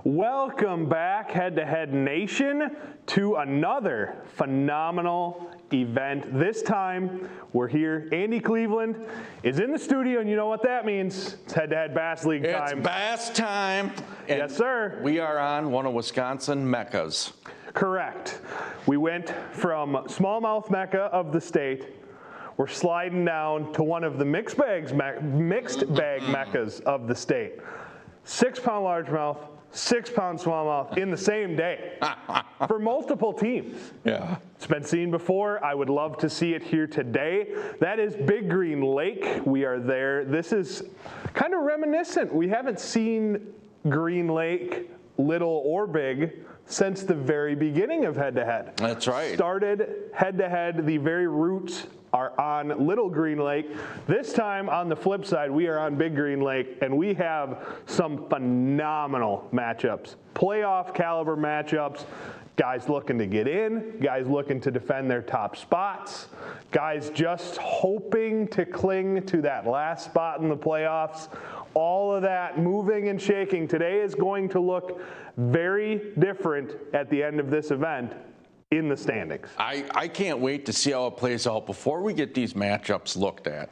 Welcome back, Head-to-Head Nation, to another phenomenal event. This time, we're here. Andy Cleveland is in the studio, and you know what that means. It's Head-to-Head Bass League time. It's bass time. Yes, sir. We are on one of Wisconsin meccas. Correct. We went from smallmouth mecca of the state. We're sliding down to one of the mixed bag meccas of the state. 6-pound largemouth, 6-pound smallmouth in the same day for multiple teams. Yeah. It's been seen before. I would love to see it here today. That is Big Green Lake. We are there. This is kind of reminiscent. We haven't seen Green Lake, little or big, since the very beginning of Head-to-Head. That's right. Started Head-to-Head, the very roots are on Little Green Lake. This time, on the flip side, we are on Big Green Lake, and we have some phenomenal matchups. Playoff caliber matchups. Guys looking to get in, guys looking to defend their top spots, guys just hoping to cling to that last spot in the playoffs. All of that moving and shaking. Today is going to look very different at the end of this event in the standings. I can't wait to see how it plays out. Before we get these matchups looked at,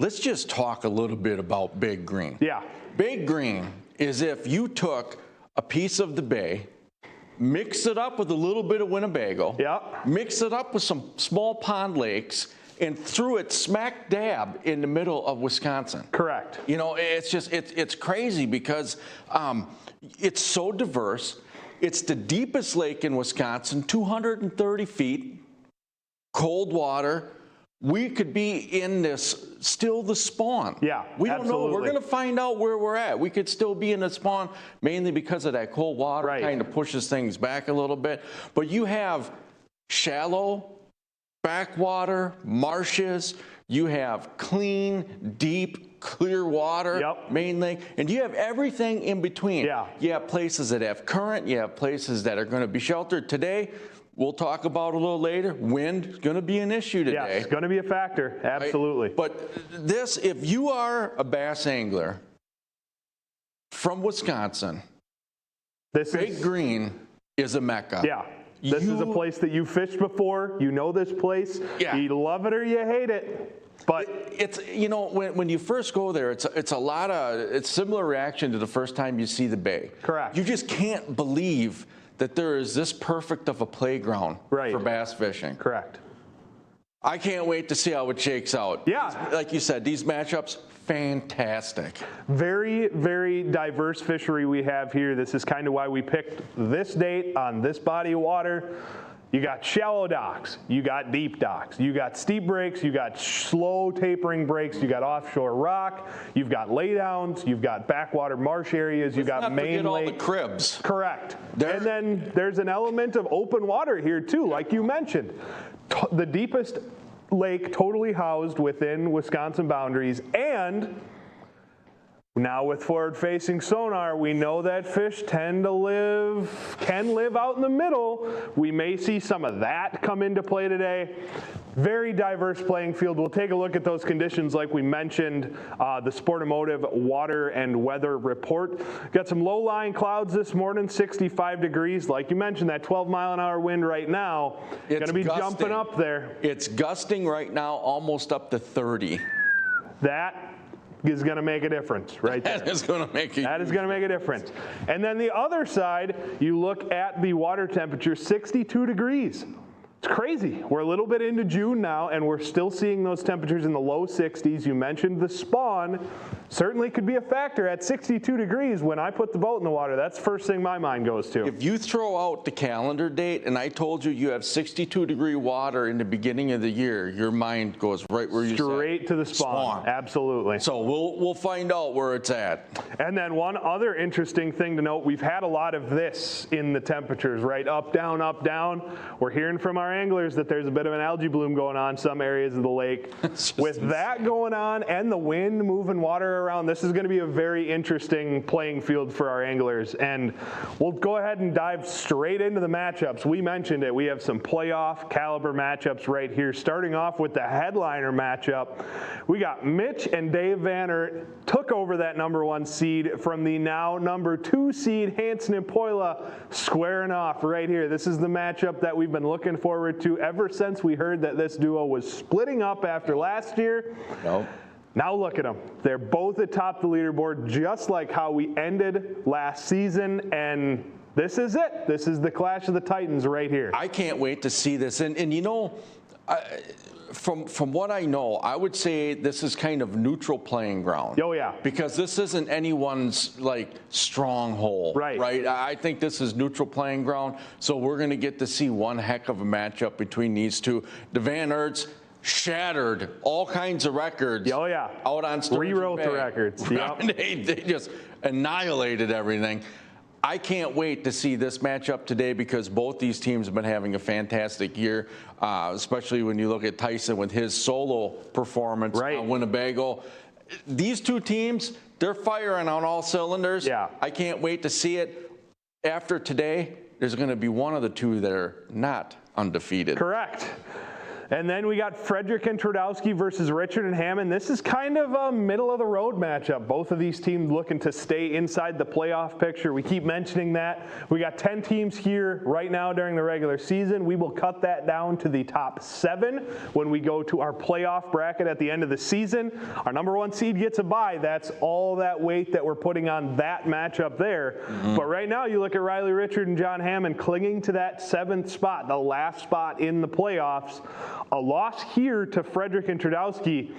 let's just talk a little bit about Big Green. Yeah. Big Green is if you took a piece of the bay, mix it up with a little bit of Winnebago, mix it up with some small pond lakes, and threw it smack dab in the middle of Wisconsin. Correct. You know, it's just, it's crazy because it's so diverse. It's the deepest lake in Wisconsin, 230 feet, cold water. We could be in this, still the spawn. Yeah, we don't absolutely. know. We're going to find out where we're at. We could still be in the spawn, mainly because of that cold water kind of pushes things back a little bit. But you have shallow backwater, marshes. You have clean, deep, clear water, main lake, and you have everything in between. Yeah. You have places that have current. You have places that are going to be sheltered. Today, we'll talk about a little later. Wind is going to be an issue today. Yeah, it's going to be a factor. Absolutely. Right? But this, if you are a bass angler from Wisconsin, Big Green is a mecca. Yeah. This is a place that you fished before. You know this place. Yeah. You love it or you hate it. But it's, you know, when you first go there, it's similar reaction to the first time you see the bay. Correct. You just can't believe that there is this perfect of a playground for bass fishing. Correct. I can't wait to see how it shakes out. Yeah. Like you said, these matchups, fantastic. Very, very diverse fishery we have here. This is kind of why we picked this date on this body of water. You got shallow docks, you got deep docks, you got steep breaks, you got slow tapering breaks, you got offshore rock, you've got laydowns, you've got backwater marsh areas, you got main lake. All the cribs. Correct. And then there's an element of open water here too, like you mentioned. The deepest lake totally housed within Wisconsin boundaries, and now with forward-facing sonar, we know that fish can live out in the middle. We may see some of that come into play today. Very diverse playing field. We'll take a look at those conditions like we mentioned, the Sportomotive water and weather report. Got some low-lying clouds this morning, 65 degrees. Like you mentioned, that 12-mile-an-hour wind right now, it's going to be jumping up there. It's gusting right now almost up to 30. That is going to make a difference right there. That is going to make a difference. And then the other side, you look at the water temperature, 62 degrees. It's crazy. We're a little bit into June now, and we're still seeing those temperatures in the low 60s. You mentioned the spawn. Certainly could be a factor at 62 degrees when I put the boat in the water. That's the first thing my mind goes to. If you throw out the calendar date and I told you have 62-degree water in the beginning of the year, your mind goes right where you straight to the spawn. Absolutely. So we'll find out where it's at. And then one other interesting thing to note, we've had a lot of this in the temperatures, right? Up, down, up, down. We're hearing from our our anglers that there's a bit of an algae bloom going on some areas of the lake. With that going on and the wind moving water around, this is going to be a very interesting playing field for our anglers. And we'll go ahead and dive straight into the matchups. We mentioned it. We have some playoff caliber matchups right here. Starting off with the headliner matchup, we got Mitch and Dave Vanner took over that #1 seed from the now #2 seed Hanson and Poila, squaring off right here. This is the matchup that we've been looking forward to ever since we heard that this duo was splitting up after last year. Nope. Now look at them. They're both atop the leaderboard, just like how we ended last season, and this is it. This is the clash of the Titans right here. I can't wait to see this. And you know, from what I know, I would say this is kind of neutral playing ground. Oh, yeah. Because this isn't anyone's, like, stronghold. Right. Right? I think this is neutral playing ground, so we're going to get to see one heck of a matchup between these two. The Van Aerts shattered all kinds of records. Oh, yeah. Out on Sturgeon Rewrote Bay. the records. Yep. They just annihilated everything. I can't wait to see this matchup today because both these teams have been having a fantastic year, especially when you look at Tyson with his solo performance on Winnebago. These two teams, they're firing on all cylinders. Yeah. I can't wait to see it. After today, there's going to be one of the two that are not undefeated. Correct. And then we got Frederick and Trudowski versus Richard and Hammond. This is kind of a middle-of-the-road matchup. Both of these teams looking to stay inside the playoff picture. We keep mentioning that. We got 10 teams here right now during the regular season. We will cut that down to the top 7 when we go to our playoff bracket at the end of the season. Our #1 seed gets a bye. That's all that weight that we're putting on that matchup there. But right now, you look at Riley Richard and John Hammond clinging to that 7th spot, the last spot in the playoffs. A loss here to Frederick and Trudowski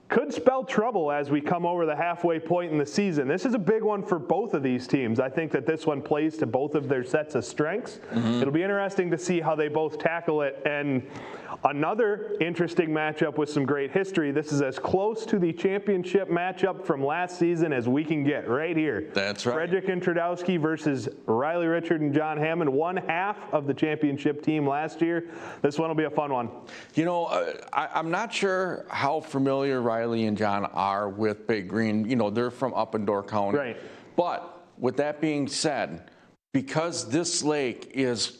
could spell trouble as we come over the halfway point in the season. This is a big one for both of these teams. I think that this one plays to both of their sets of strengths. It'll be interesting to see how they both tackle it. And another interesting matchup with some great history. This is as close to the championship matchup from last season as we can get right here. That's right. Frederick and Trudowski versus Riley Richard and John Hammond, 1/2 of the championship team last year. This one will be a fun one. You know, I'm not sure how familiar Riley and John are with Big Green. You know, they're from up in Door County. Right. But with that being said, because this lake is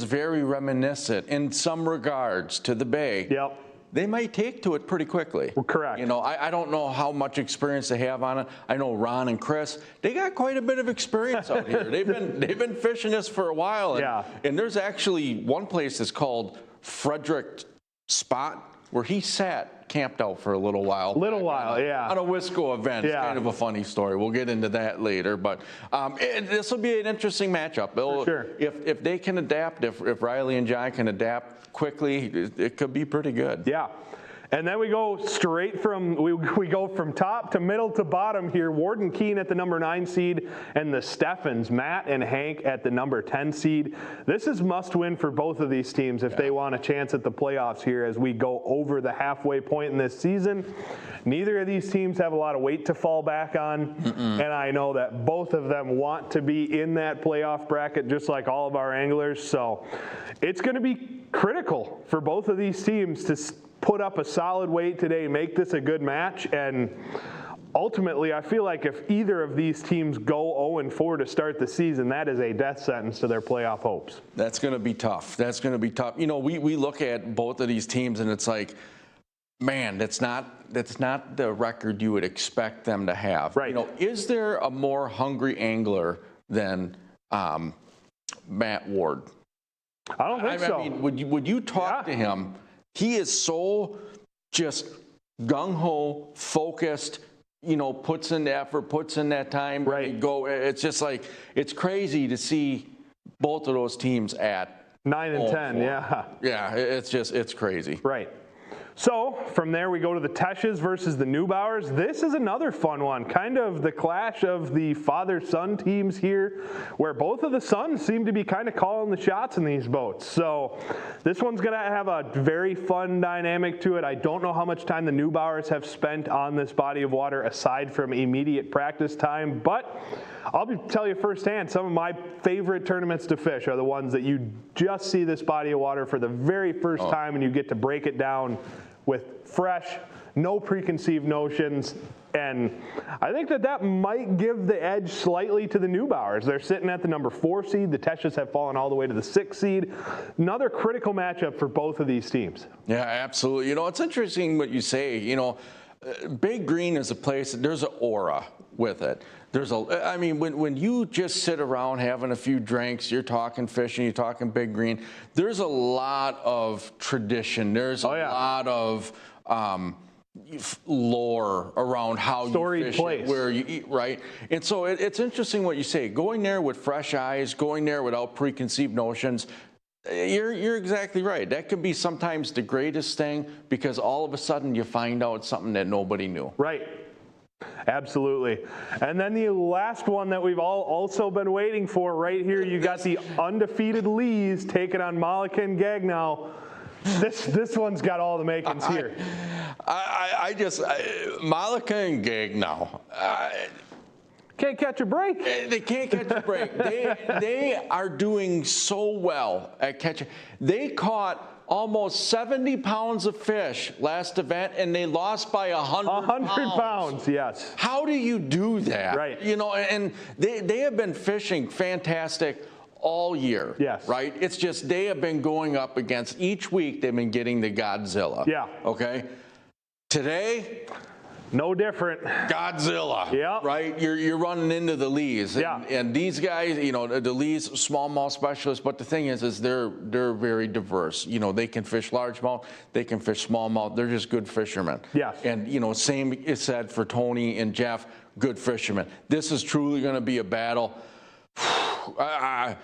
very reminiscent in some regards to the bay, Yep. they might take to it pretty quickly. Well, correct. You know, I don't know how much experience they have on it. I know Ron and Chris, they got quite a bit of experience out here. They've been fishing this for a while. And, Yeah. and there's actually one place that's called Frederick Spot where he camped out for a little while. Yeah. On a Wisco event. Yeah. It's kind of a funny story. We'll get into that later. But this will be an interesting matchup. For sure. If they can adapt, if Riley and John can adapt quickly, it could be pretty good. Yeah. And then we go straight from, we go from top to middle to bottom here. Warden Keene at the #9 seed and the Steffens, Matt and Hank at the #10 seed. This is must win for both of these teams if they want a chance at the playoffs here as we go over the halfway point in this season. Neither of these teams have a lot of weight to fall back on. And I know that both of them want to be in that playoff bracket just like all of our anglers. So it's going to be critical for both of these teams to put up a solid weight today, make this a good match, and ultimately I feel like if either of these teams go 0-4 to start the season, that is a death sentence to their playoff hopes. That's going to be tough. That's going to be tough. You know, we look at both of these teams and it's like, man, that's not the record you would expect them to have. Right. You know, is there a more hungry angler than Matt Ward? I don't think so. I mean, would you talk to him? He is so just gung-ho, focused, you know, puts in the effort, puts in that time. Right. It's just like, it's crazy to see both of those teams at 9 and 10, yeah. Yeah, it's crazy. Right. So from there we go to the Tesches versus the Neubauers. This is another fun one, kind of the clash of the father-son teams here, where both of the sons seem to be kind of calling the shots in these boats. So this one's going to have a very fun dynamic to it. I don't know how much time the Neubauers have spent on this body of water aside from immediate practice time, but I'll tell you firsthand, some of my favorite tournaments to fish are the ones that you just see this body of water for the very first time and you get to break it down with fresh, no preconceived notions. And I think that might give the edge slightly to the Neubauers. They're sitting at the number 4 seed. The Tesches have fallen all the way to the 6th seed. Another critical matchup for both of these teams. Yeah, absolutely. You know, it's interesting what you say. You know, Big Green is a place, there's an aura with it. I mean, when you just sit around having a few drinks, you're talking fishing, you're talking Big Green, there's a lot of tradition. There's a lot of lore around how you fish it, where you eat, right? And so it's interesting what you say. Going there with fresh eyes, going there without preconceived notions, you're exactly right. That can be sometimes the greatest thing because all of a sudden you find out something that nobody knew. Right. Absolutely. And then the last one that we've all also been waiting for right here, you got the undefeated Lees taking on Malika and Gagnow. This one's got all the makings here. Malika and Gagnow. Can't catch a break. They can't catch a break. They are doing so well at catching. They caught almost 70 pounds of fish last event, and they lost by 100 pounds, yes. How do you do that? Right. You know, and they have been fishing fantastic all year. Yes. Right? It's just they have been going up against, each week they've been getting the Godzilla. Yeah. Okay? Today, no different. Godzilla. Yeah. Right? You're running into the Lees. Yeah. And these guys, you know, the Lees, smallmouth specialists, but the thing is they're very diverse. You know, they can fish largemouth, they can fish smallmouth. They're just good fishermen. Yes. And, you know, same is said for Tony and Jeff, good fishermen. This is truly going to be a battle. Yeah.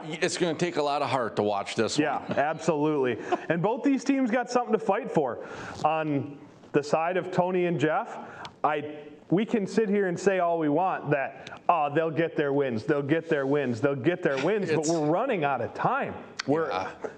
It's going to take a lot of heart to watch this one. Yeah, absolutely. And both these teams got something to fight for. On the side of Tony and Jeff, we can sit here and say all we want that, they'll get their wins, they'll get their wins, they'll get their wins, but we're running out of time.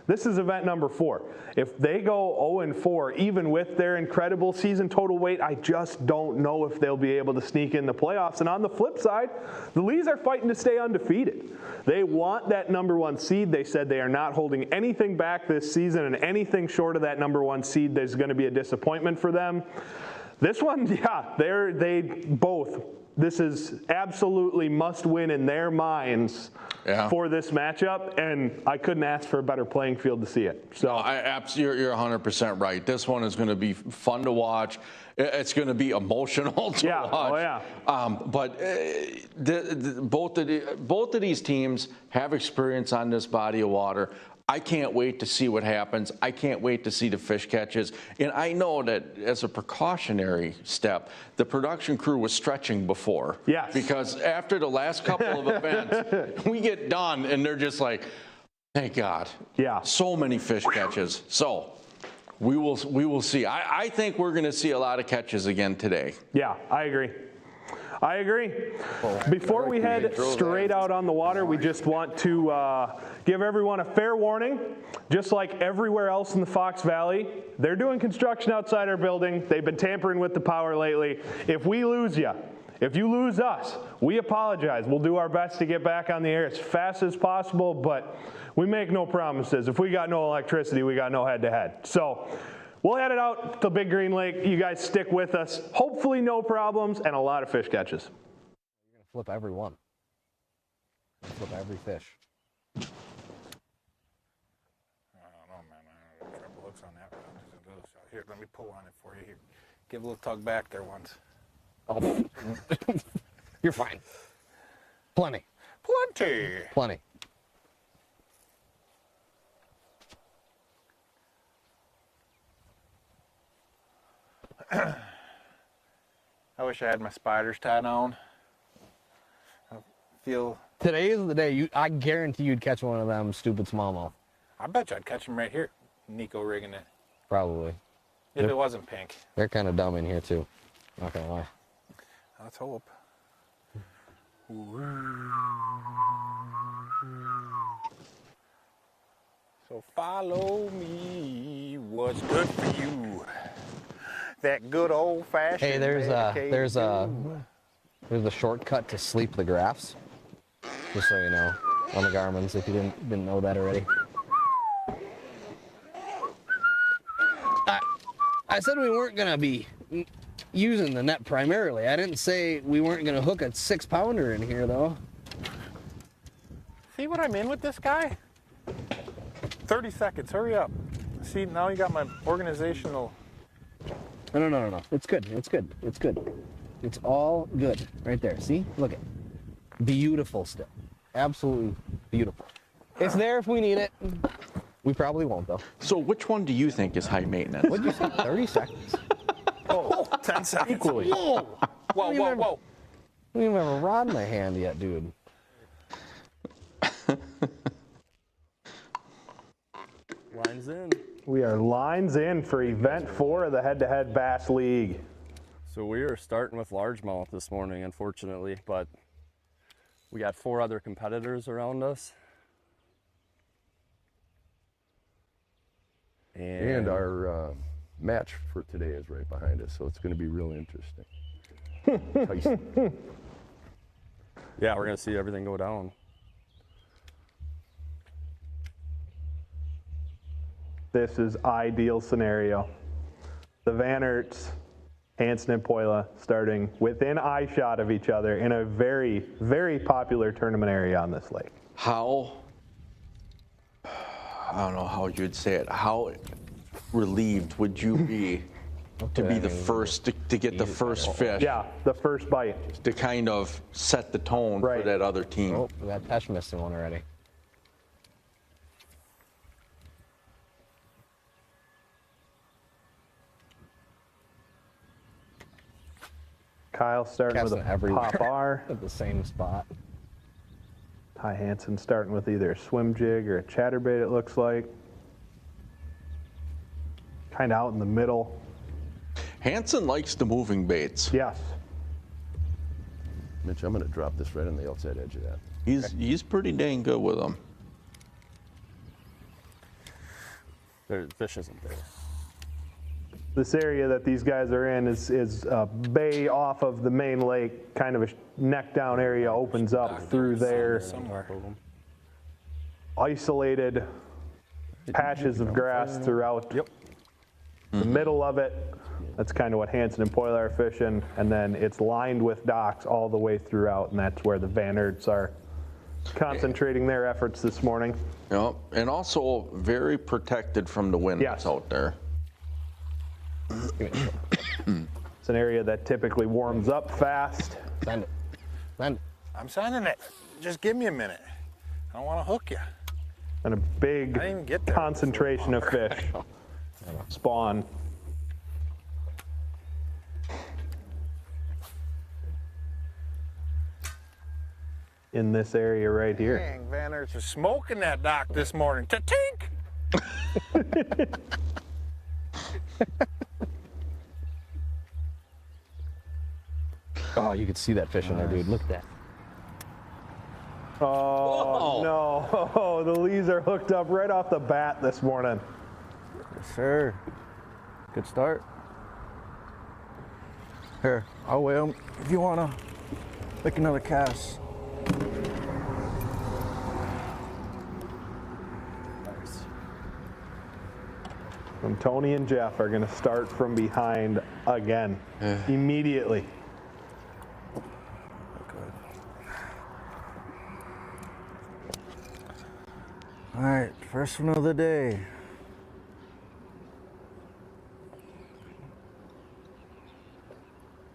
This is event number 4. If they go 0-4, even with their incredible season total weight, I just don't know if they'll be able to sneak in the playoffs. And on the flip side, the Lees are fighting to stay undefeated. They want that number 1 seed. They said they are not holding anything back this season, and anything short of that number 1 seed, there's going to be a disappointment for them. This one, they both. This is absolutely must win in their minds for this matchup, and I couldn't ask for a better playing field to see it. So you're 100% right. This one is going to be fun to watch. It's going to be emotional to watch. Oh yeah. But both of these teams have experience on this body of water. I can't wait to see what happens. I can't wait to see the fish catches. And I know that as a precautionary step, the production crew was stretching before. Yes. Because after the last couple of events, we get done and they're just like, thank God. Yeah. So many fish catches. So we will see. I think we're going to see a lot of catches again today. Yeah, I agree. Before we head straight out on the water, we just want to give everyone a fair warning. Just like everywhere else in the Fox Valley, they're doing construction outside our building. They've been tampering with the power lately. If we lose you, if you lose us, we apologize. We'll do our best to get back on the air as fast as possible, but we make no promises. If we got no electricity, we got no head-to-head. So we'll head it out to Big Green Lake. You guys stick with us. Hopefully no problems and a lot of fish catches. You're going to flip every one. Flip every fish. I don't know, man. I don't know. Trouble hooks on that. Here, let me pull on it for you here. Give a little tug back there once. Oh. You're fine. Plenty. Plenty. I wish I had my spiders tied on. I feel. Today is the day. I guarantee you'd catch one of them stupid smallmouth. I bet you I'd catch them right here. Nico rigging it. Probably. If it wasn't pink. They're kind of dumb in here too. Not gonna lie. Let's hope. So follow me. What's good for you? That good old fashioned. Hey, there's a shortcut to sleep the graphs. Just so you know, on the Garmin's, if you didn't know that already. I said we weren't gonna be using the net primarily. I didn't say we weren't gonna hook a 6-pounder in here though. See what I'm in with this guy? 30 seconds, hurry up. See, now you got my organizational. No. It's good. It's good. It's good. It's all good. Right there. See? Look at it. Beautiful still. Absolutely beautiful. It's there if we need it. We probably won't though. So which one do you think is high maintenance? What'd you say? 30 seconds? Oh, 10 seconds. Equally. Whoa, whoa, whoa. I don't even have a rod in my hand yet, dude. Lines in. We are lines in for event 4 of the head-to-head Bass League. So we are starting with largemouth this morning, unfortunately, but we got 4 other competitors around us. And our match for today is right behind us, so it's going to be real interesting. Tyson. Yeah, we're going to see everything go down. This is ideal scenario. The Van Aerts, Hansen and Poila starting within eye shot of each other in a very, very popular tournament area on this lake. How, I don't know how you'd say it, how relieved would you be to be the first, to get the first fish? Yeah, the first bite. To kind of set the tone for that other team. Oh, we got Tesh missing one already. Kyle starting with Casting a everywhere. pop R. At the same spot. Ty Hansen starting with either a swim jig or a chatterbait, it looks like. Kind of out in the middle. Hansen likes the moving baits. Yes. Mitch, I'm going to drop this right on the outside edge of that. He's pretty dang good with them. The fish isn't there. This area that these guys are in is a bay off of the main lake, kind of a neck down area opens up through there. Somewhere. Isolated patches of grass throughout the middle of it. That's kind of what Hansen and Poila are fishing. And then it's lined with docks all the way throughout, and that's where the Van Aerts are concentrating their efforts this morning. Yep, and also very protected from the wind that's out there. It's an area that typically warms up fast. Send it. Send it. I'm sending it. Just give me a minute. I don't want to hook you. And a big I didn't even get there. concentration of fish spawn. In this area right here. Dang, Van Aerts is smoking that dock this morning. Ta-tink! Oh, you could see that fish in there, dude. Look at that. Oh, no. Oh, the leads are hooked up right off the bat this morning. Yes, sir. Good start. Here, I'll weigh them if you want to make another cast. Nice. And Tony and Jeff are going to start from behind again, immediately. All right, first one of the day.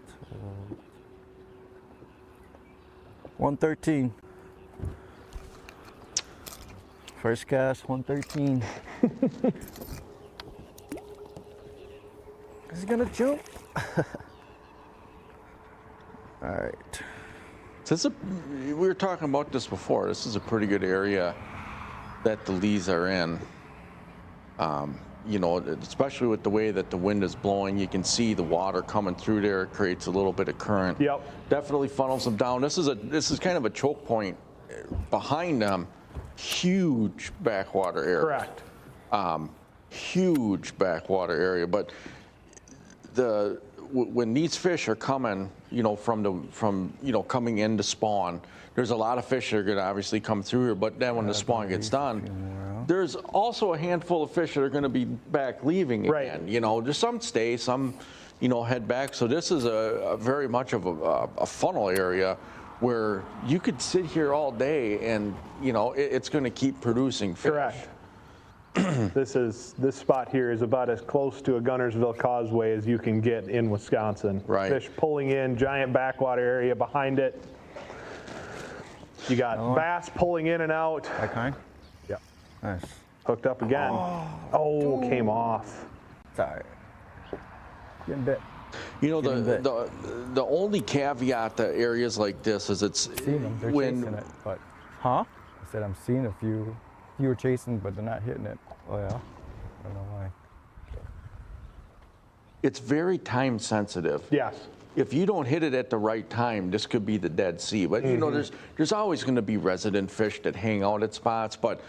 So, 113. First cast, 113. Is he gonna jump? All right. We were talking about this before. This is a pretty good area that the lees are in. you know, especially with the way that the wind is blowing, you can see the water coming through there. It creates a little bit of current. Yep. Definitely funnels them down. This is kind of a choke point behind them. Huge backwater area. Correct. Huge backwater area, but when these fish are coming, you know, from coming in to spawn, there's a lot of fish that are going to obviously come through here. But then when the spawn gets done, there's also a handful of fish that are going to be back leaving again. Right. You know, there's some stay, some, you know, head back. So this is a very much of a funnel area where you could sit here all day and, you know, it's going to keep producing fish. Correct. This spot here is about as close to a Gunnersville Causeway as you can get in Wisconsin. Right. Fish pulling in, giant backwater area behind it. You got bass pulling in and out. That kind? Yep. Nice. Hooked up again. Oh, came off. It's all right. Getting bit. You know, the only caveat to areas like this is it's Seen them. They're chasing it, but Huh? I said I'm seeing a few. You were chasing, but they're not hitting it. Oh, yeah? I don't know why. it's very time sensitive. Yes. If you don't hit it at the right time, this could be the Dead Sea. But you know, there's always going to be resident fish that hang out at spots. But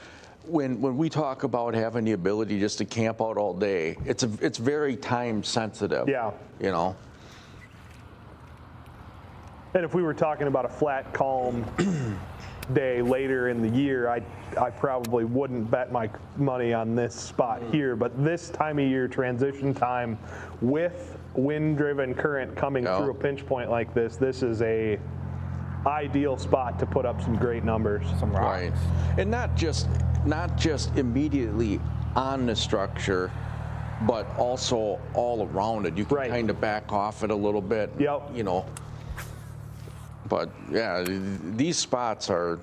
when we talk about having the ability just to camp out all day, it's very time sensitive. Yeah. You know. And if we were talking about a flat, calm day later in the year, I probably wouldn't bet my money on this spot here. But this time of year, transition time, with wind-driven current coming through a pinch point like this is a ideal spot to put up some great numbers. Some rocks. Right. And not just immediately on the structure, but also all around it. You can kind of back off it a little bit. Yep. You know. But yeah, these spots are,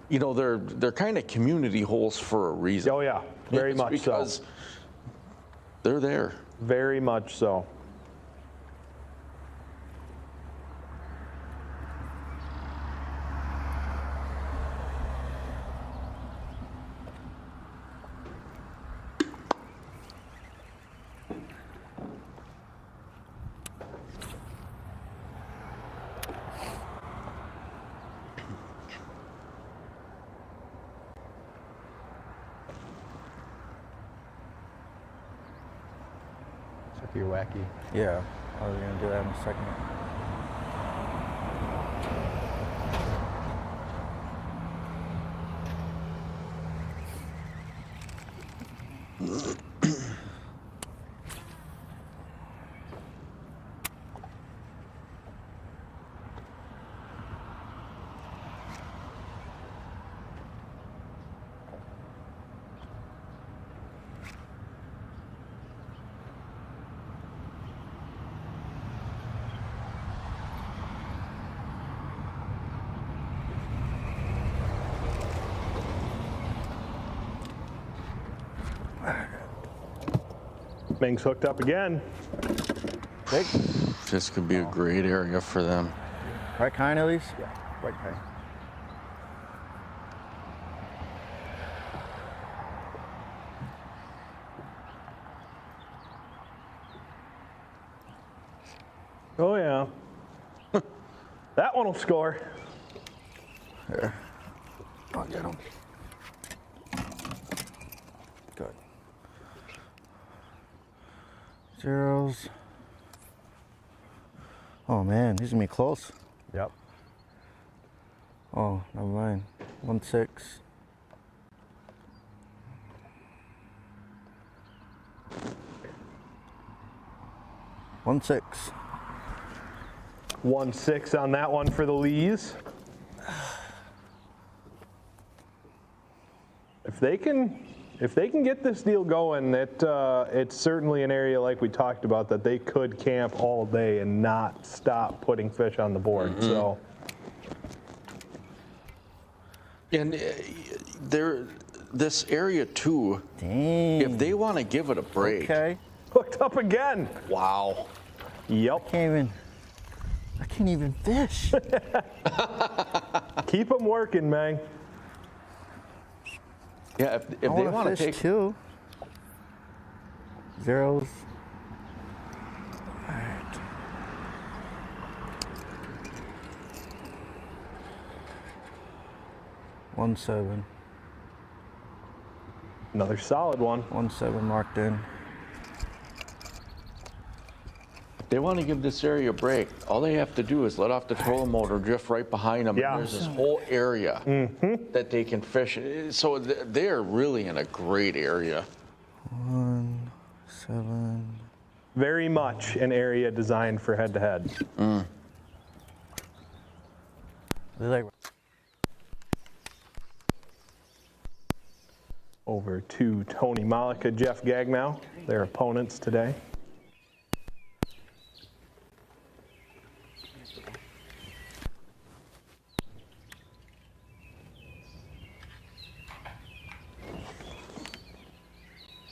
you know, they're kind of community holes for a reason. Oh yeah, very much so. Because they're there. Very much so. You're wacky. Yeah, I was gonna do that in a second. Ming's hooked up again. This could be a great area for them. Right kind at least? Yeah, right kind. Oh yeah. That one will score. Here. I'll get him. Good. Zeros. Oh man, these are gonna be close. Yep. Oh, never mind. 1-6. One 6. 1-6 on that one for the Lees. If they can get this deal going, it's certainly an area like we talked about that they could camp all day and not stop putting fish on the board. So, And this area too, Dang. if they want to give it a break. Okay. hooked up again. Wow. Yep. I can't even fish. Keep them working, man. Yeah, if they I want to fish take too. zeros. All right. One seven. Another solid one. 17 marked in. They want to give this area a break. All they have to do is let off the trolling motor, drift right behind them. Yeah. And there's this whole area that they can fish. So they're really in a great area. 17. Very much an area designed for head-to-head. They like Over to Tony Malika, Jeff Gagnow, their opponents today.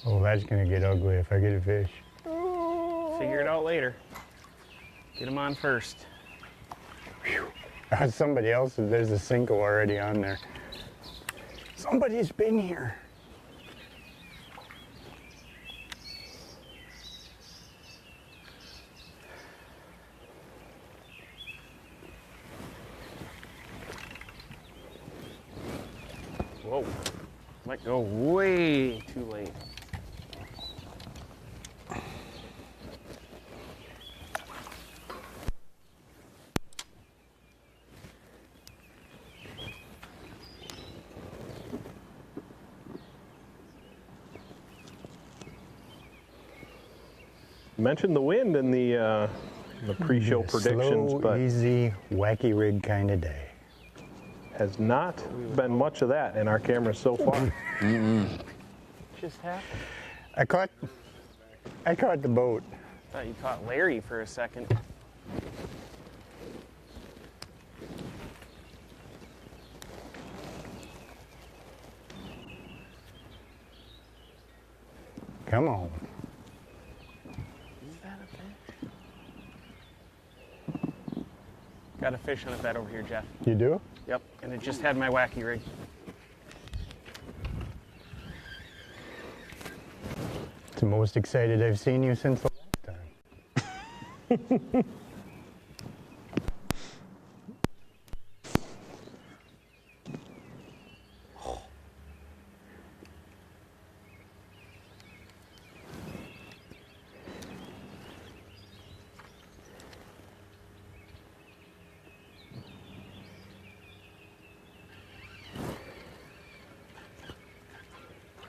Oh, that's gonna get ugly if I get a fish. Figure it out later. Get them on first. Somebody else, there's a single already on there. Somebody's been here. Whoa. Let go way too late. You mentioned the wind in the pre-show predictions, Slow, but easy, wacky rig kind of day. has not been much of that in our cameras so far. Just happened. I caught the boat. Thought you caught Larry for a second. Come on. Is that a fish? Got a fish on a bed over here, Jeff. You do? Yep, and it just had my wacky rig. It's the most excited I've seen you since the last time.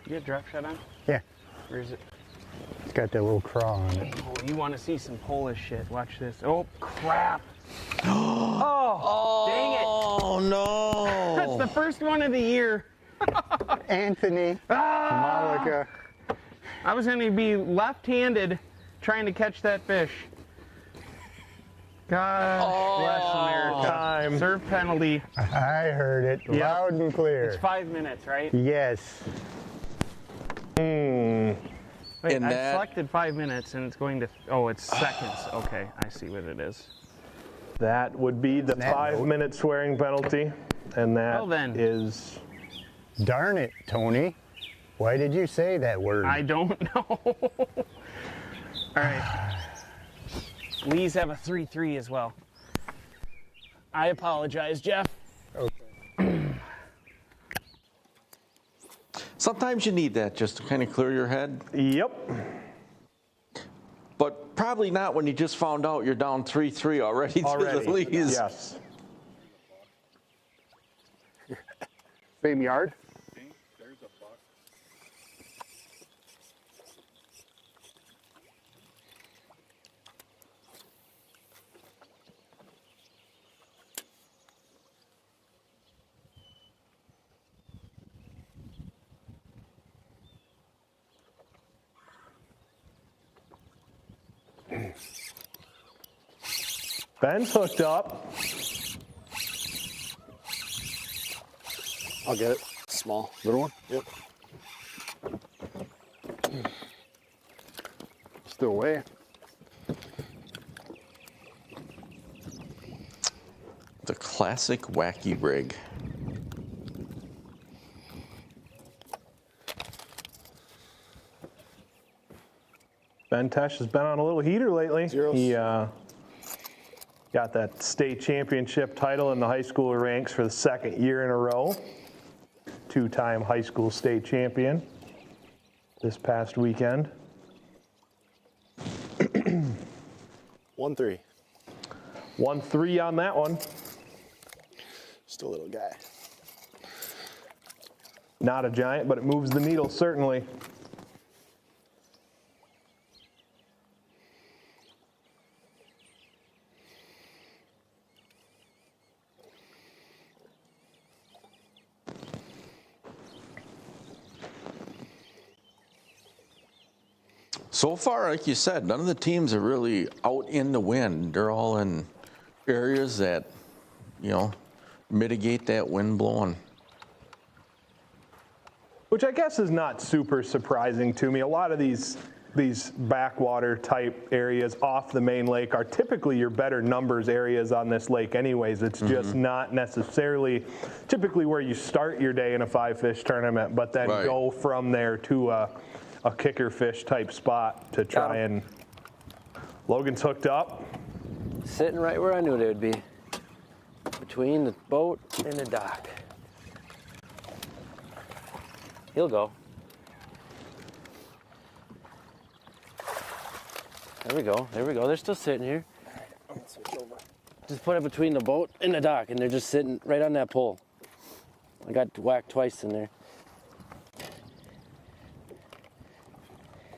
You get drop shot on? Yeah, Where is it? it's got that little craw on it. Oh, you want to see some Polish shit. Watch this. Oh, crap. Dang it. Oh, no. That's the first one of the year. Anthony, Malika. I was going to be left-handed trying to catch that fish. God bless America. Time. Serve penalty. I heard it loud and clear. It's 5 minutes, right? Yes. Wait, And I that- selected 5 minutes and it's going to, oh, it's seconds. Okay, I see what it is. That would be the Snap 5-minute swearing penalty, and that Well then. is Darn it, Tony. Why did you say that word? I don't know. All right. Lee's have a 3-3 as well. I apologize, Jeff. Sometimes you need that just to kind of clear your head, yep. but probably not when you just found out you're down 3-3 already to the leads. Yes. Same yard? Ben's hooked up. I'll get it. Small. Little one? Yep. Still away. The classic wacky rig. Ben Tesh has been on a little heater lately. Zeros. He got that state championship title in the high school ranks for the second year in a row. Two-time high school state champion this past weekend. 1-3. 1-3 on that one. Just a little guy. Not a giant, but it moves the needle, certainly. So far, like you said, none of the teams are really out in the wind. They're all in areas that, mitigate that wind blowing. Which I guess is not super surprising to me. A lot of these backwater type areas off the main lake are typically your better numbers areas on this lake anyways. It's just not necessarily typically where you start your day in a 5-fish tournament, but then go from there to a kicker fish type spot to try and... Logan's hooked up. Sitting right where I knew they would be. Between the boat and the dock. He'll go. There we go. There we go. They're still sitting here. I'm gonna switch over. Just put it between the boat and the dock, and they're just sitting right on that pole. I got whacked twice in there.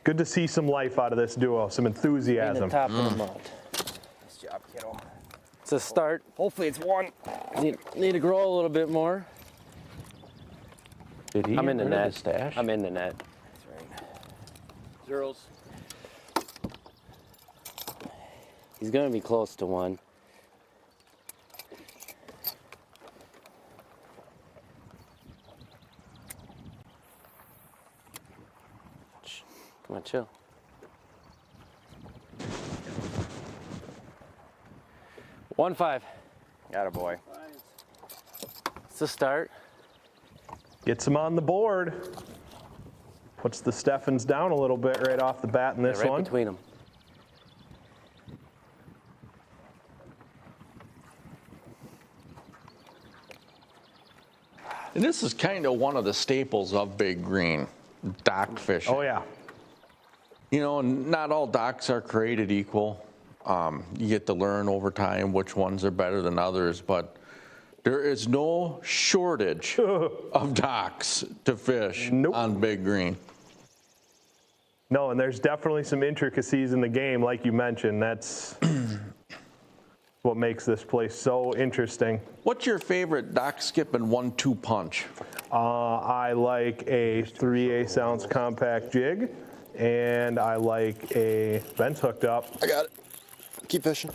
Good to see some life out of this duo, some In enthusiasm. the top of the mount. Nice job, kiddo. It's a start. Hopefully it's one. Need to grow a little bit more. Did he I'm in the get rid of net. the stash? I'm in the net. That's right. Zeros. He's gonna be close to one. Come on, chill. One 5. Got a boy. It's a start. Gets him on the board. Puts the Steffens down a little bit right off the bat in this right one. between them. And this is kind of one of the staples of Big Green, dock fishing. Oh yeah. Not all docks are created equal. You get to learn over time which ones are better than others, but there is no shortage of docks to fish on Big Green. No, and there's definitely some intricacies in the game, like you mentioned. That's what makes this place so interesting. What's your favorite dock skipping 1-2 punch? I like a 3/8 ounce compact jig, and I like a Ben's hooked up. I got it. Keep fishing.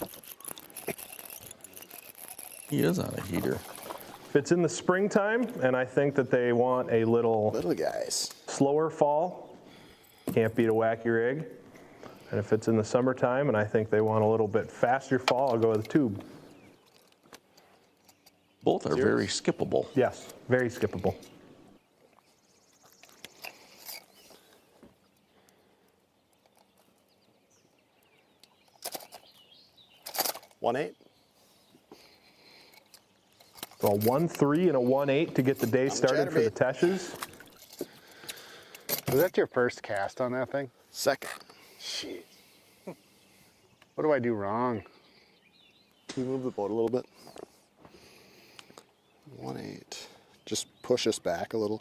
He is on a heater. If it's in the springtime, and I think that they want a little guys. slower fall, can't beat a wacky rig. And if it's in the summertime, and I think they want a little bit faster fall, I'll go with a tube. Both are very skippable. Yes, very skippable. $1.8. So a 1-3 and a 1-8 to get the day started for the Teshes. Was that your first cast on that thing? Second. Shit. What do I do wrong? Can you move the boat a little bit? 1.8. Just push us back a little.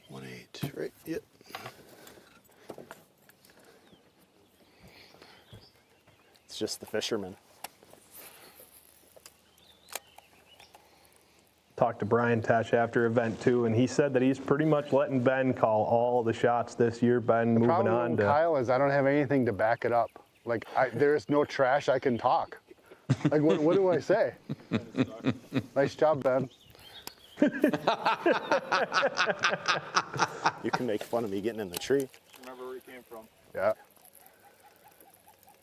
1.8. Right. Yep. It's just the fisherman. Talked to Brian Tesh after event 2, and he said that he's pretty much letting Ben call all the shots this year. Ben moving Problem on with to Kyle is I don't have anything to back it up. Like there's no trash I can talk. Like what do I say? Nice job, Ben. You can make fun of me getting in the tree. Remember where you came from. Yeah.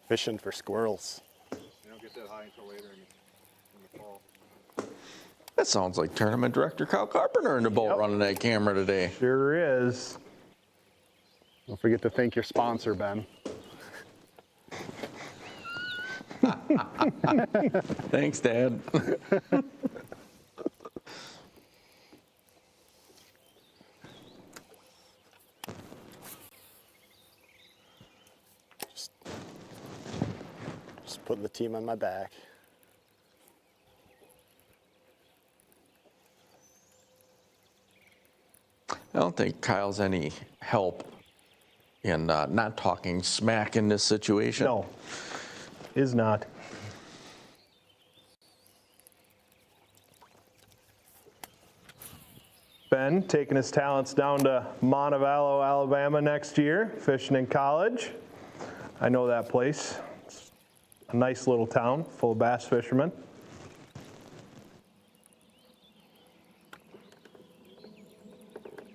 Fishing for squirrels. You don't get that high until later in the fall. That sounds like tournament director Kyle Carpenter in the boat running that camera today. sure is. Don't forget to thank your sponsor, Ben. Thanks, Dad. Just putting the team on my back. I don't think Kyle's any help in not talking smack in this situation. No, is not. Ben taking his talents down to Montevallo, Alabama next year, fishing in college. I know that place. It's a nice little town full of bass fishermen.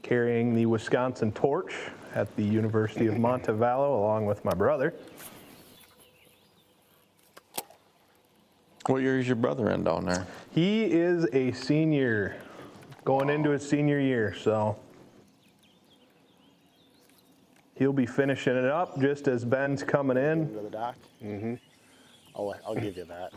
Carrying the Wisconsin torch at the University of Montevallo along with my brother. What year is your brother in down there? He is a senior, going into his senior year, so he'll be finishing it up just as Ben's coming in. Into the dock. Mm-hmm. I'll give you that.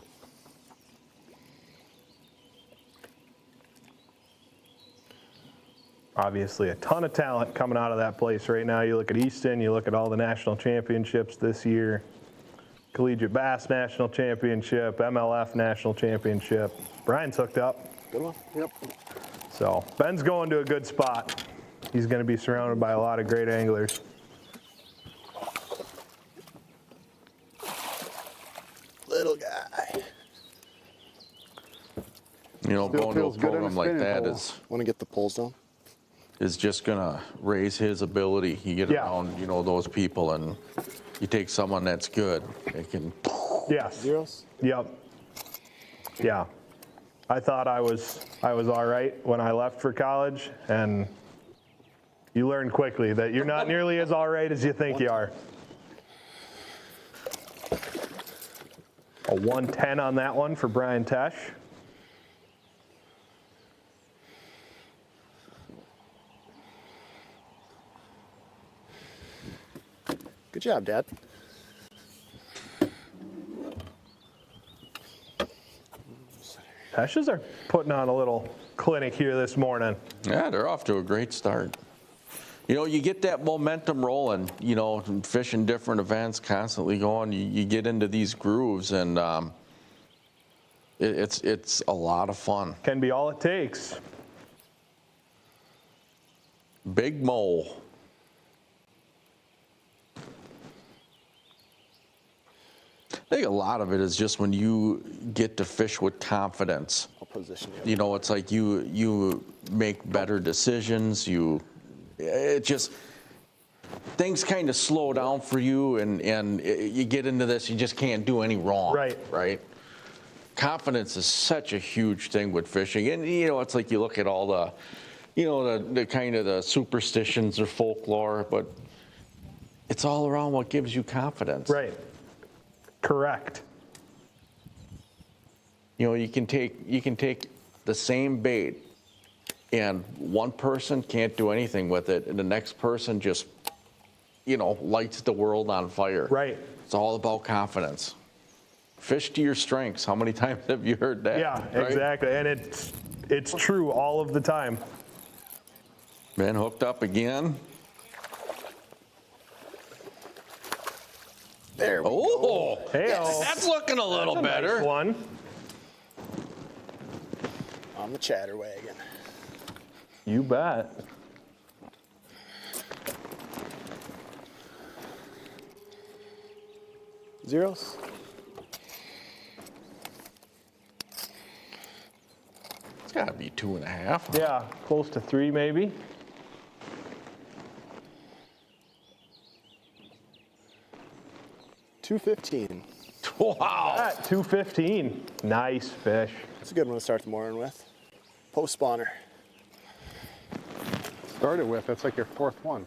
Obviously a ton of talent coming out of that place right now. You look at Easton, you look at all the national championships this year. Collegiate Bass National Championship, MLF National Championship. Brian's hooked up. Good one. Yep. So Ben's going to a good spot. He's going to be surrounded by a lot of great anglers. Little guy. You know, Still going to a feels good in a program like spinning that pole. Want to get the poles down? is just gonna raise his ability. You get Yeah. around, you know, those people, and you take someone that's good, it can. Yes. Zeros? Yep. Yeah. I thought I was all right when I left for college, and you learn quickly that you're not nearly as all right as you think you are. A 110 on that one for Brian Tesh. Good job, Dad. Teshes are putting on a little clinic here this morning. Yeah, they're off to a great start. You know, you get that momentum rolling, you know, fishing different events, constantly going, you get into these grooves, and it's a lot of fun. Can be all it takes. Big mole. I think a lot of it is just when you get to fish with confidence. I'll position you. You know, it's like you make better decisions. It just, things kind of slow down for you, and you get into this, you just can't do any wrong. Right. Right? Confidence is such a huge thing with fishing. And, you know, it's like you look at all the, you know, the kind of the superstitions or folklore, but it's all around what gives you confidence. Right. Correct. You know, you can take the same bait, and one person can't do anything with it, and the next person just, you know, lights the world on fire. Right. It's all about confidence. Fish to your strengths. How many times have you heard that? Yeah, right? exactly. And it's true all of the time. Man hooked up again. There we go. Oh, Hey-o. that's looking a little better. Nice one. On the chatter wagon. You bet. Zeros? It's got to be 2.5. Yeah, close to 3 maybe. $2.15. Wow. At 215. Nice fish. It's a good one to start the morning with. Post spawner. Started with, that's like your fourth one.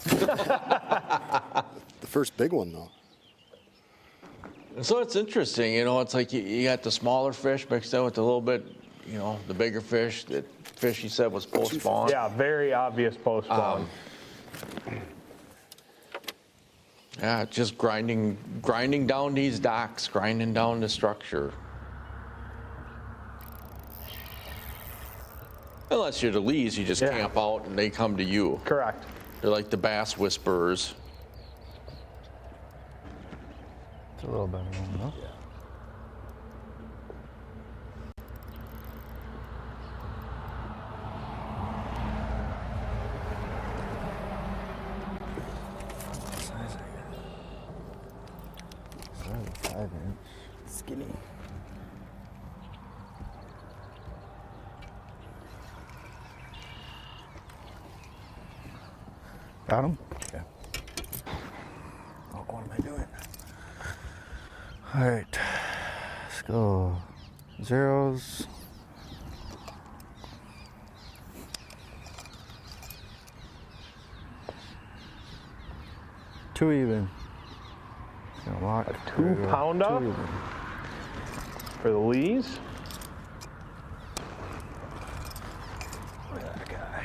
The first big one, though. So it's interesting, you know, it's like you got the smaller fish mixed in with a little bit, you know, the bigger fish. The fish you said was post spawn. Yeah, very obvious post spawn. Yeah, just grinding down these docks, grinding down the structure. Unless you're the Lees, you just camp out and they come to you. Correct. They're like the bass whisperers. It's a little better one, though. Size I got. 5 inch. Skinny. Got him? Okay. Oh, what am I doing? All right, let's go. Zeros. Two even. Gonna lock. A 2-pounder for the Lees. Look at that guy.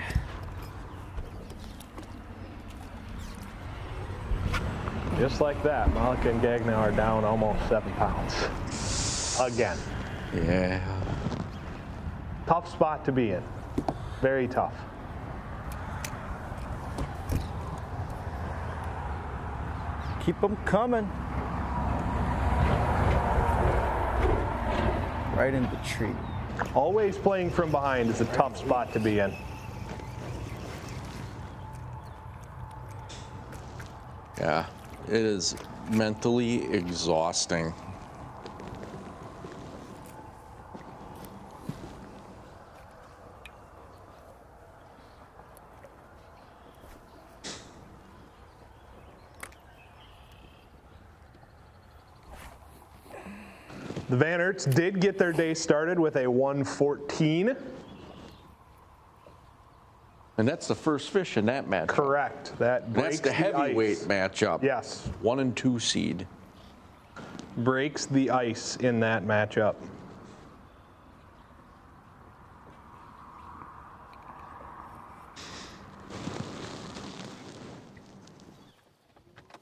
Just like that, Malika and Gagnon are down almost 7 pounds. Again. Yeah. Tough spot to be in. Very tough. Keep them coming. Right in the tree. Always playing from behind is a tough spot to be in. Yeah, it is mentally exhausting. The Van Erts did get their day started with a 114. And that's the first fish in that matchup. Correct. That breaks That's the heavyweight ice. matchup. Yes. 1 and 2 seed. Breaks the ice in that matchup.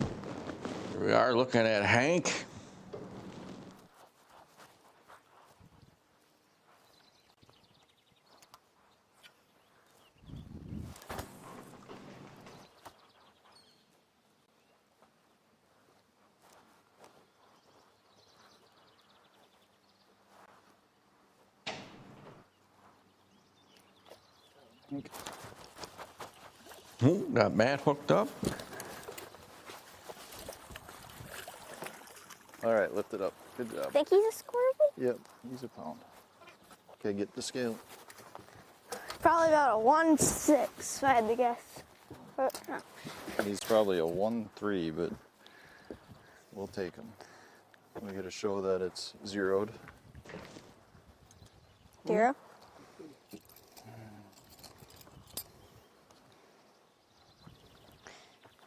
Here we are looking at Hank. Got Matt hooked up. All right, lift it up. Good job. Think he's a squirrel? Yep, he's a pound. Okay, get the scale. Probably about a 1.6, if I had to guess. But, He's probably a 1.3, but we'll take him. We got to show that it's zeroed. 0.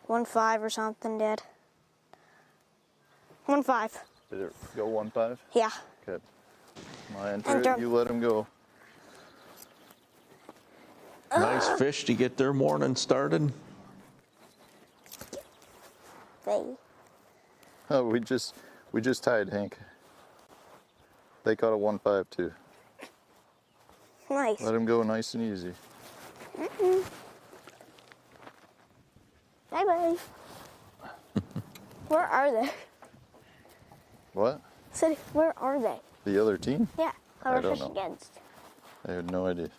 $1.5 or something, Dad. 1.5. Did it go 1.5? Yeah. Okay. I enter it, you let him go. Nice fish to get their morning started. They. Oh, we just tied Hank. They caught a 1.5 too. Nice. Let him go nice and easy. Bye-bye. Where are they? What? Said, where are they? The other team? Yeah, I how are don't fish know. against? I had no idea.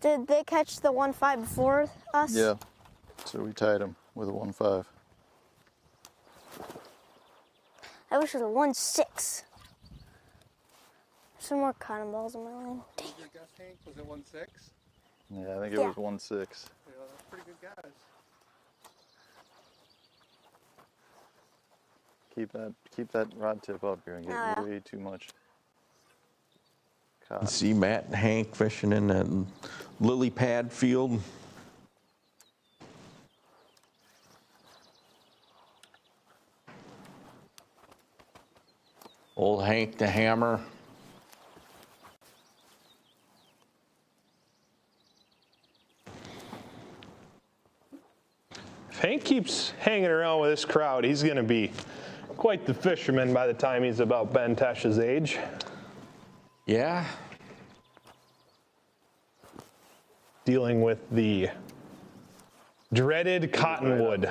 Did they catch the 1.5 before us? Yeah. So we tied him with a 1.5. I wish it was a 1.6. Some more cotton balls in my line. Dang. Your guess, Hank, was it 1.6? Yeah, I think it was 1.6. Yeah, that's pretty good guys. Keep that rod tip up. You're gonna get way too much. You see Matt and Hank fishing in that lily pad field. Old Hank the hammer. Hank keeps hanging around with this crowd. He's going to be quite the fisherman by the time he's about Ben Tesch's age. Yeah. Dealing with the dreaded cottonwood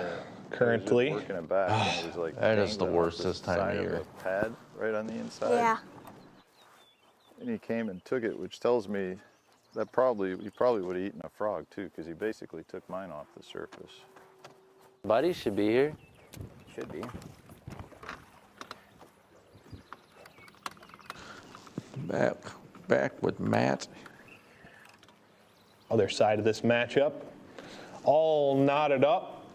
currently. Working it back, and it was like That is the dangling off worst the this time of side year. the pad right on the inside. Yeah. And he came and took it, which tells me that he probably would have eaten a frog too, because he basically took mine off the surface. Buddy should be here. Should be. Back with Matt. Other side of this matchup, all knotted up.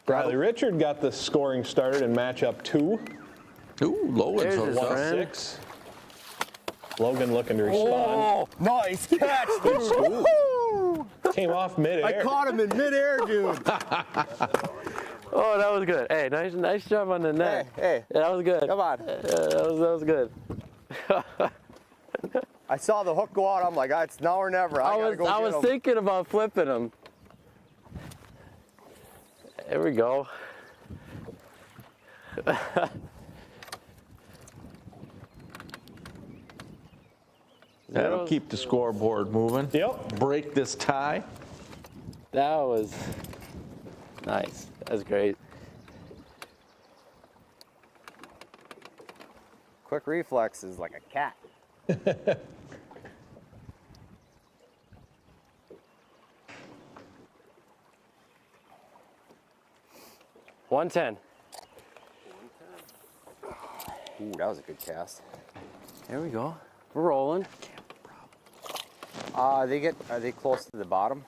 Bradley Richard got the scoring started in matchup 2. Ooh, Logan's There's his hooked up. friend. 1-6. Logan looking to respond. Nice catch, dude. Came off midair. I caught him in midair, dude. Oh, that was good. Hey, nice job on the net. Hey, Yeah, that was good. come on. That was good. I saw the hook go out. I'm like, it's now or never. I gotta go I get was him. thinking about flipping him. There we go. That'll keep the scoreboard moving. Yep. Break this tie. That was nice. That was great. Quick reflexes like a cat. 110. Ooh, that was a good cast. There we go. We're rolling. Are they close to the bottom?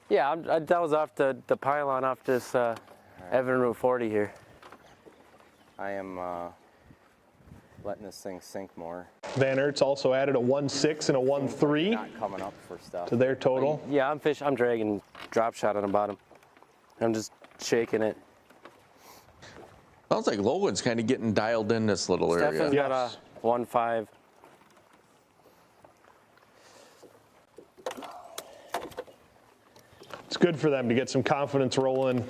Yeah, that was off the pylon off this Evan Route 40 here. I am letting this thing sink more. Van Aert's also added a 1-6 and a 1-3 Not coming up for stuff. to their total. Yeah, I'm dragging drop shot on the bottom. I'm just shaking it. Sounds like Logan's kind of getting dialed in this little area. Stefan's got a 1-5. It's good for them to get some confidence rolling,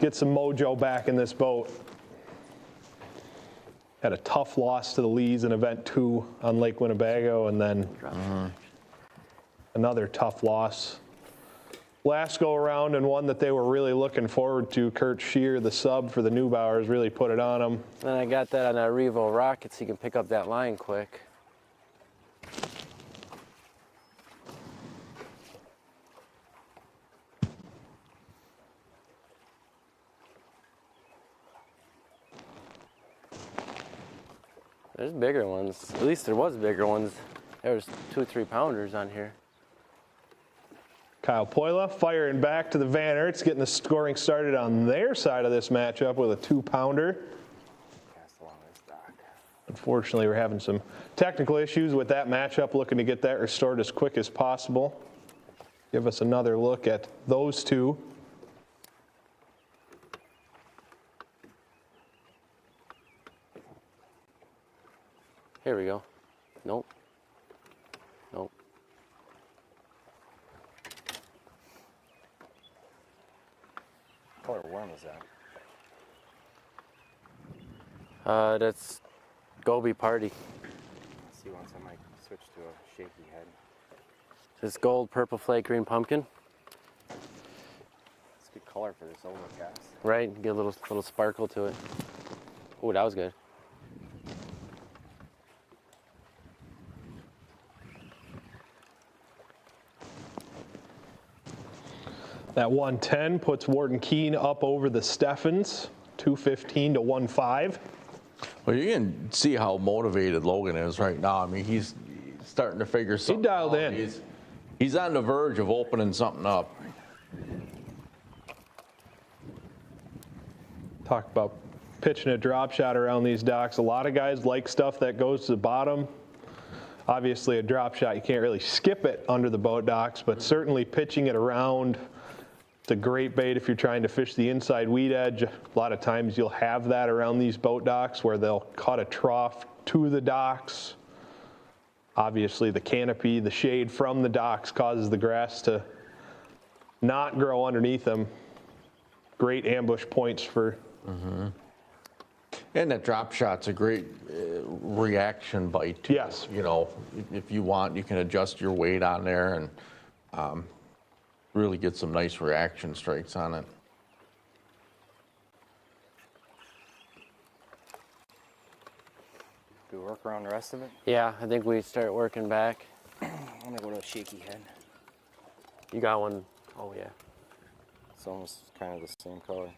get some mojo back in this boat. Had a tough loss to the Lees in event 2 on Lake Winnebago, and then another tough loss last go around, and one that they were really looking forward to. Kurt Scheer, the sub for the Neubauers, really put it on them. Then I got that on a Revo rocket so you can pick up that line quick. There's bigger ones. At least there was bigger ones. There was 2 3-pounders on here. Kyle Poila firing back to the Van Aerts, getting the scoring started on their side of this matchup with a 2-pounder. Cast along this dock. Unfortunately, we're having some technical issues with that matchup, looking to get that restored as quick as possible. Give us another look at those two. Here we go. Nope. Nope. What color worm is that? That's Gobi Party. Let's see, once I might switch to a shaky head. This gold, purple flake, green pumpkin. It's a good color for this overcast. Right, get a little sparkle to it. Ooh, that was good. That 110 puts Warden Keene up over the Steffens, 215 to 1-5. Well, you can see how motivated Logan is right now. I mean, he's starting to figure something out. He dialed in. He's on the verge of opening something up. Talk about pitching a drop shot around these docks. A lot of guys like stuff that goes to the bottom. Obviously, a drop shot, you can't really skip it under the boat docks, but certainly pitching it around It's a great bait if you're trying to fish the inside weed edge. A lot of times you'll have that around these boat docks where they'll cut a trough to the docks. Obviously the canopy, the shade from the docks causes the grass to not grow underneath them. Great ambush points for. And that drop shot's a great reaction bite too. Yes. You know, if you want, you can adjust your weight on there and really get some nice reaction strikes on it. Do we work around the rest of it? Yeah, I think we start working back. I'm gonna go to a shaky head. You got one? Oh yeah. It's almost kind of the same color.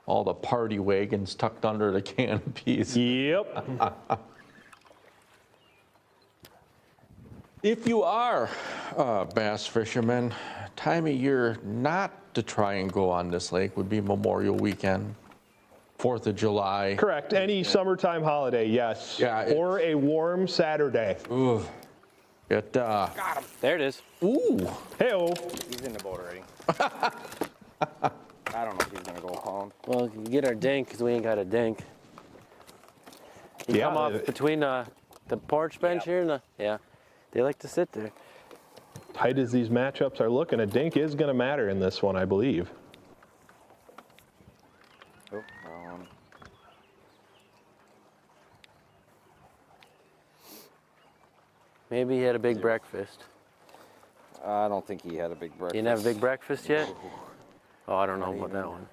All the party wagons tucked under the canopies. Yep. If you are a bass fisherman, time of year not to try and go on this lake would be Memorial Weekend, 4th of July. Correct. Any summertime holiday, yes. Yeah, or a warm Saturday. Ooh. Got him. There it is. Ooh. Hey-oh. He's in the boat already. I don't know if he's gonna go a pound. Well, you get our dink because we ain't got a dink. You Yeah, come off between the porch bench here and the, yeah. They like to sit there. Tight as these matchups are looking, a dink is going to matter in this one, I believe. Oh, Maybe he had a big breakfast. I don't think he had a big breakfast. You didn't have a big breakfast yet? Oh, I don't know about that one.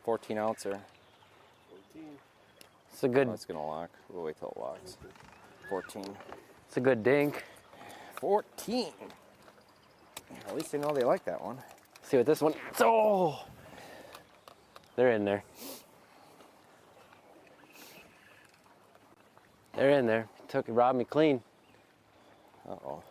14 ouncer. It's a good. Oh, it's gonna lock. We'll wait till it locks. 14. It's a good dink. 14. At least they know they like that one. See what this one. Oh, they're in there. They're in there. Robbed me clean. Uh-oh.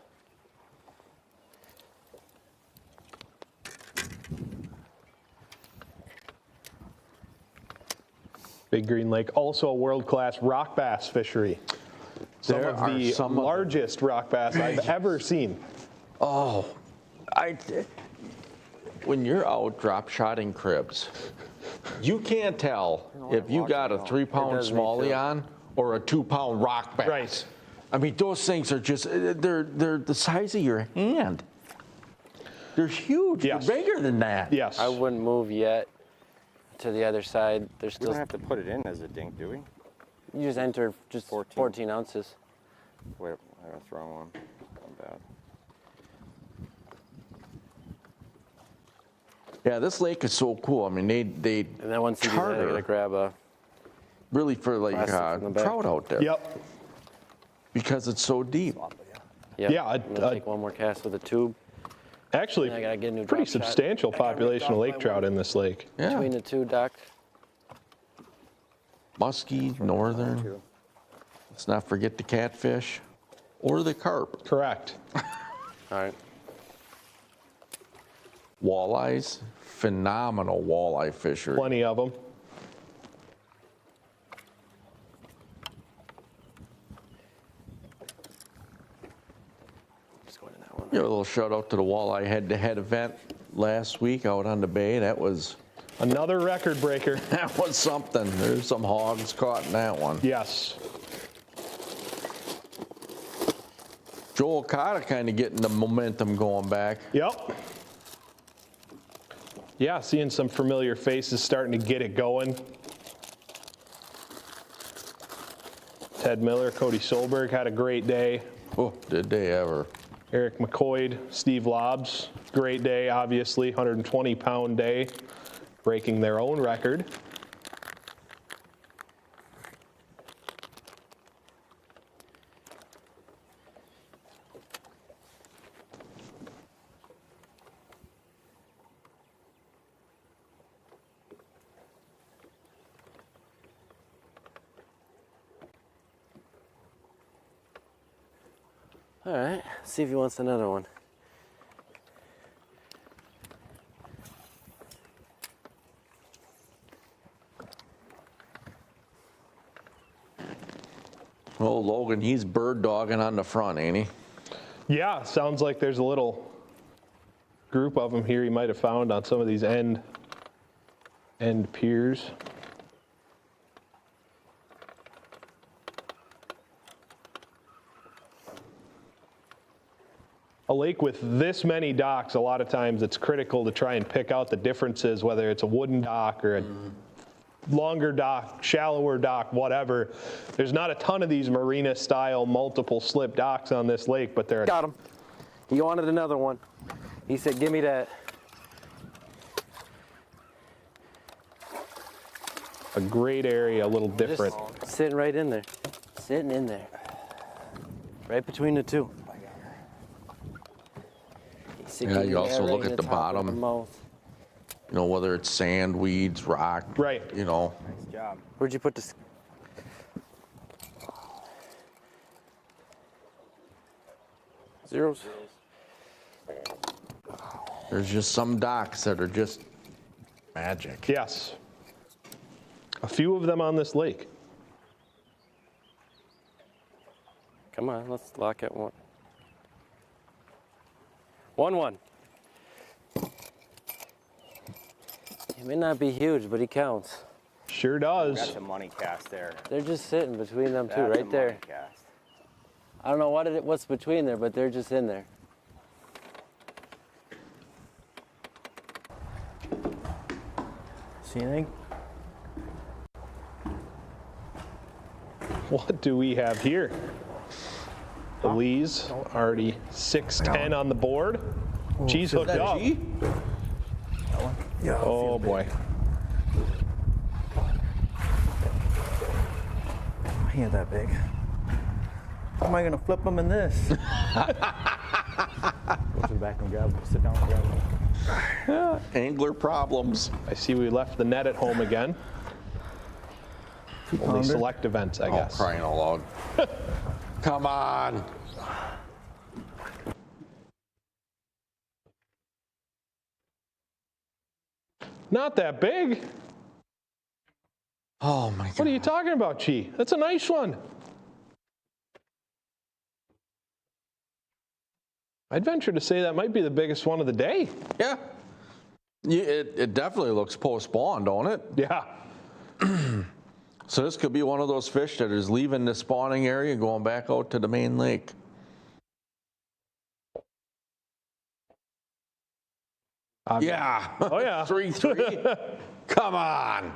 Big Green Lake, also a world-class rock bass fishery. Some There of are the some of the- largest rock bass I've ever seen. Oh, when you're out drop shotting cribs, you can't tell if you got a 3-pound does me smallie too. on or a 2-pound rock bass. Right. I mean, those things are just, they're the size of your hand. They're huge. Yes. They're bigger than that. Yes. I wouldn't move yet to the other side. There's We still. don't have to put it in as a dink, do we? You just entered just 14 ounces. Wait, I got the wrong one. My bad. Yeah, this lake is so cool. I mean, they And then once you do that, I charter gotta grab a. really for like Plastic from the back. trout out there. Yep. Because it's so deep. Yep. Yeah, I'm gonna take one more cast with a tube. Actually, I gotta get a new pretty drop shot. substantial population of lake trout in this lake. Yeah. Between the two docks. Muskie, northern. Let's not forget the catfish or the carp. Correct. All right. Walleyes, phenomenal walleye fishery. Plenty of them. Just going to that one. Give a little shout out to the walleye head-to-head event last week out on the bay. That was Another record breaker. that was something. There's some hogs caught in that one. Yes. Joel Cotta kind of getting the momentum going back. Yep. Yeah, seeing some familiar faces starting to get it going. Ted Miller, Cody Solberg had a great day. Oh, did they ever. Eric McCoy, Steve Lobbs, great day, obviously, 120-pound day, breaking their own record. All right. See if he wants another one. Oh, Logan, he's bird dogging on the front, ain't he? Yeah, sounds like there's a little group of them here you might have found on some of these end piers. A lake with this many docks, a lot of times it's critical to try and pick out the differences, whether it's a wooden dock or a longer dock, shallower dock, whatever. There's not a ton of these marina style multiple slip docks on this lake, but there are. Got him. He wanted another one. He said, give me that. A great area, a little different. Just sitting right in there. Sitting in there. Right between the two. Yeah, you also look at the bottom. You You know, whether it's sand, weeds, rock. Right. You know. Nice job. Where'd you put this? Zeros. There's just some docks that are just magic. Yes. A few of them on this lake. Come on, let's lock at one. 1-1. He may not be huge, but he counts. Sure does. That's a money cast there. They're just sitting between them two, right there. Cast. I don't know what's between there, but they're just in there. See anything? What do we have here? The Lees already 6'10" on the board. G's hooked up. Yeah. Oh boy. He ain't that big. How am I gonna flip him in this? Go to the back and grab him. Sit down and grab him. Angler problems. I see we left the net at home again. Only select events, I guess. Oh, crying out loud. Come on. Not that big. Oh my God. What are you talking about, G? That's a nice one. I'd venture to say that might be the biggest one of the day. Yeah. It definitely looks post-spawn, don't it? Yeah. So this could be one of those fish that is leaving the spawning area and going back out to the main lake. Yeah. Oh yeah. 3-3. Come on.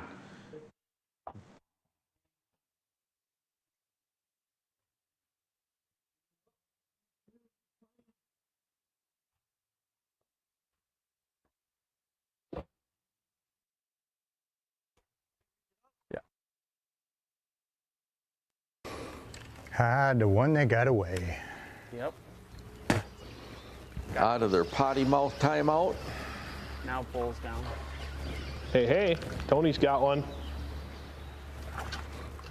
Ah, the one that got away. Yep. Out of their potty mouth timeout. Now pulls down. Hey, hey, Tony's got one.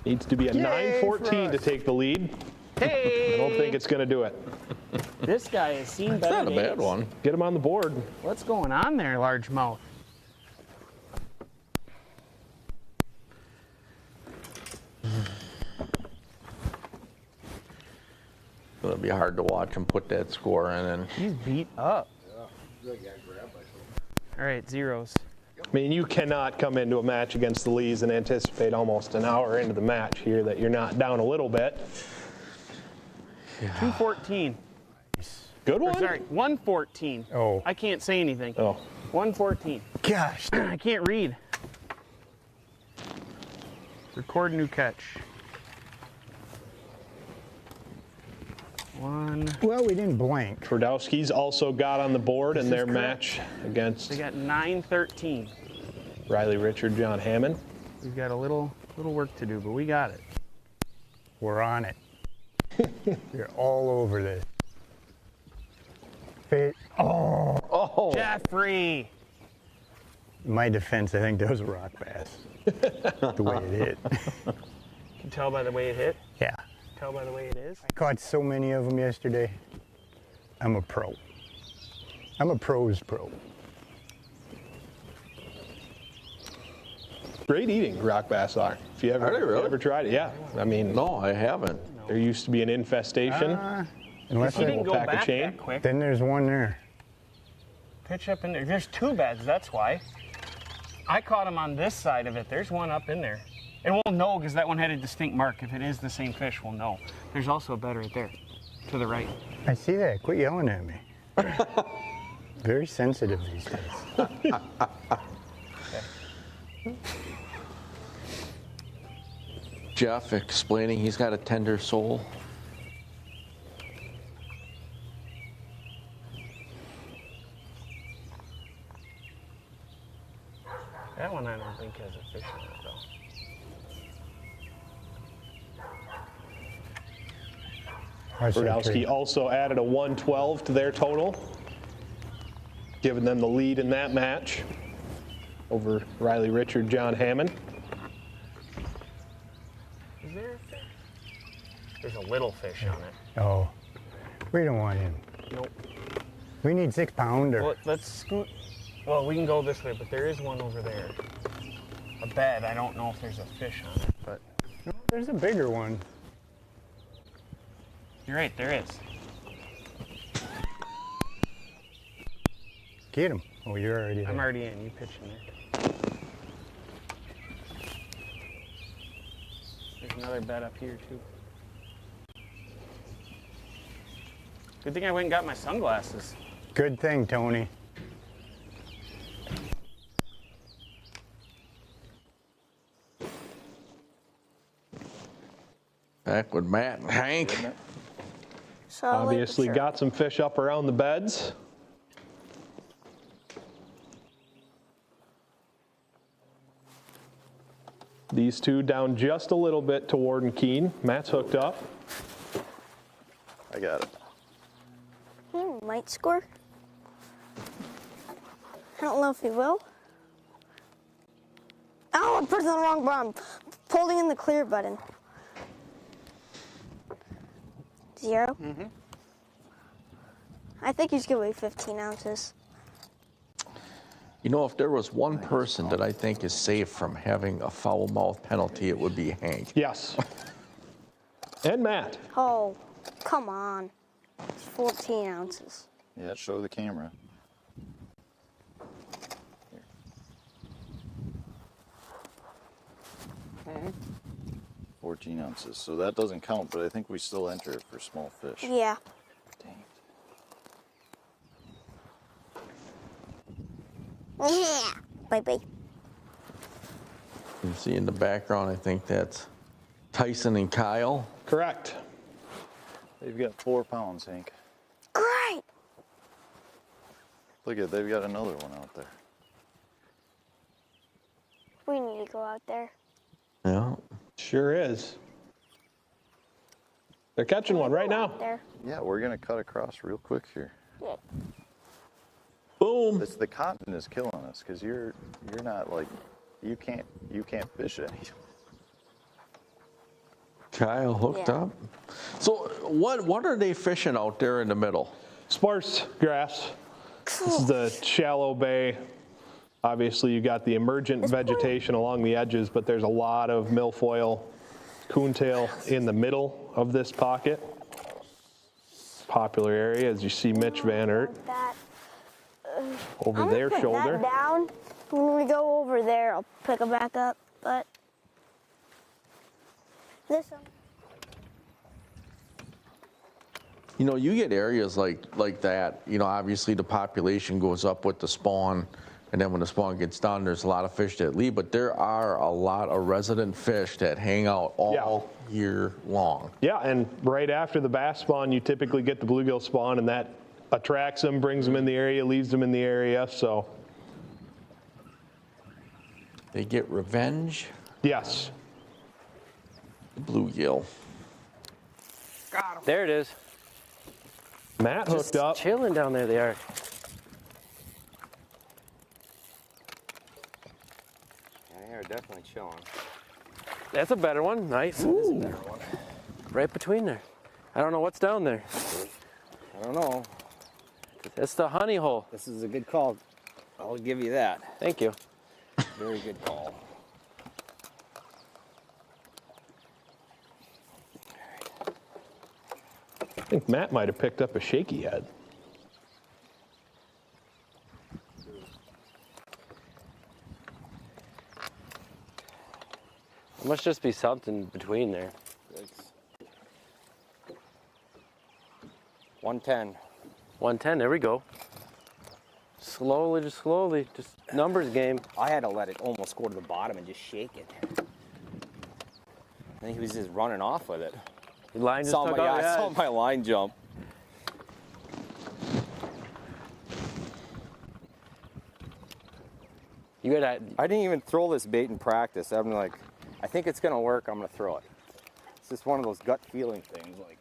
Needs to be a 9-14 to take the lead. Hey! I don't think it's going to do it. This guy has seen better Not a bad days. one. Get him on the board. What's going on there, largemouth? It'll be hard to watch him put that score in. And He's beat up. All right, zeros. I mean, you cannot come into a match against the Lees and anticipate almost an hour into the match here that you're not down a little bit. 214. Good one. Or sorry, 114. Oh. I can't say anything. Oh. 114. Gosh. I can't read. Record new catch. One. Well, we didn't blank. Twardowski's also got on the board in their match against They got 913. Riley Richard, John Hammond. We've got a little work to do, but we got it. We're on it. You're all over this. Fit. Oh. Jeffrey! In my defense, I think that was a rock bass. The way it hit. You can tell by the way it hit. Yeah. Tell by the way it is. I caught so many of them yesterday. I'm a pro. I'm a pro's pro. Great eating rock bass are. If you ever, Are they really? ever tried it, yeah. I mean, no, I haven't. No. There used to be an infestation. Unless He didn't We'll go pack a back chain. that quick. then there's one there. Pitch up in there. There's 2 beds, that's why. I caught him on this side of it. There's one up in there. And we'll know because that one had a distinct mark. If it is the same fish, we'll know. There's also a bed right there, to the right. I see that. Quit yelling at me. Very sensitive these days. Jeff explaining he's got a tender soul. That one I don't think has a fish in it, though. Brodowski also added a 112 to their total, giving them the lead in that match over Riley Richard, John Hammond. Is there a fish? There's a little fish on it. Oh, we don't want him. Nope. We need 6-pounder. Well, let's scoot. Well, we can go this way, but there is one over there. A bed. I don't know if there's a fish on it, but No, there's a bigger one. you're right, there is. Get him. Oh, you're already there. I'm already in. You pitch in there. There's another bed up here, too. Good thing I went and got my sunglasses. Good thing, Tony. Back with Matt and Hank. Obviously got some fish up around the beds. These two down just a little bit to Warden Keene. Matt's hooked up. I got it. He might score. I don't know if he will. Oh, I'm pressing the wrong button. Holding in the clear button. 0? Mm-hmm. I think he's gonna weigh 15 ounces. You know, if there was one person that I think is safe from having a foul mouth penalty, it would be Hank. Yes. And Matt. Oh, come on. It's 14 ounces. Yeah, show the camera. 14 ounces, so that doesn't count, but I think we still enter it for small fish. Yeah. Dang Yeah. Bye-bye. You can see in the background, I think that's Tyson and Kyle. Correct. They've got 4 pounds, Hank. Great. Look at, they've got another one out there. We need to go out there. Yeah. Sure is. They're catching one right now. There. Yeah, we're gonna cut across real quick here. Yeah. Boom. It's the cotton is killing us because you're not like you can't fish any. Kyle hooked up. So what are they fishing out there in the middle? Sparse grass. This is the shallow bay. Obviously, you got the emergent vegetation along the edges, but there's a lot of milfoil coontail in the middle of this pocket. Popular area, as you see Mitch Van Aert over their put shoulder. That down. When we go over there, I'll pick it back up. But this one. You know, you get areas like that, you know, obviously the population goes up with the spawn, and then when the spawn gets done, there's a lot of fish that leave, but there are a lot of resident fish that hang out all year long. Yeah, and right after the bass spawn, you typically get the bluegill spawn, and that attracts them, brings them in the area, leaves them in the area, so. They get revenge. Yes. The bluegill. There it is. Matt hooked up. Chilling down there, they are. They are definitely chilling. That's a better one. Nice. That is a better one. Right between there. I don't know what's down there. I don't know. It's the honey hole. This is a good call. I'll give you that. Thank you. Very good call. think Matt might have picked up a shaky head. There must just be something between there. 110. 110, there we go. Slowly, just numbers game. I had to let it almost go to the bottom and just shake it. I think he was just running off with it. The line just saw took my, off, I saw my line jump. You got I didn't even throw this bait in practice. I'm like, I think it's gonna work. I'm gonna throw it. It's just one of those gut feeling things. Like,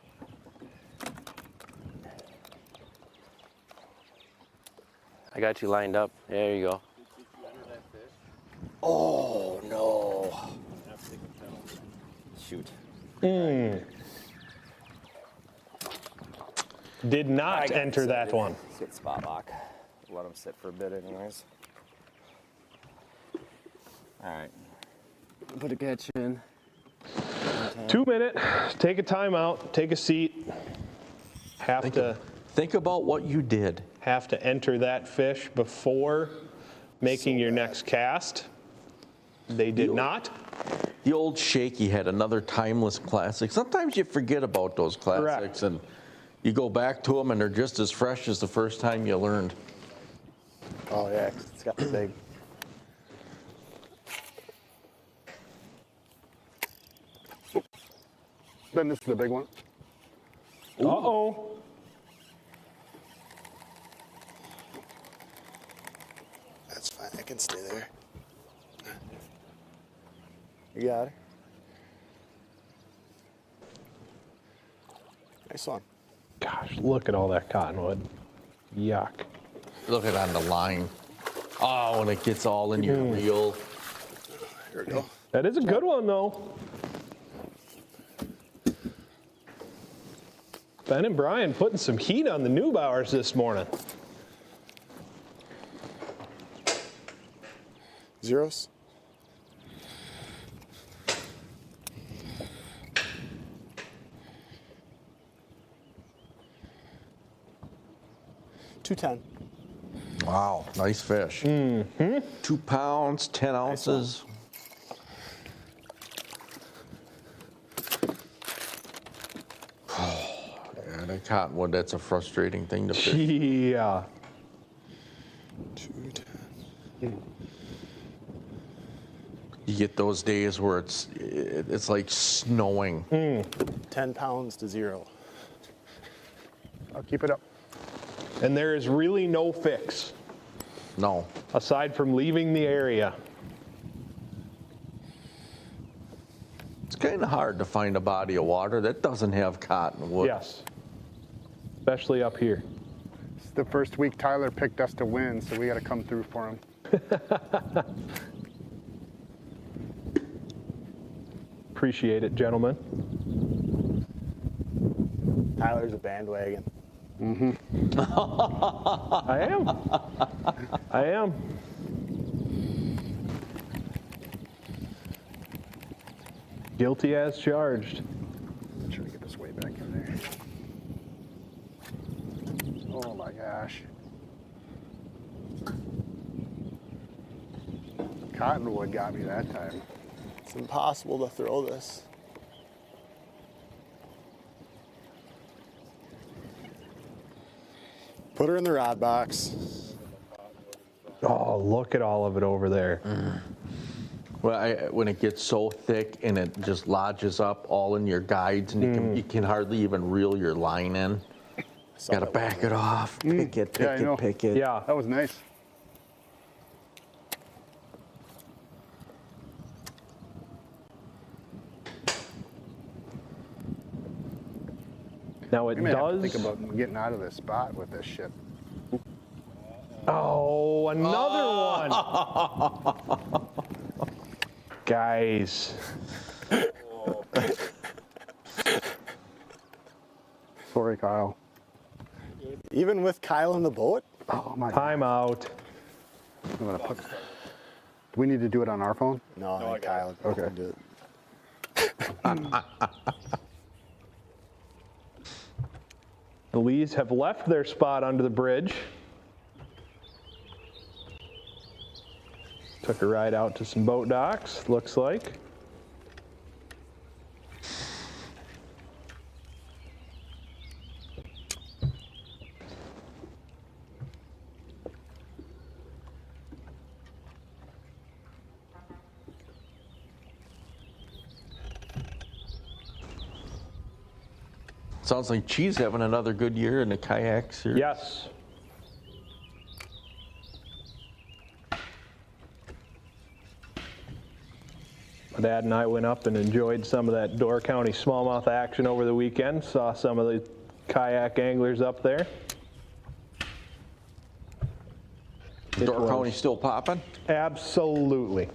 I got you lined up. There you go. oh no! Shoot. Did not enter that one. Get spot lock. Let him sit for a bit, anyways. All right. Put a catch in. 2 minute. Take a timeout. Take a seat. Think about what you did. Have to enter that fish before making your next cast. They did not. The old shaky head, another timeless classic. Sometimes you forget about those classics, and you go back to them, and they're just as fresh as the first time you learned. Oh yeah, it's got the big. Then this is the big one. Uh-oh. That's fine. I can stay there. You got it. Nice one. Gosh, look at all that cottonwood. Yuck. Look at on the line. Oh, when it gets all in your reel. Here we go. That is a good one, though. Ben and Brian putting some heat on the Neubauers this morning. Zeros. $2.10. Wow, nice fish. 2 pounds, 10 ounces. Yeah, that cottonwood, that's a frustrating thing to fish. Yeah. 2.10. You get those days where it's like snowing. 10 pounds to 0. I'll keep it up. And there is really no fix. No. Aside from leaving the area. It's kind of hard to find a body of water that doesn't have cottonwood. Yes. Especially up here. It's the first week Tyler picked us to win, so we got to come through for him. Appreciate it, gentlemen. Tyler's a bandwagon. I am. I am. Guilty as charged. I'm trying to get this way back in there. Oh my gosh. Cottonwood got me that time. It's impossible to throw this. Put her in the rod box. Oh, look at all of it over there. Well, when it gets so thick and it just lodges up all in your guides, and you can hardly even reel your line in. Got to back it off. Pick it, pick it. Yeah, that was nice. Now it does. Think about getting out of this spot with this shit. Oh, another one. Guys. Sorry, Kyle. Even with Kyle in the boat? Oh my God. Timeout. I'm gonna put. Do we need to do it on our phone? No, Kyle. Okay. Do it. The Lees have left their spot under the bridge. Took a ride out to some boat docks, looks like. Sounds like Chi's having another good year in the kayak series. Yes. My dad and I went up and enjoyed some of that Door County smallmouth action over the weekend. Saw some of the kayak anglers up there. Door County still popping? Absolutely.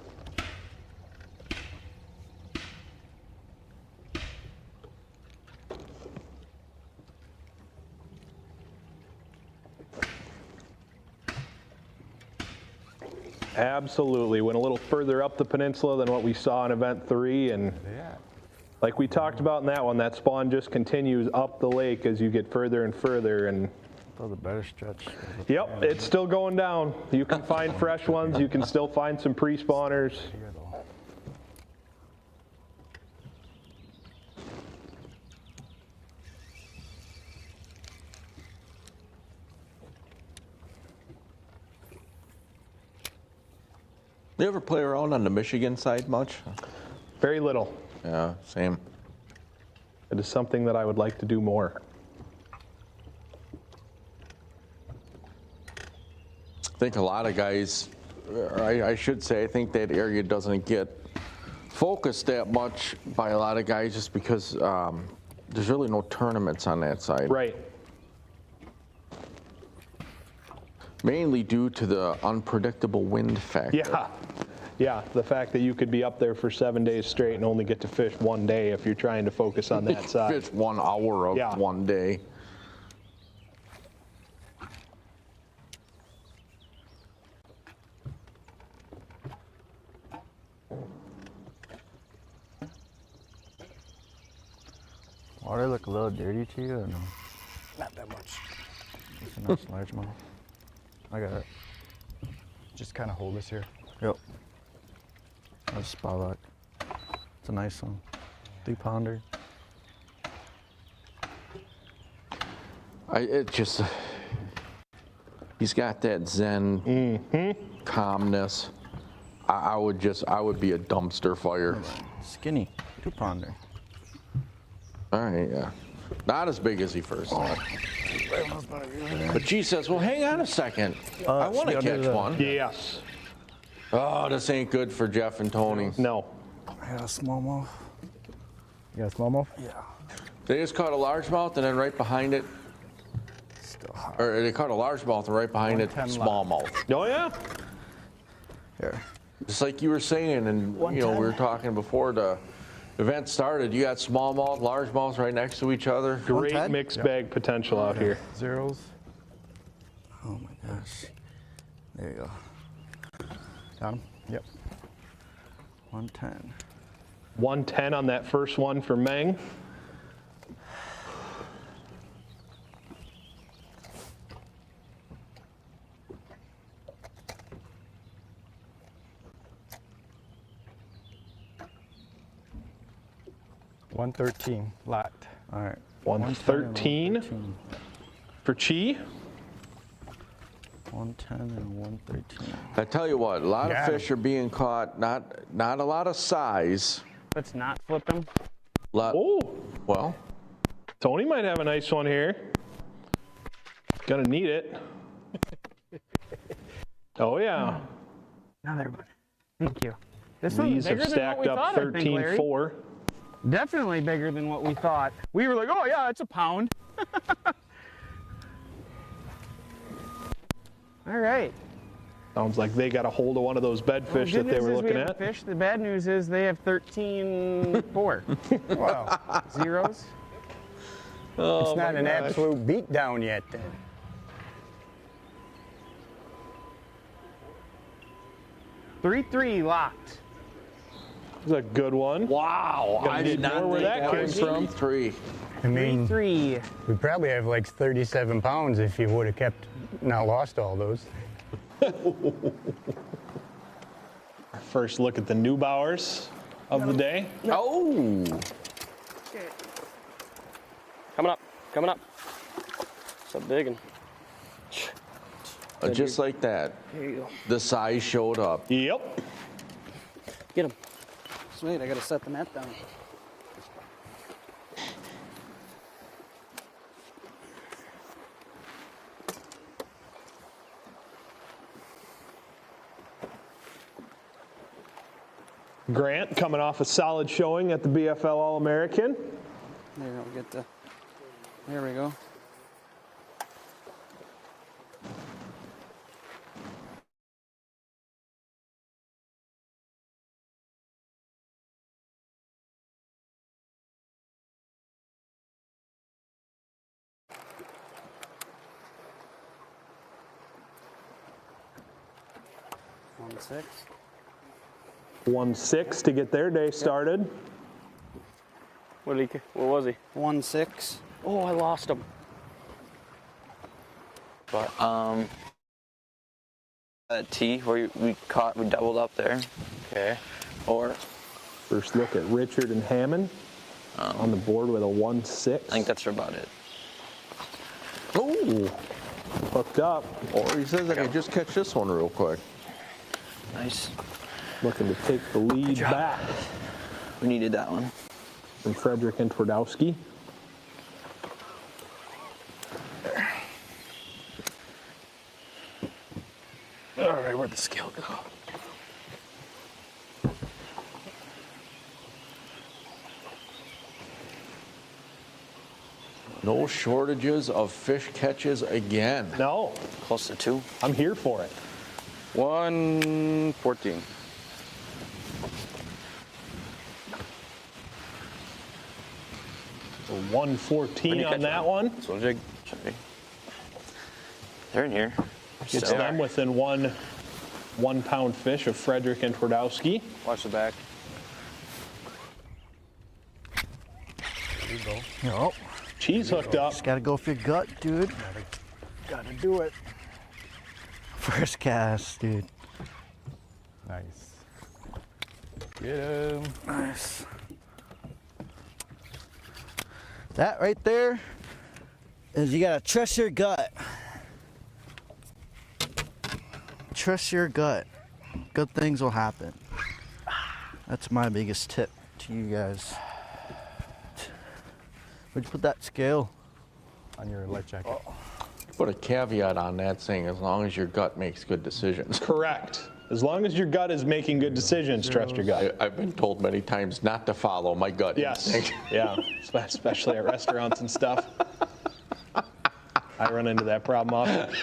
Absolutely. Went a little further up the peninsula than what we saw in event 3, and like we talked about in that one, that spawn just continues up the lake as you get further and further. And the better stretch. Yep, it's still going down. You can find fresh ones. You can still find some pre-spawners. You ever play around on the Michigan side much? Very little. Yeah, same. It is something that I would like to do more. I think a lot of guys, or I should say, I think that area doesn't get focused that much by a lot of guys just because there's really no tournaments on that side. Right. Mainly due to the unpredictable wind factor. Yeah. Yeah, the fact that you could be up there for 7 days straight and only get to fish one day if you're trying to focus on that side. Fish 1 hour of one day. Water look a little dirty to you or no? Not that much. It's a nice largemouth. I got it. Just kind of hold this here. Yep. That's spotlight. It's a nice one. 3-pounder. He's got that zen calmness. I would be a dumpster fire. Skinny, 2-pounder. All right, yeah. Not as big as he first thought. But G says, well, hang on a second. I want to catch one. Yes. Oh, this ain't good for Jeff and Tony. No. I got a smallmouth. You got a smallmouth? Yeah. They just caught a largemouth and then right behind it, still hot. Or they caught a largemouth and right behind it, smallmouth. Oh, yeah? Here. Just like you were saying, and we were talking before the event started, you got smallmouth, largemouth right next to each other. Great mixed bag potential out here. Zeros. Oh my gosh. There you go. Got him? Yep. 110. 110 on that first one for Meng. $113 lot. All right. 113 for Chi. 110 and 113. I tell you what, a lot of fish are being caught, not a lot of size. Let's not flip them. Oh. Well. Tony might have a nice one here. Gonna need it. Oh, yeah. Another one. Thank you. This These one's have bigger than what stacked we up thought, I think, Larry. 13-4. Definitely bigger than what we thought. We were like, oh yeah, it's a pound. All right. Sounds like they got a hold of one of those bedfish that they were looking at. Fish. The bad news is they have 13-4. Wow. Zeros. Oh, it's not an absolute beatdown yet then. Three locked. That's a good one. Wow, I did not know where that came from. 3. I mean, 3-3. we probably have like 37 pounds if you would have not lost all those. First look at the Neubauers of the day. Oh! Coming up, coming up. So big and. Just like that. There you go. The size showed up. Yep. Get him. Sweet, I gotta set the net down. Grant coming off a solid showing at the BFL All-American. There, I'll get the. There we go. One 6. 1-6 to get their day started. What was he? 1-6. Oh, I lost him. But at T where we doubled up there. Okay. Or First look at Richard and Hammond on the board with a 1-6. I think that's about it. Oh! Hooked up. Or he says I can just catch this one real quick. Nice. Looking to take the lead back. We needed that one. From Frederick and Twardowski. All right, where'd the scale go? No shortages of fish catches again. No. Close to 2. I'm here for it. 114. So 114 on that one. So jig. They're in here. Gets them within 1 pound fish of Frederick and Twardowski. Watch the back. There you go. No. Cheese hooked up. Just gotta go for your gut, dude. Gotta do it. First cast, dude. Nice. Get him. Nice. That right there is you gotta trust your gut. Trust your gut. Good things will happen. That's my biggest tip to you guys. Where'd you put that scale? On your life jacket. Put a caveat on that saying as long as your gut makes good decisions. Correct. As long as your gut is making good decisions, trust your gut. I've been told many times not to follow my gut. Yes. instinct. Yeah. Especially at restaurants and stuff. I run into that problem often.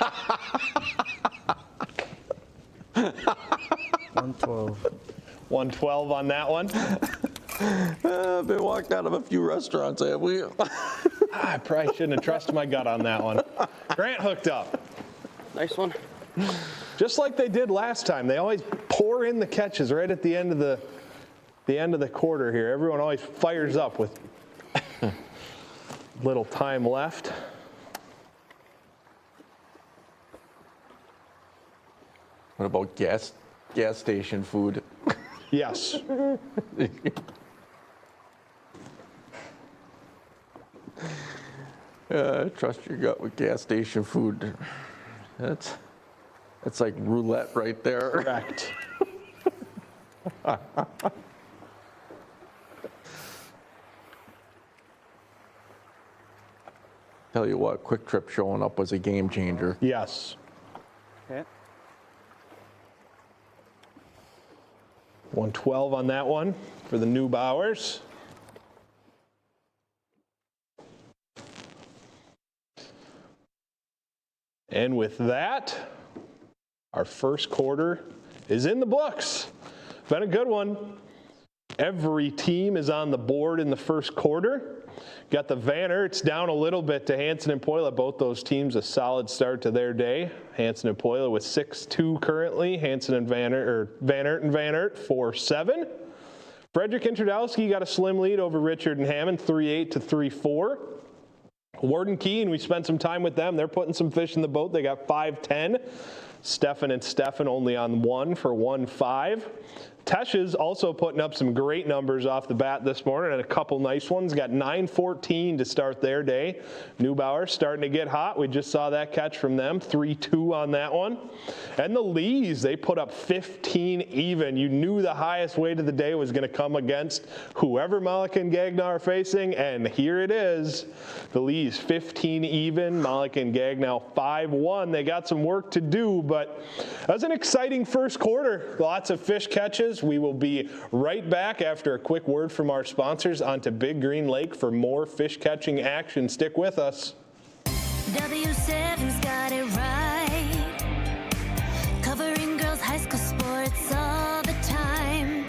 112. 112 on that one. I've been walked out of a few restaurants, have we? I probably shouldn't have trusted my gut on that one. Grant hooked up. Nice one. Just like they did last time. They always pour in the catches right at the end of the quarter here. Everyone always fires up with little time left. What about gas station food? Yes. Trust your gut with gas station food. That's like roulette right there. Correct. Tell you what, Quick Trip showing up was a game changer. Yes. Okay. 112 on that one for the Neubauers. And with that, our first quarter is in the books. Been a good one. Every team is on the board in the first quarter. Got the Van Aerts down a little bit to Hansen and Poila. Both those teams a solid start to their day. Hansen and Poila with 6-2 currently. Hansen and Van Aert 4-7. Frederick and Twardowski got a slim lead over Richard and Hammond, 3-8 to 3-4. Warden Key, and we spent some time with them. They're putting some fish in the boat. They got 5-10. Stefan and Stefan only on 1 for 1-5. Tesha's also putting up some great numbers off the bat this morning and a couple nice ones. Got 9-14 to start their day. Neubauer starting to get hot. We just saw that catch from them. 3-2 on that one. And the Lees, they put up 15 even. You knew the highest weight of the day was going to come against whoever Malik and Gagnon are facing, and here it is. The Lees 15 even. Malik and Gagnon 5-1. They got some work to do, but that was an exciting first quarter. Lots of fish catches. We will be right back after a quick word from our sponsors onto Big Green Lake for more fish catching action. Stick with us. W7's got it right. Covering girls' high school sports all the time.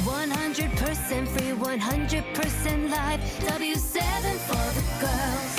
100% free, 100% live. W7 for the girls.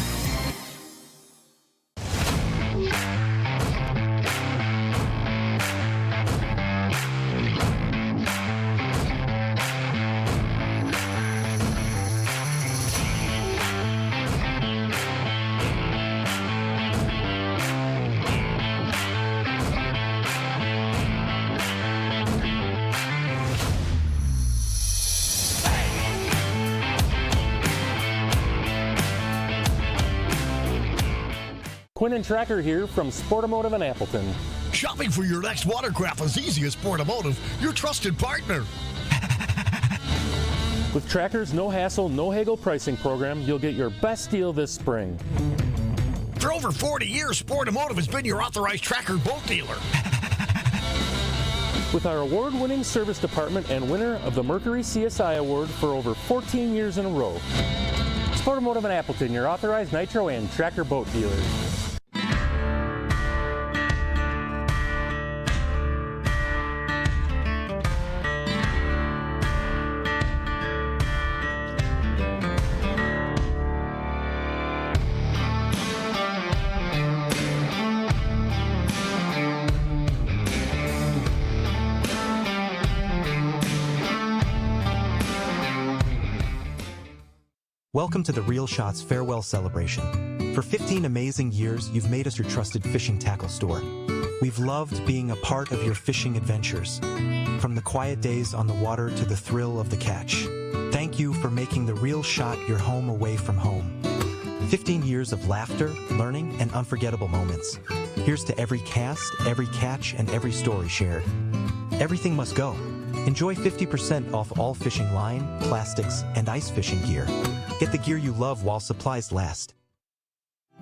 Quinn and Tracker here from Sportamotive in Appleton. Shopping for your next watercraft is easy as Sportamotive, your trusted partner. With Tracker's no hassle, no haggle pricing program, you'll get your best deal this spring. For over 40 years, Sportamotive has been your authorized Tracker boat dealer. With our award-winning service department and winner of the Mercury CSI Award for over 14 years in a row. Sportamotive in Appleton, your authorized Nitro and Tracker boat dealer. Welcome to the Real Shots Farewell Celebration. For 15 amazing years, you've made us your trusted fishing tackle store. We've loved being a part of your fishing adventures, from the quiet days on the water to the thrill of the catch. Thank you for making the Real Shot your home away from home. 15 years of laughter, learning, and unforgettable moments. Here's to every cast, every catch, and every story shared. Everything must go. Enjoy 50% off all fishing line, plastics, and ice fishing gear. Get the gear you love while supplies last.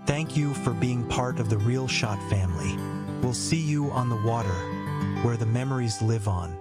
Thank you for being part of the Real Shot family. We'll see you on the water, where the memories live on.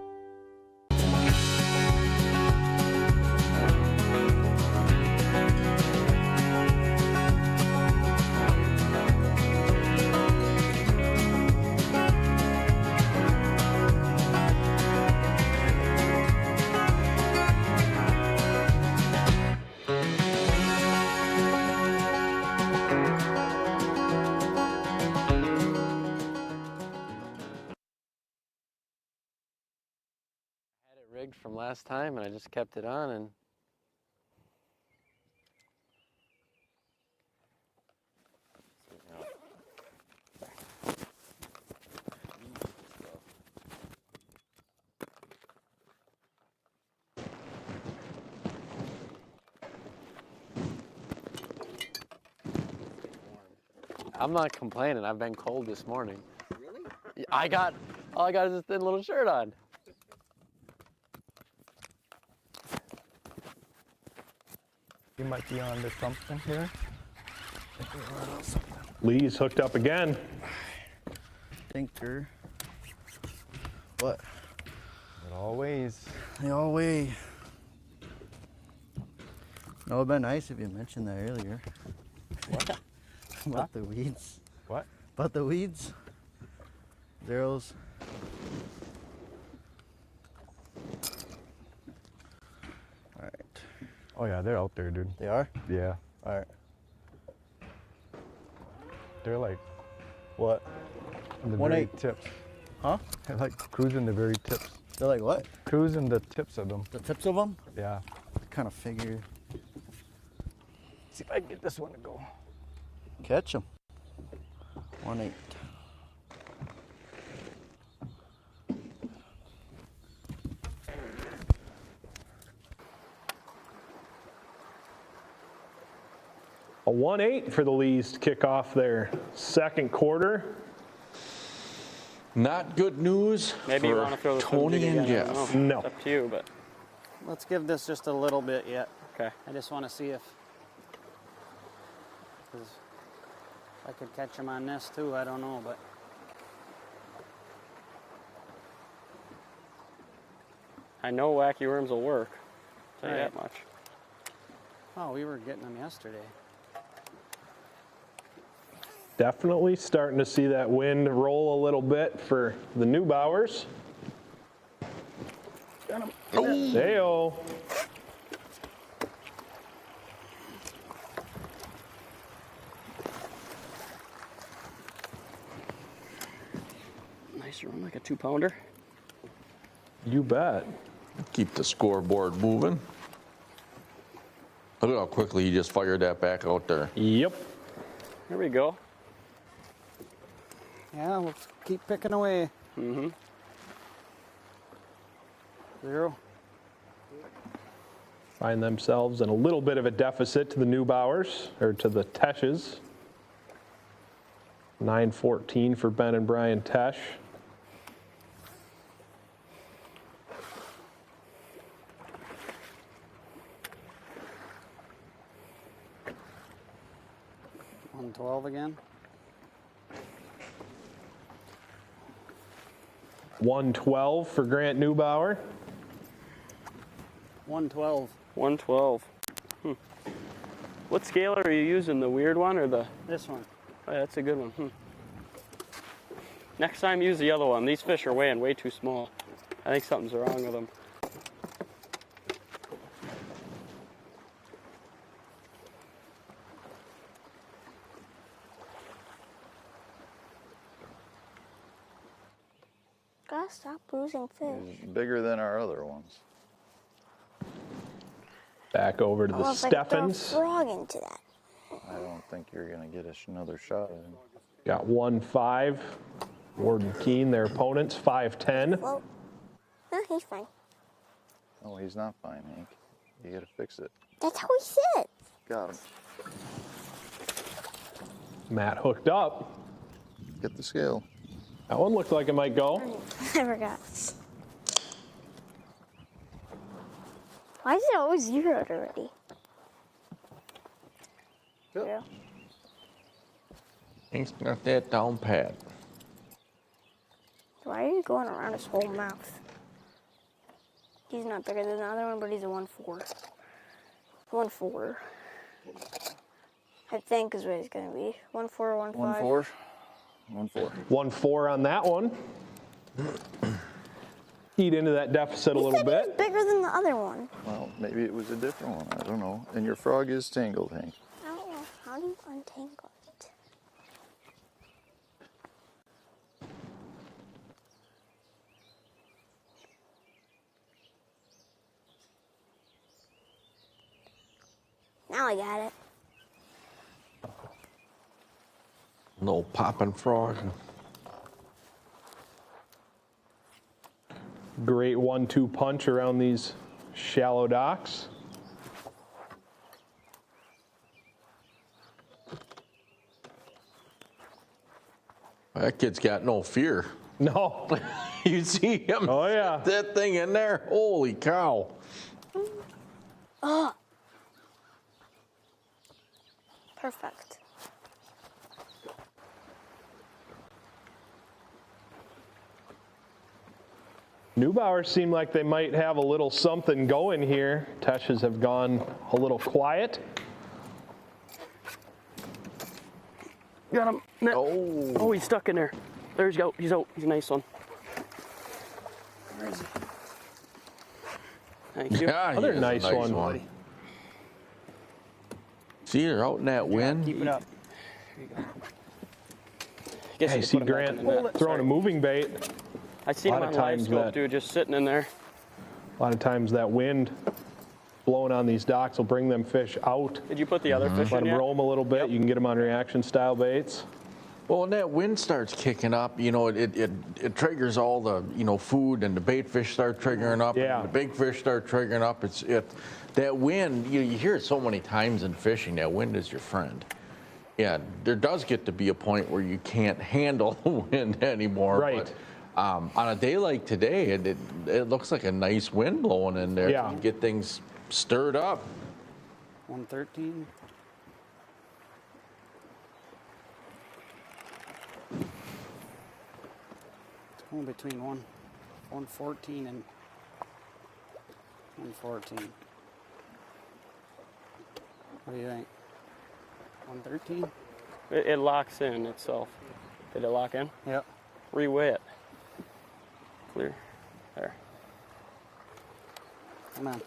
Rigged from last time, and I just kept it on, and I'm not complaining. I've been cold this morning. Really? All I got is this thin little shirt on. You might be on to something here. Lee's hooked up again. Thinker. What? It all weighs. They all weigh. No, it'd been nice if you mentioned that earlier. What? About the weeds. What? About the weeds. Zeros. All right. Oh yeah, they're out there, dude. They are? Yeah. All right. They're like, what? The 1-8. very tips. Huh? They're like cruising the very tips. They're like what? Cruising the tips of them. The tips of them? Yeah. I kind of figured. See if I can get this one to go. Catch him. 1-8. A 1-8 for the Lees to kick off their second quarter. Not good news Maybe you for want to throw the Tony and again. I don't Jeff. know. No. It's up to you, but Let's give this just a little bit yet. okay. I just want to see if I could catch him on this too. I don't know, but I know wacky worms will work. Tell you All right. that much. oh, we were getting them yesterday. Definitely starting to see that wind roll a little bit for the Neubauers. Got him. Hey-o. Nice one, like a 2-pounder. You bet. Keep the scoreboard moving. Look at how quickly he just fired that back out there. Yep. There we go. Yeah, we'll keep picking away. Mm-hmm. 0. Find themselves in a little bit of a deficit to the Neubauers, or to the Tesches. 9-14 for Ben and Brian Tesh. On 12 again. 112 for Grant Neubauer. 112. 112. What scale are you using? The weird one or the? This one. Oh, yeah, that's a good one. Next time, use the other one. These fish are weighing way too small. I think something's wrong with them. Gotta stop losing fish. Bigger than our other ones. Back over to the Well, if I could throw a Steffens. frog into that. I don't think you're going to get another shot at him. Got 1-5. Warden Keene, their opponents, 5-10. Well, no, he's fine. Oh, he's not fine, Hank. You got to fix it. That's how he said. Got him. Matt hooked up. Get the scale. That one looked like it might go. I forgot. Why is it always zeroed already? Zero. Hank's got that down pat. Why are you going around his whole mouth? He's not bigger than the other one, but he's a 1-4. 1-4. I think is what he's going to be. 1-4 or 1-5. 1-4. 1-4 on that one. Eat into that deficit a little bit. He was bigger than the other one. Well, maybe it was a different one. I don't know. And your frog is tangled, Hank. I don't know. How do you untangle it? Now I got it. No popping frog. Great 1-2 punch around these shallow docks. That kid's got no fear. No. You see him? Oh, yeah. That thing in there? Holy cow. Oh. Perfect. Neubauer seem like they might have a little something going here. Teshes have gone a little quiet. Got him. Oh, he's stuck in there. There he goes. He's out. He's a nice one. Where is he? Thank you. Yeah, Another he is nice a one. See, they're out in that wind. Keep it up. Here you go. Yeah, you see Grant throwing a moving bait. I seen him on live scope, dude, just sitting in there. A lot of times that wind blowing on these docks will bring them fish out. Did you put the other fish Let in them yet? roam a little bit. You can get them on reaction style baits. Well, when that wind starts kicking up, you know, it triggers all the, you know, food, and the bait fish start triggering up, Yeah. and the big fish start triggering up. That wind, you hear it so many times in fishing, that wind is your friend. Yeah, there does get to be a point where you can't handle the wind anymore. Right. But, on a day like today, it looks like a nice wind blowing in there. Yeah. To get things stirred up. 113. It's going between 114 and 114. What do you think? 113? It locks in itself. Did it lock in? Yep. Reweigh it. Clear. There. Come on.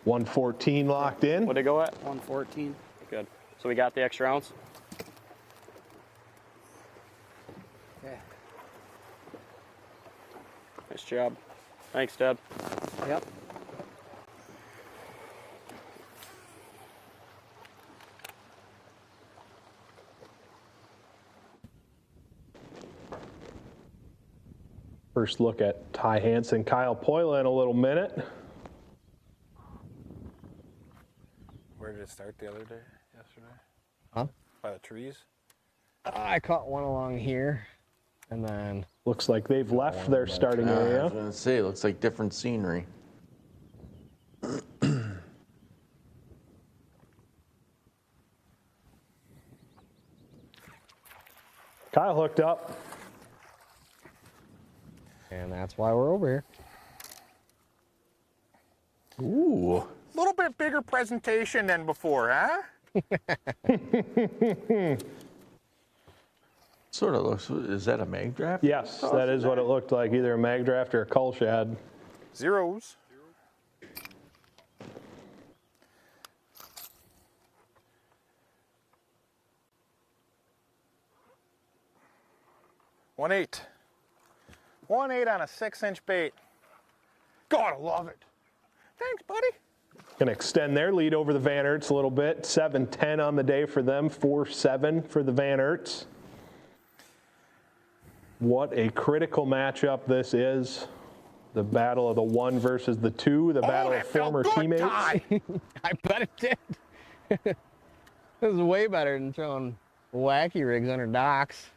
$114 locked in. What'd it go at? 114. Good. So we got the extra ounce? Okay. Nice job. Thanks, Deb. Yep. First look at Ty Hansen, Kyle Poila in a little minute. Where did it start the other day, yesterday? Huh? By the trees? I caught one along here, and then looks like they've left their starting I area. was gonna say, it looks like different scenery. Kyle hooked up. And that's why we're over here. Ooh. A little bit bigger presentation than before, huh? Sort of looks, is that a mag draft? Yes, that is what it looked like, either a mag draft or a cull shad. Zeros. One eight. 1.8 on a 6-inch bait. Gotta love it. Thanks, buddy. Gonna extend their lead over the Van Aerts a little bit. 7-10 on the day for them, 4-7 for the Van Aerts. What a critical matchup this is. The battle of the 1 versus the 2, the battle of former teammates. I bet it did. This is way better than throwing wacky rigs under docks.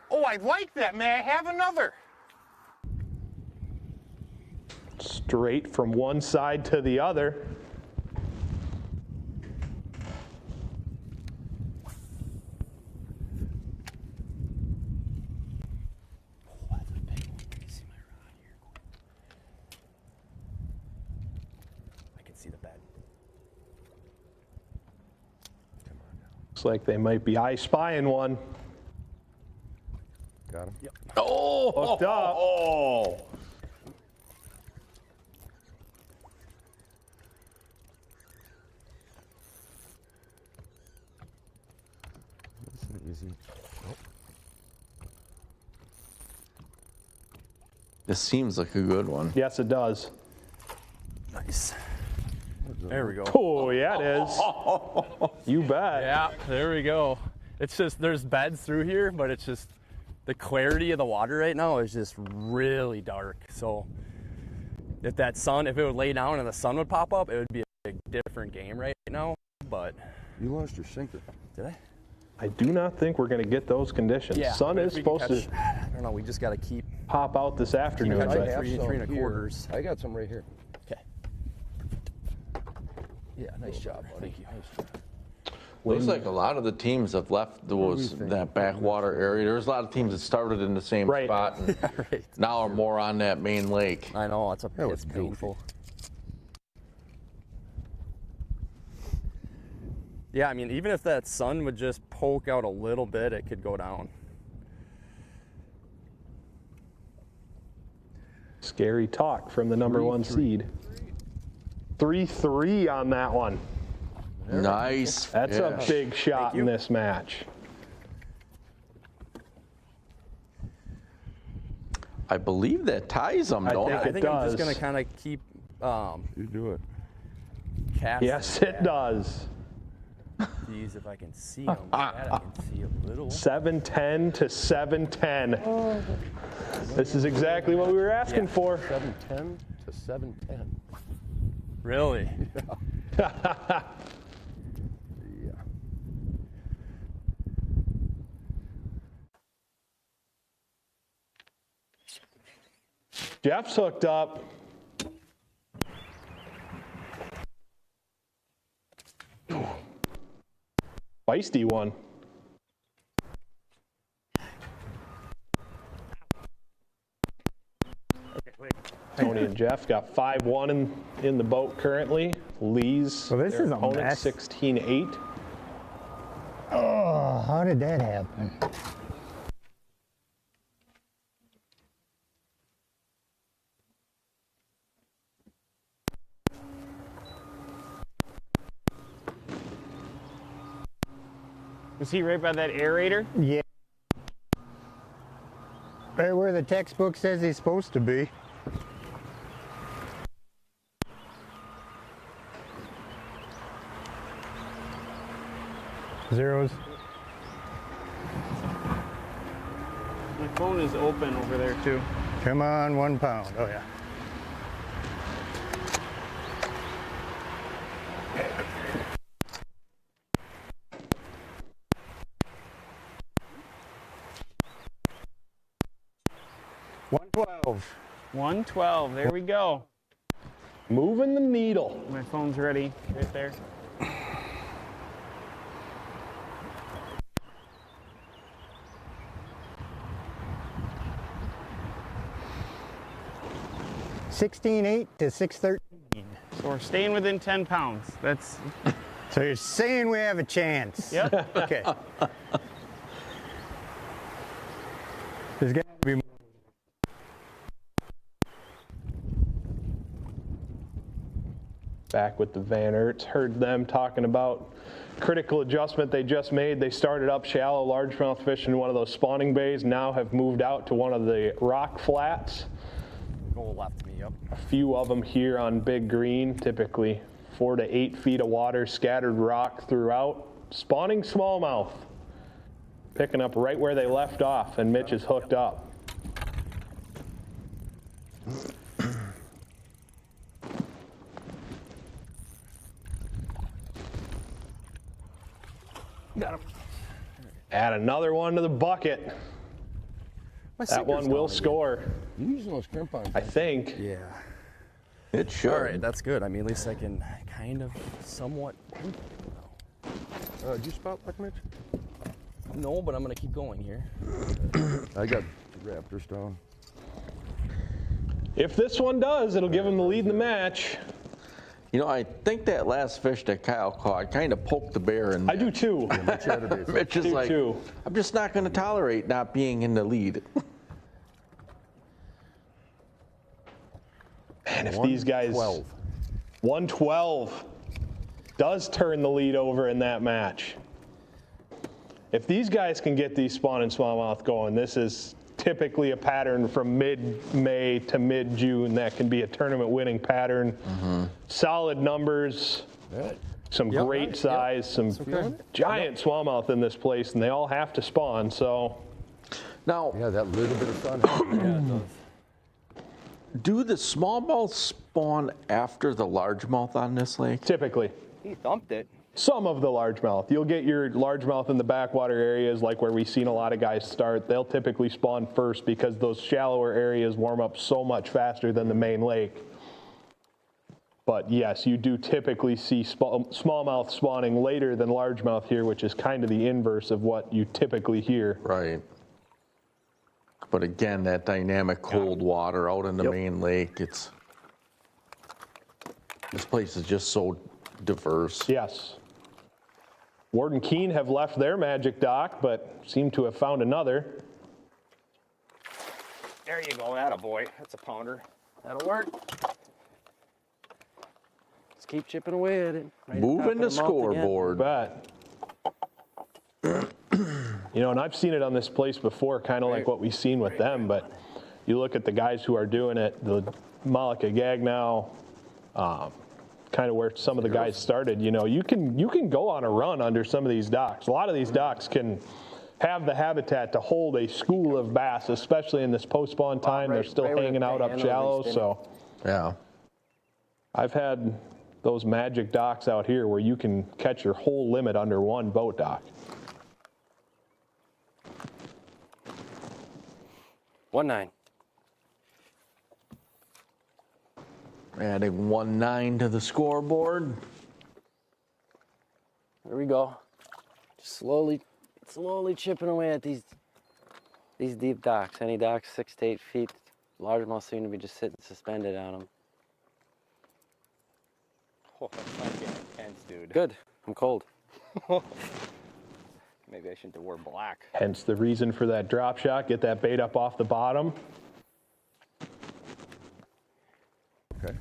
Oh, I like that. May I have another? Straight from one side to the other. Looks like they might be eye spying one. Got him. Yep. Oh, hooked up. Oh. Easy. Nope. This seems like a good one. Yes, it does. Nice. There we go. Oh, yeah, it is. You bet. Yeah, there we go. It's just, there's beds through here, but it's just, the clarity of the water right now is just really dark. So if that sun, if it would lay down and the sun would pop up, it would be a different game right now, but. You lost your sinker. Did I? I do not think we're going to get those conditions. Yeah, Sun is supposed to I don't know, we just got to keep pop out this afternoon. catching But 3.25. I got some right here. Okay. Yeah, nice job, buddy. Thank you. Looks like a lot of the teams have left that backwater area. There's a lot of teams that started in the same spot and now are more on that main lake. I know, it's painful. Yeah, I mean, even if that sun would just poke out a little bit, it could go down. Scary talk from the number 1 seed. 3-3 on that one. Nice. That's a big shot in this match. I believe that ties them, don't I think I'm just going to kind of keep You do it. casting. Yes, it does. These, if I can see them. I can see a little. 710 to 710. This is exactly what we were asking for. 710 to 710. Really? Yeah. Jeff's hooked up. Feisty one. Tony and Jeff got 5-1 in the boat currently. Lee's Well, this their is a opponent, mess. 16-8. Oh, how did that happen? Was he right by that aerator? Yeah. Right where the textbook says he's supposed to be. Zeros. My phone is open over there too. Come on, 1 pound. Oh yeah. $112. 112. There we go. Moving the needle. My phone's ready right there. $16.8 to $6.13. So we're staying within 10 pounds. That's. So you're saying we have a chance? Yep. Okay. There's got to be more. Back with the Van Erts, heard them talking about critical adjustment they just made. They started up shallow largemouth fishing in one of those spawning bays, now have moved out to one of the rock flats. Go left me, yep. A few of them here on Big Green, typically 4 to 8 feet of water, scattered rock throughout. Spawning smallmouth, picking up right where they left off, and Mitch is hooked up. Got him. Add another one to the bucket. That one will score. You're using those crimp on. I think. Yeah. It should. All right, that's good. I mean, at least I can kind of somewhat. Did you spot like Mitch? No, but I'm going to keep going here. I got the Raptors down. If this one does, it'll give him the lead in the match. You know, I think that last fish that Kyle caught kind of poked the bear in. I do too. Mitch is like, I'm just not going to tolerate not being in the lead. Man, if these guys 112 does turn the lead over in that match. If these guys can get these spawning smallmouth going, this is typically a pattern from mid-May to mid-June that can be a tournament winning pattern. Mm-hmm. Solid numbers, some great size, some giant smallmouth in this place, and they all have to spawn, so. Now, yeah, that little bit of sun. Yeah, it does. Do the smallmouth spawn after the largemouth on this lake? Typically. He thumped it. Some of the largemouth. You'll get your largemouth in the backwater areas like where we've seen a lot of guys start. They'll typically spawn first because those shallower areas warm up so much faster than the main lake. But yes, you do typically see smallmouth spawning later than largemouth here, which is kind of the inverse of what you typically hear. Right. But again, that dynamic cold water out in the main lake, this place is just so diverse. Yes. Ward and Keene have left their magic dock, but seem to have found another. There you go, attaboy. That's a pounder. That'll work. Let's keep chipping away at it. Right Moving the scoreboard. Bet. You know, and I've seen it on this place before, kind of like what we've seen with them, but you look at the guys who are doing it, the Malika Gagnow, kind of where some of the guys started, you know, you can go on a run under some of these docks. A lot of these docks can have the habitat to hold a school of bass, especially in this post-spawn time. They're still hanging out up shallow, so. Yeah. I've had those magic docks out here where you can catch your whole limit under one boat dock. 1-9. Adding 1-9 to the scoreboard. There we go. Just slowly chipping away at these deep docks. Any docks 6 to 8 feet, largemouth seem to be just sitting suspended on them. Oh, that's not getting intense, dude. Good. I'm cold. Maybe I shouldn't have worn black. Hence the reason for that drop shot. Get that bait up off the bottom. Okay.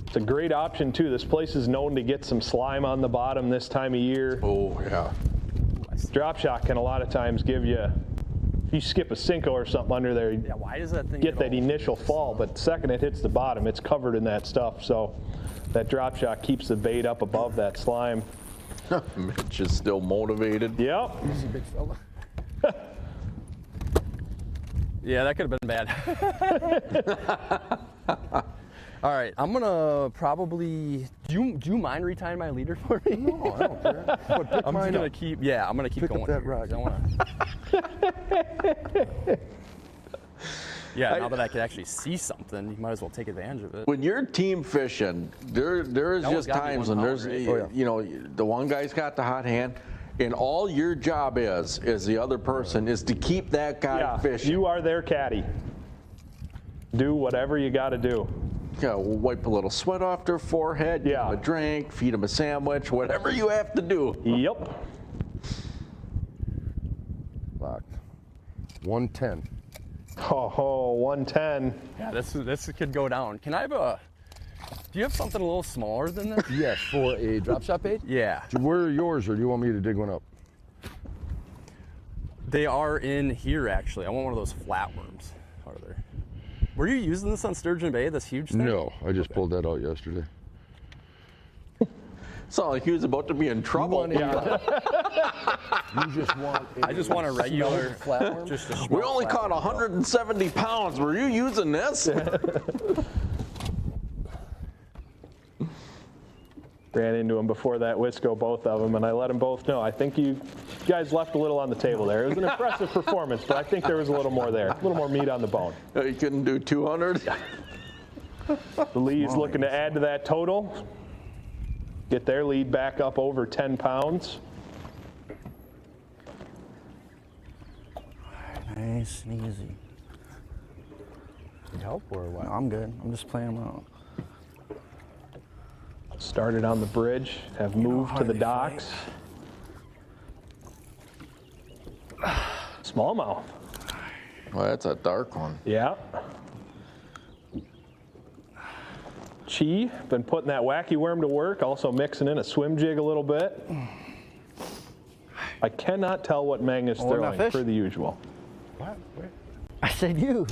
It's a great option too. This place is known to get some slime on the bottom this time of year. Oh yeah. Drop shot can a lot of times give you, if you skip a Cinco or something under there, Yeah, why does that thing get that initial fall, but the second it hits the bottom, it's covered in that stuff. So that drop shot keeps the bait up above that slime. Mitch is still motivated. Yep. Easy, big fella. Yeah, that could have been bad. All right, I'm gonna probably. Do you mind retying my leader for me? No, I don't care. But pick I'm just mine gonna up. keep. Yeah, I'm gonna keep Pick going. up that rock. Yeah, now that I can actually see something, you might as well take advantage of it. When you're team fishing, there is That one's just gotta be times 1 when pound, there's, right? you know, the one guy's got the hot hand, and all your job is the other person is to keep that guy fishing. You are their caddy. Do whatever you got to do. Yeah, wipe a little sweat off their forehead, give them a drink, feed them a sandwich, whatever you have to do. Yep. Locked. 110. Oh, 110. Yeah, this could go down. Can I have a? Do you have something a little smaller than this? Yes, for a drop shot bait? Yeah. Where are yours, or do you want me to dig one up? They are in here actually. I want one of those flatworms. Are there? Were you using this on Sturgeon Bay? This huge thing? No, I just pulled that out yesterday. Sounded like he was about to be in trouble. You just want I just want a regular flatworm? Just a We only caught 170 pounds. Were you using this? Ran into him before that Wisco, both of them, and I let them both know. I think you guys left a little on the table there. It was an impressive performance, but I think there was a little more there, a little more meat on the bone. You couldn't do 200? The Lee's looking to add to that total. Get their lead back up over 10 pounds. Nice and easy. Need help or what? No, I'm good. I'm just playing them out. Started on the bridge, have moved to the docks. Smallmouth. Well, that's a dark one. Yeah. Chi, been putting that wacky worm to work, also mixing in a swim jig a little bit. I cannot tell what Meng is throwing per the usual. What? Where? I said you.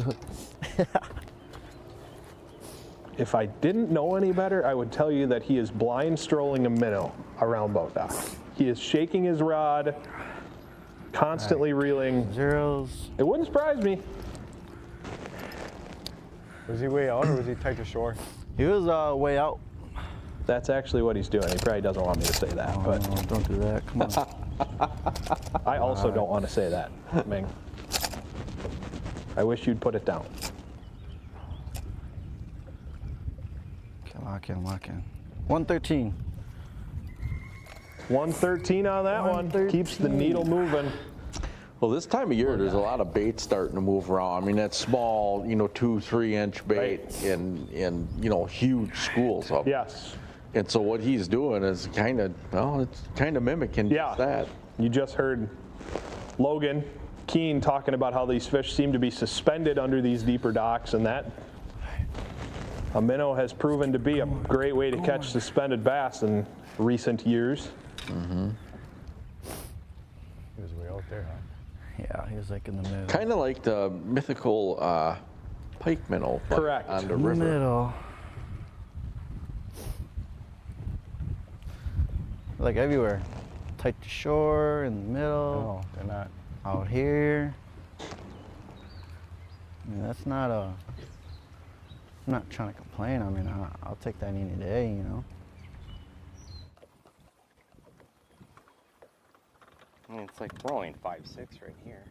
If I didn't know any better, I would tell you that he is blind strolling a minnow around boat dock. He is shaking his rod, constantly reeling. Zeros. It wouldn't surprise me. Was he way out or was he tight to shore? He was way out. That's actually what he's doing. He probably doesn't want me to say that, but no, don't do that. Come on. I also don't want to say that, Ming. I wish you'd put it down. Okay, lock in. 113. 113 on that one. Keeps the needle moving. Well, this time of year, there's a lot of bait starting to move around. I mean, that small, 2-3 inch bait in huge schools of them. Yes. And so what he's doing is it's kind of mimicking just that. You just heard Logan Keene talking about how these fish seem to be suspended under these deeper docks, and that a minnow has proven to be a great way to catch suspended bass in recent years. Mm-hmm. He was way out there, huh? Yeah, he was like in the middle. Kind of like the mythical pike minnow. Correct. On the river. Middle. Like everywhere. Tight to shore, in the middle. No, they're not. Out here. I mean, that's not a. I'm not trying to complain. I mean, I'll take that any day, you know. I mean, it's like we're only in 5-6 right here.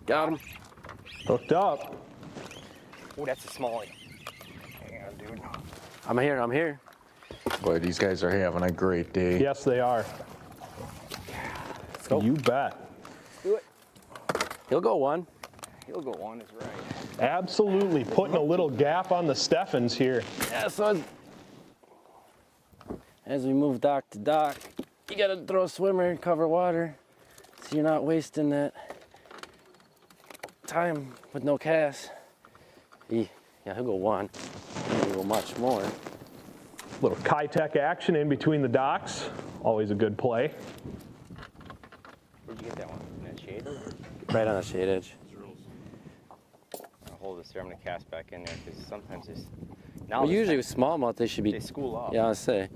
Got him. Hooked up. Oh, that's a smallie. Hang on, dude. I'm here. I'm here. Boy, these guys are having a great day. Yes, they are. Let's go. You bet. Do it. He'll go one. He'll go one is right. Absolutely. Putting a little gap on the Steffens here. Yeah, so as we move dock to dock, you gotta throw a swimmer and cover water so you're not wasting that time with no cast. Yeah, he'll go one. He'll go much more. Little Kitech action in between the docks. Always a good play. Where'd you get that one? In that shade? Right on the shade edge. I'll hold this here. I'm gonna cast back in there because sometimes it's. Well, usually with smallmouth they should be. They school off. Yeah, I say.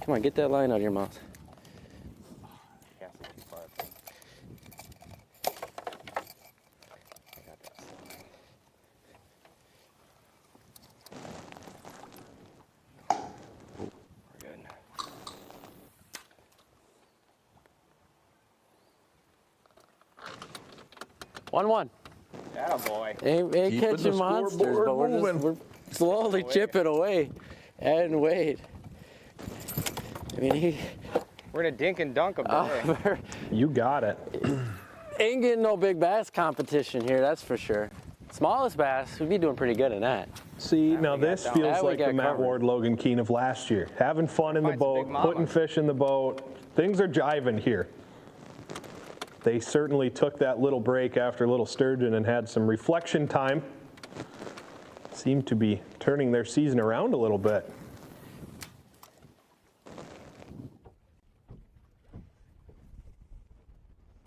Come on, get that line out of your mouth. Cast it too far. I got this. We're good. 1-1. Attaboy. Ain't Keeping the catching monsters, scoreboard but we're slowly chipping away. Adding weight. I mean, We're in a dink and dunk of today. You got it. Ain't getting no big bass competition here, that's for sure. Smallest bass, we'd be doing pretty good in that. See, now this that feels we like got the Matt covered. Ward Logan Keene of last year. Having fun in the Find some big boat, mama. putting fish in the boat. Things are jiving here. They certainly took that little break after Little Sturgeon and had some reflection time. Seem to be turning their season around a little bit.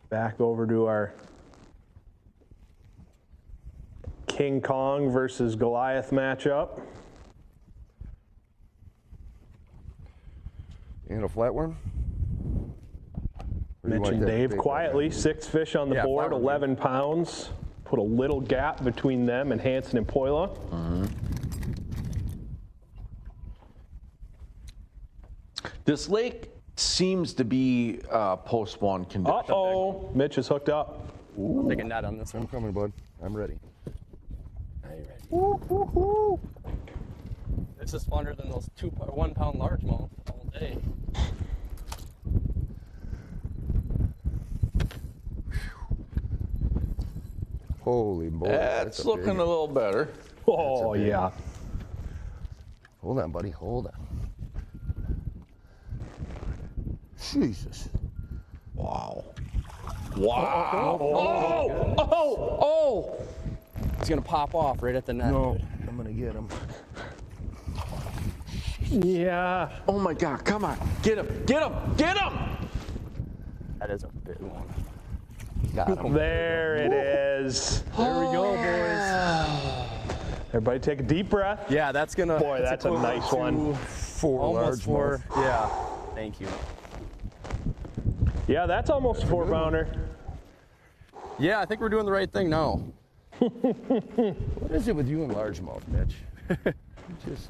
Back over to our King Kong versus Goliath matchup. And a flatworm? Or do you Mitch like and that Dave big quietly, 6 fish on the board, 11 pounds. Put a little gap between them and Hansen and Poila. This lake seems to be post-spawn condition. Uh-oh, Mitch is hooked up. I'll take a net on this one. I'm coming, bud. I'm ready. Are you ready? This is funner than those 1 pound largemouth all day. Holy boy. That's a looking big- a little better. Oh, yeah. Hold on, buddy. Hold on. Jesus. Wow. Wow. Oh! It's gonna pop off right at the net. No, dude. I'm gonna get him. Yeah. Oh my God, come on. Get him, get him, get him! That is a big one. Got him. There it is. There we go, boys. Everybody take a deep breath. Yeah, that's gonna. Boy, it's that's a equivalent nice to one. Almost 4. Yeah. Thank you. Yeah, that's almost a 4-pounder. Yeah, I think we're doing the right thing now. What is it with you and largemouth, Mitch? Just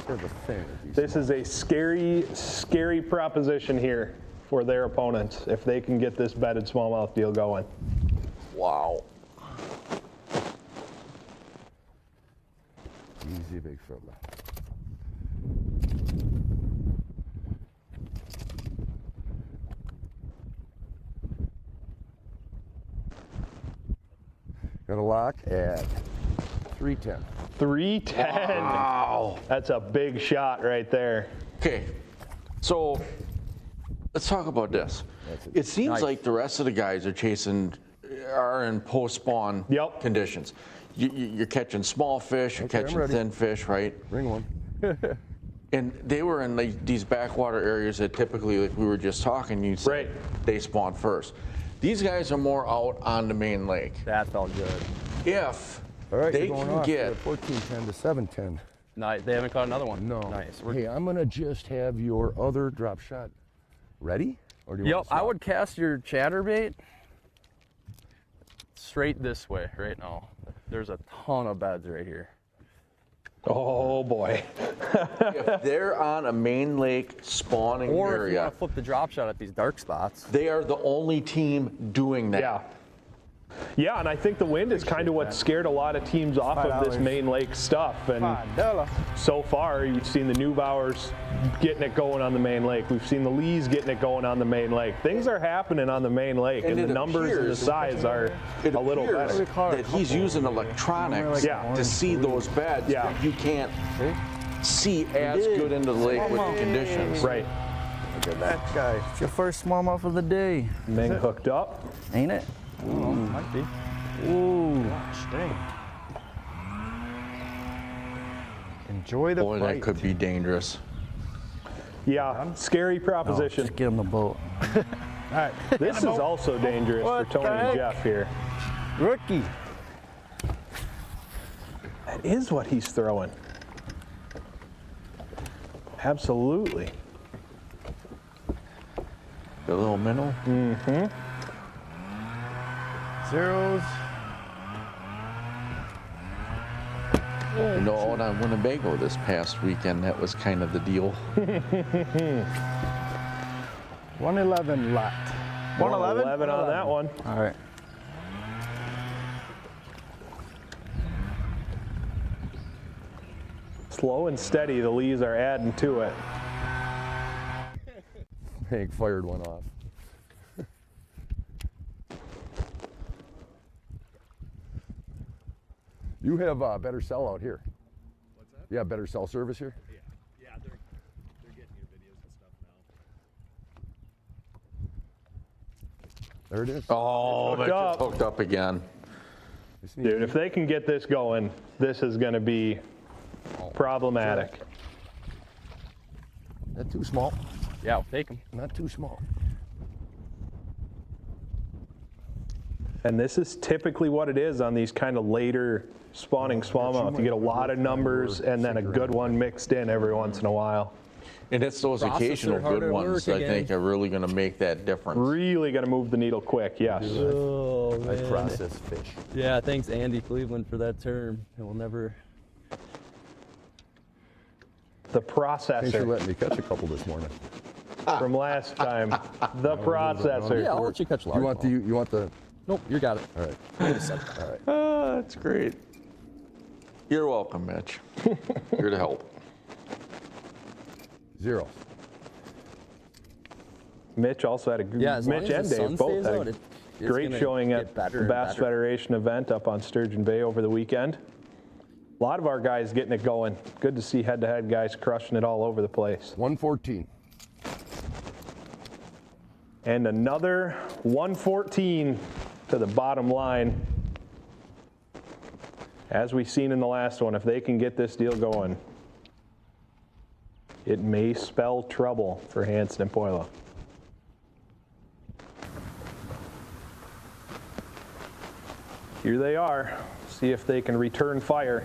sort of a thing with these. This is a scary, scary proposition here for their opponents if they can get this bedded smallmouth deal going. Wow. Easy, big fella. Got a lock at 310. 310. Wow. That's a big shot right there. Okay, so let's talk about this. It seems like the rest of the guys are in post-spawn conditions. You're catching small fish, you're catching thin fish, right? Bring one. And they were in these backwater areas that typically, like we were just talking, you said they spawn first. These guys are more out on the main lake. That felt good. If All right, they you're going can off get 1410 to 710. No, they haven't caught another one. No. Nice. Hey, I'm gonna just have your other drop shot ready, or do you want to I would cast your chatterbait straight this way right now. There's a ton of beds right here. Oh boy. If they're on a main lake spawning Or if you area, want to flip the drop shot at these dark spots. they are the only team doing that. Yeah. Yeah, and I think the wind is kind of what scared a lot of teams off of this main lake stuff. And so far, you've seen the Neubauers getting it going on the main lake. We've seen the Lees getting it going on the main lake. Things are happening on the main lake, and the numbers and the size are a little better. That he's using electronics to see those beds that you can't see as good into the lake with the conditions. Right. Look at that guy. It's your first smallmouth of the day. Ming hooked up. Ain't it? Oh, might be. Ooh. Gosh, dang. enjoy the Boy, that could be dangerous. Yeah, scary proposition. No, just get in the boat. All right, this is also dangerous for Tony and Jeff here. Rookie. That is what he's throwing. Absolutely. The little minnow? Mm-hmm. Zeros. You know, out on Winnebago this past weekend, that was kind of the deal. 111 left. 111 on that one. All right. Slow and steady, the Lees are adding to it. Hank fired one off. You have better cell out here. What's that? Yeah, better cell service here? Yeah, they're getting your videos and stuff now. There it is. Oh, Hooked that up. just hooked up again. Dude, if they can get this going, this is going to be problematic. Not too small. Yeah, I'll take them. Not too small. And this is typically what it is on these kind of later spawning smallmouth. You get a lot of numbers and then a good one mixed in every once in a while. And it's those occasional good ones I think are really going to make that difference. Really going to move the needle quick, yes. Oh, I man. process fish. Yeah, thanks Andy Cleveland for that term. It will never. The Thanks for processor letting me catch a couple this morning. from last time. The processor. Yeah, I'll let you catch large. You want the? Nope, you got it. All right. Wait a second. All right. That's great. You're welcome, Mitch. Here to help. Zeros. Mitch also had a good, Yeah, as long Mitch as and the sun Dave both stays had out, it's great gonna showing get at better the and Bass better. Federation event up on Sturgeon Bay over the weekend. A lot of our guys getting it going. Good to see head-to-head guys crushing it all over the place. 114. And another 114 to the bottom line. As we've seen in the last one, if they can get this deal going, it may spell trouble for Hansen and Poila. Here they are. See if they can return fire.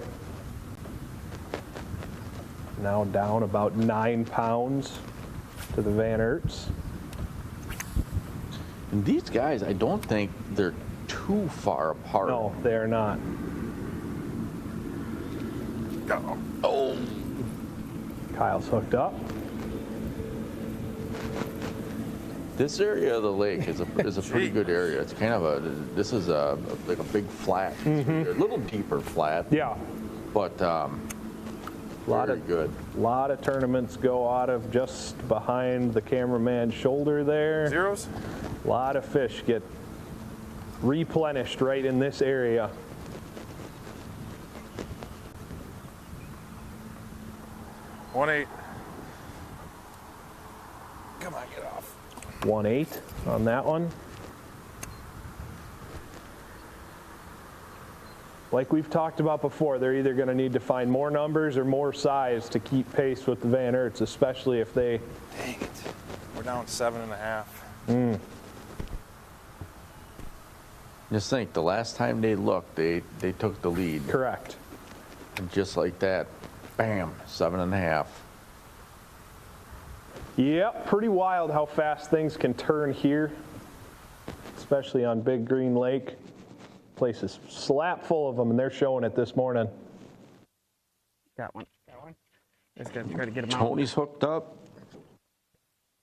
Now down about 9 pounds to the Van Erts. And these guys, I don't think they're too far apart. No, they are not. Oh. Kyle's hooked up. This area of the lake is a pretty good area. It's kind of this is like a big flat. Mhm. A little deeper flat. Yeah. But very good. A lot of tournaments go out of just behind the cameraman's shoulder there. Zeros? A lot of fish get replenished right in this area. One eight. Come on, get off. 1.8 on that one. Like we've talked about before, they're either going to need to find more numbers or more size to keep pace with the Van Aerts, especially if they... Dang it. We're down 7.5. Just think, the last time they looked, they took the lead. Correct. And just like that, bam, 7.5. Yep, pretty wild how fast things can turn here, especially on Big Green Lake. Place is slap full of them, and they're showing it this morning. Got one. Just gotta try to get him out. Tony's hooked up.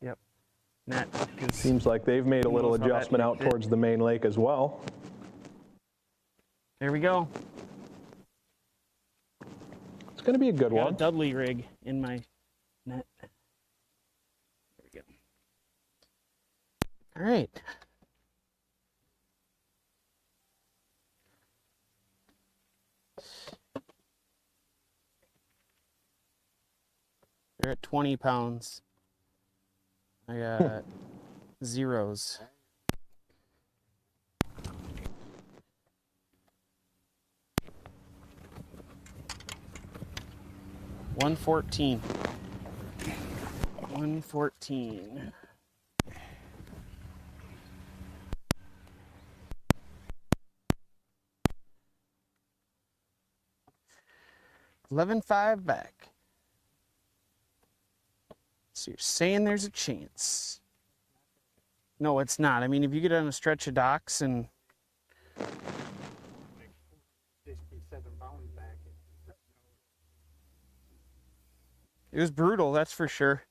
Yep. Net. Seems like they've made a little adjustment out towards the main lake as well. There we go. It's going to be a good Got one. a Dudley rig in my net. There we go. All right. They're at 20 pounds. I got zeros. $114. $114. $11.5 back. So you're saying there's a chance? No, it's not. I mean, if you get on a stretch of docks and it was brutal, that's for sure.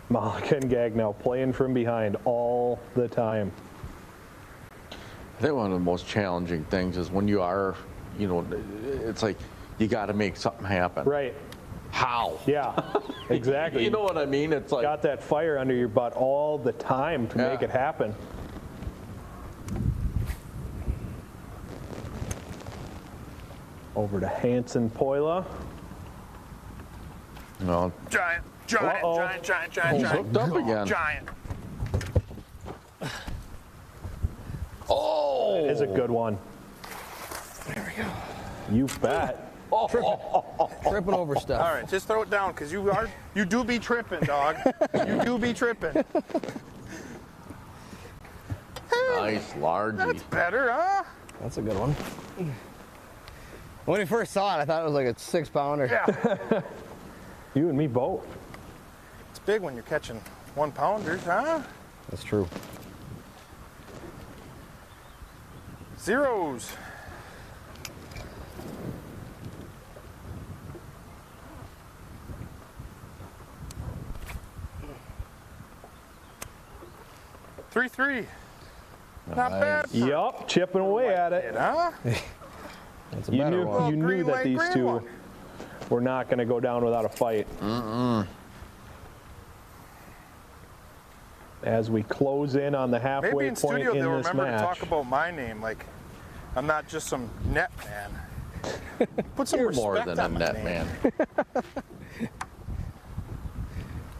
Malika and Gagnow playing from behind all the time. I think one of the most challenging things is when you are, you know, it's like you got to make something happen. Right. How? Yeah, exactly. You know what I mean? It's like got that fire under your butt all the time to make it happen. Over to Hanson Poila. No. Giant. He's hooked up again. Giant. Oh! That is a good one. There we go. You bet. Tripping over stuff. All right, just throw it down, because you do be tripping, dog. You do be tripping. Nice, large. That's better, huh? That's a good one. When we first saw it, I thought it was like a 6-pounder. Yeah. You and me both. It's big when you're catching 1-pounders, huh? That's true. Zeros. Three. Not bad. Yup, chipping away at it. Huh? That's a better one. You knew that these two were not going to go down without a fight. As we close in on the halfway Maybe in point studio in they'll this remember to match. talk about my name, like I'm not just some net man. Put some You're respect more than a on my net name.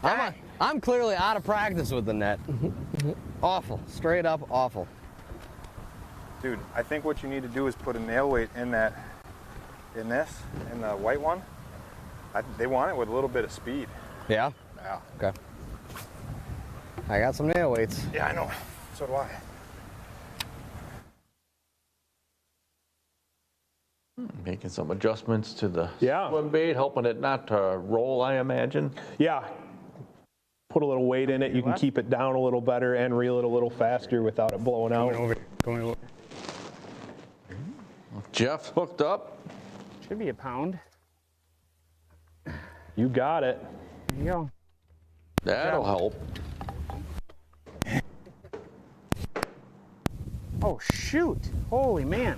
man. I'm clearly out of practice with the net. Awful. Straight up awful. Dude, I think what you need to do is put a nail weight in the white one. They want it with a little bit of speed. Yeah? Yeah. Okay. I got some nail weights. Yeah, I know. So do I. Making some adjustments to the swim bait, helping it not to roll, I imagine. Yeah. Put a little weight in it. You can keep it down a little better and reel it a little faster without it blowing out. Going over. Jeff's hooked up. Should be a pound. You got it. There you go. That'll help. Oh, shoot. Holy man.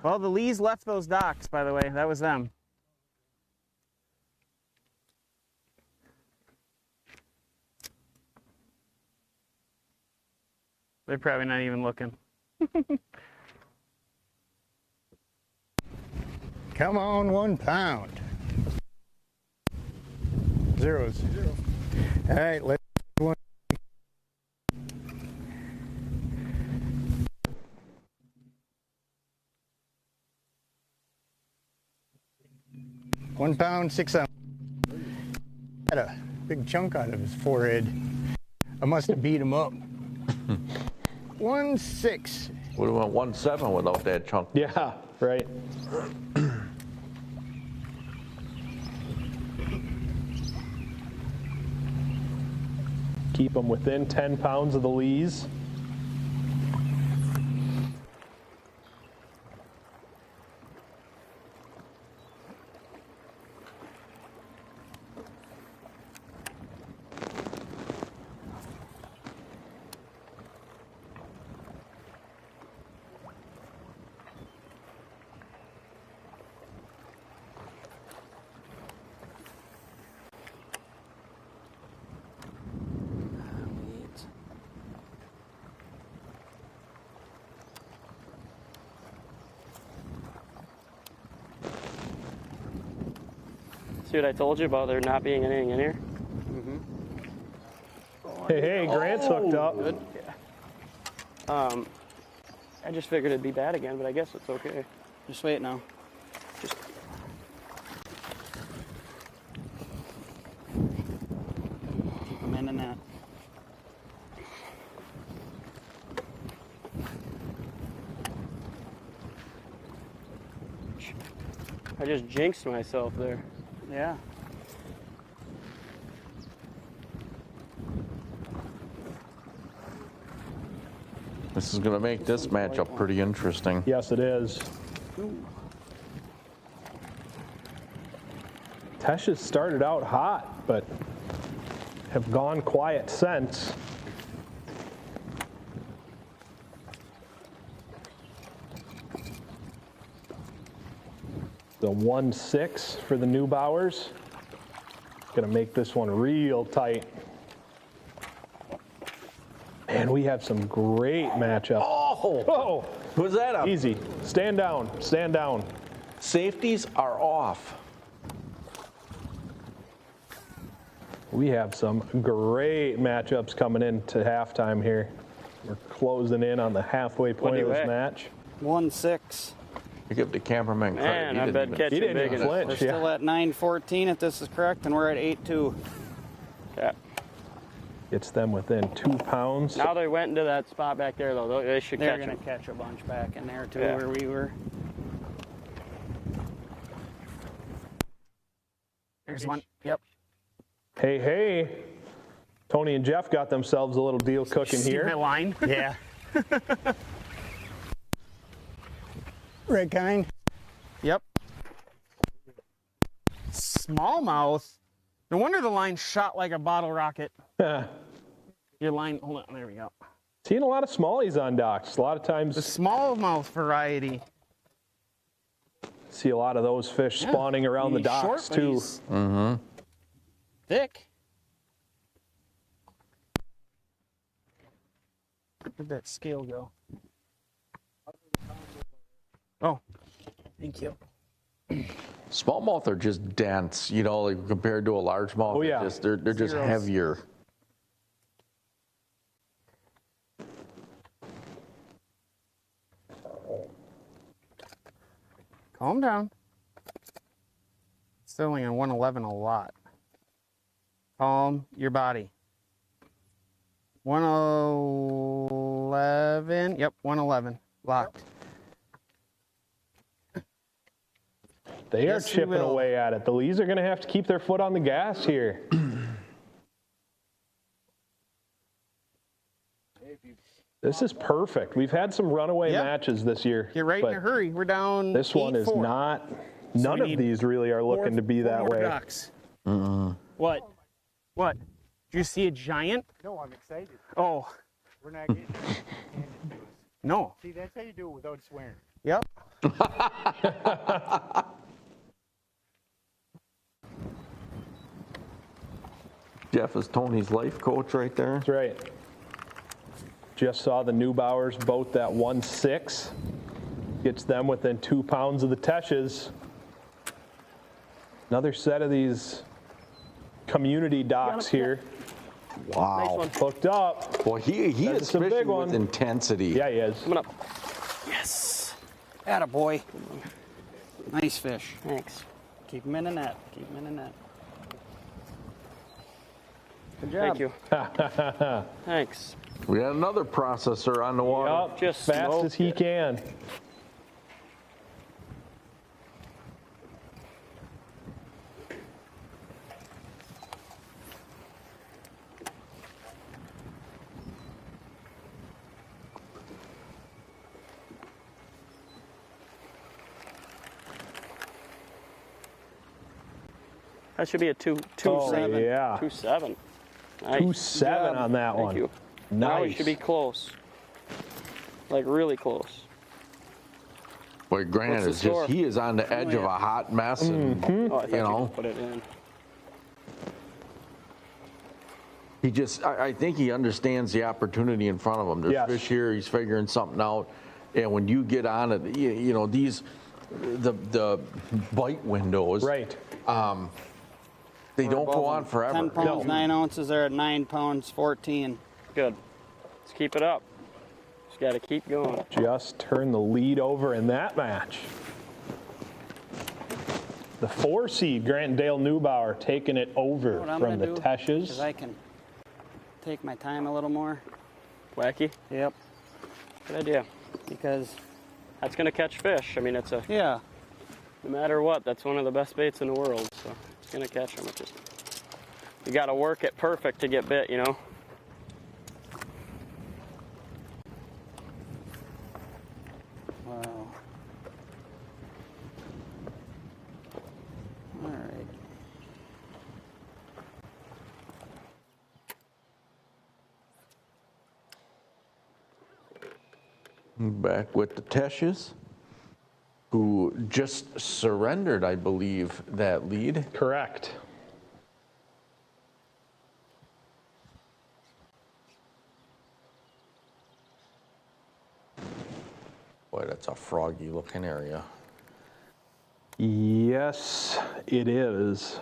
Well, the Lees left those docks, by the way. That was them. They're probably not even looking. Come on, 1 pound. Zeros. All right, let's one. £1 6 ounces. Had a big chunk out of his forehead. I must have beat him up. 1.6. Would have went 1.7 without that chunk. Yeah, right. Keep them within 10 pounds of the lees. See what I told you about there not being anything in here? Hey, Grant's hooked up. Good. Yeah. I just figured it'd be bad again, but I guess it's okay. Just wait now. Just keep them in the net. I just jinxed myself there. Yeah. This is going to make this matchup pretty interesting. Yes, it is. Tesh has started out hot, but have gone quiet since. The 1.6 for the Neubauers. Gonna make this one real tight. Man, we have some great matchups. Oh! Who's that up? Easy. Stand down. Stand down. Safeties are off. We have some great matchups coming into halftime here. We're closing in on the halfway point of this match. 1.6. You give the cameraman credit. Man, He I bet didn't catch He didn't even flinch. We're still at 9.14 if this is correct, and we're at 8.2. Yeah. Gets them within 2 pounds. Now they went into that spot back there, though. They should They're catch going them. to catch a bunch back in there, too, Yeah. where we were. There's one. Yep. Hey, hey. Tony and Jeff got themselves a little deal cooking See here. my line? Yeah. Red kind. Yep. Smallmouth. No wonder the line shot like a bottle rocket. Your line, hold on, there we go. Seeing a lot of smallies on docks. A lot of times. The smallmouth variety. See a lot of those fish spawning around the He's docks short, but too. he's Mm-hmm. thick. Where'd that scale go? Oh, thank you. Smallmouth are just dense, you know, like compared to a largemouth. Oh, yeah. They're just Zeros. heavier. Calm down. It's only on 111 a lot. Calm your body. 111. Yep, 111. Locked. They are Yes, we chipping will. away at it. The Lees are going to have to keep their foot on the gas here. This is perfect. We've had some runaway Yep. matches this year. Get right in but a hurry. We're down. This one is 8-4. not. So None we of need these really are looking to be that Four more way. ducks. Mm-mm. What? What? Did you see a giant? No, I'm excited. Oh. We're not getting No. See, that's how you do it without swearing. Yep. Jeff is Tony's life coach right there. That's right. Just saw the Neubauers boat that 1.6. Gets them within 2 pounds of the Teshes. Another set of these community docks here. Wow. Nice one. Hooked up. Well, he That's is some big fishing one. with intensity. Yeah, he is. Coming up. Yes. Attaboy. Nice fish. Thanks. Keep him in the net. Keep him in the net. Good job. Thank you. Thanks. We had another processor on the water. Yup, Just fast as he can. That should be a 2.7. Yeah. 2.7. Nice. 2.7 on that one. Thank you. Nice. Now we should be close. Like really close. Boy, Grant What's is the just, score? he is on the edge of a hot mess. And, Oh, I thought you you know, could put it in. he just, I think he understands the opportunity in front of him. There's Yes. fish here, he's figuring something out. And when you get on it, you know, these, the bite windows. Right. They don't go on forever. 10 pounds, 9 ounces. They're at 9 pounds, 14. Good. Let's keep it up. Just got to keep going. Just turn the lead over in that match. The 4 seed, Grant Dale Neubauer, taking it over What I'm from the gonna do, Teshes. because I can take my time a little more. Wacky? Yep. Good idea. Because that's going to catch fish. I mean, it's a. Yeah. No matter what, that's one of the best baits in the world. So it's going to catch them. It's just, you got to work it perfect to get bit, you know? Wow. All right. Back with the Teshes, who just surrendered, I believe, that lead. Correct. Boy, that's a froggy looking area. Yes, it is.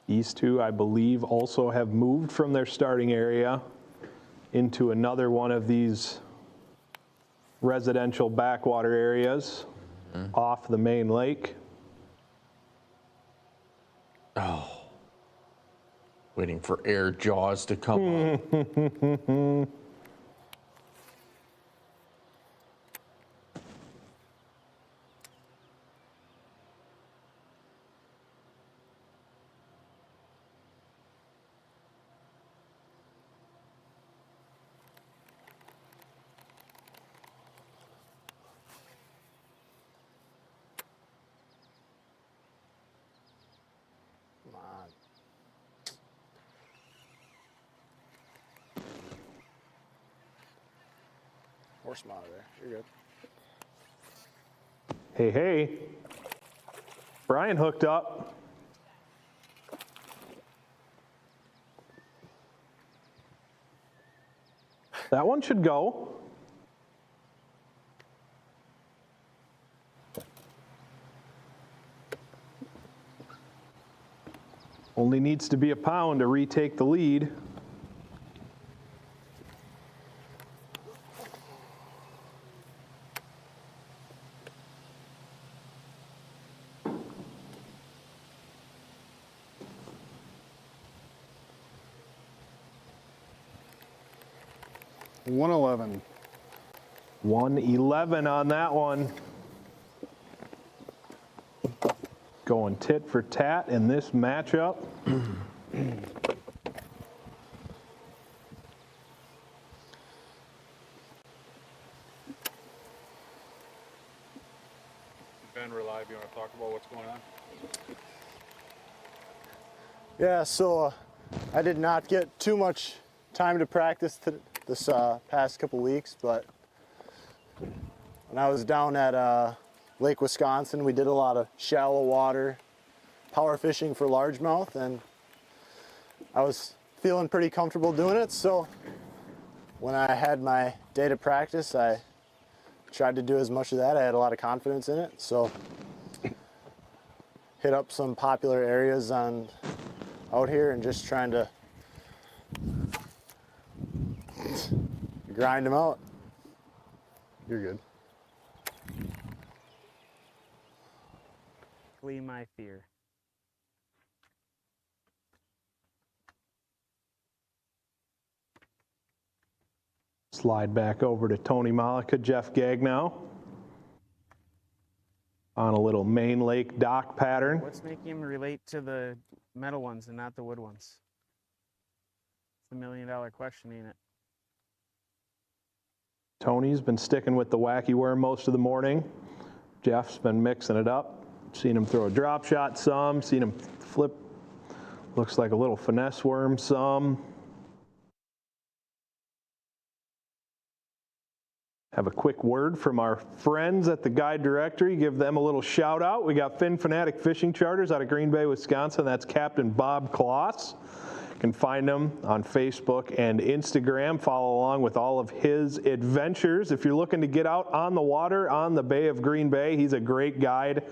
These two, I believe, also have moved from their starting area into another one of these residential backwater areas off the main lake. Oh, waiting for air jaws to come up. Come on. Horse monitor there. You're good. Hey, hey. Brian hooked up. That one should go. Only needs to be a pound to retake the lead. $111. 111 on that one. Going tit for tat in this matchup. Ben, we're live. You want to talk about what's going on? Yeah, so I did not get too much time to practice this past couple weeks, but when I was down at Lake Wisconsin, we did a lot of shallow water power fishing for largemouth, and I was feeling pretty comfortable doing it. So when I had my day to practice, I tried to do as much of that. I had a lot of confidence in it. So hit up some popular areas out here and just trying to grind them out. You're good. Flee my fear. Slide back over to Tony Malika, Jeff Gagnow on a little main lake dock pattern. What's making him relate to the metal ones and not the wood ones? It's the $1 million question, ain't it? Tony's been sticking with the wacky worm most of the morning. Jeff's been mixing it up. Seen him throw a drop shot some, seen him flip, looks like a little finesse worm some. Have a quick word from our friends at the Guide Directory. Give them a little shout out. We got Fin Fanatic Fishing Charters out of Green Bay, Wisconsin. That's Captain Bob Kloss. You can find him on Facebook and Instagram. Follow along with all of his adventures. If you're looking to get out on the water on the Bay of Green Bay, he's a great guide.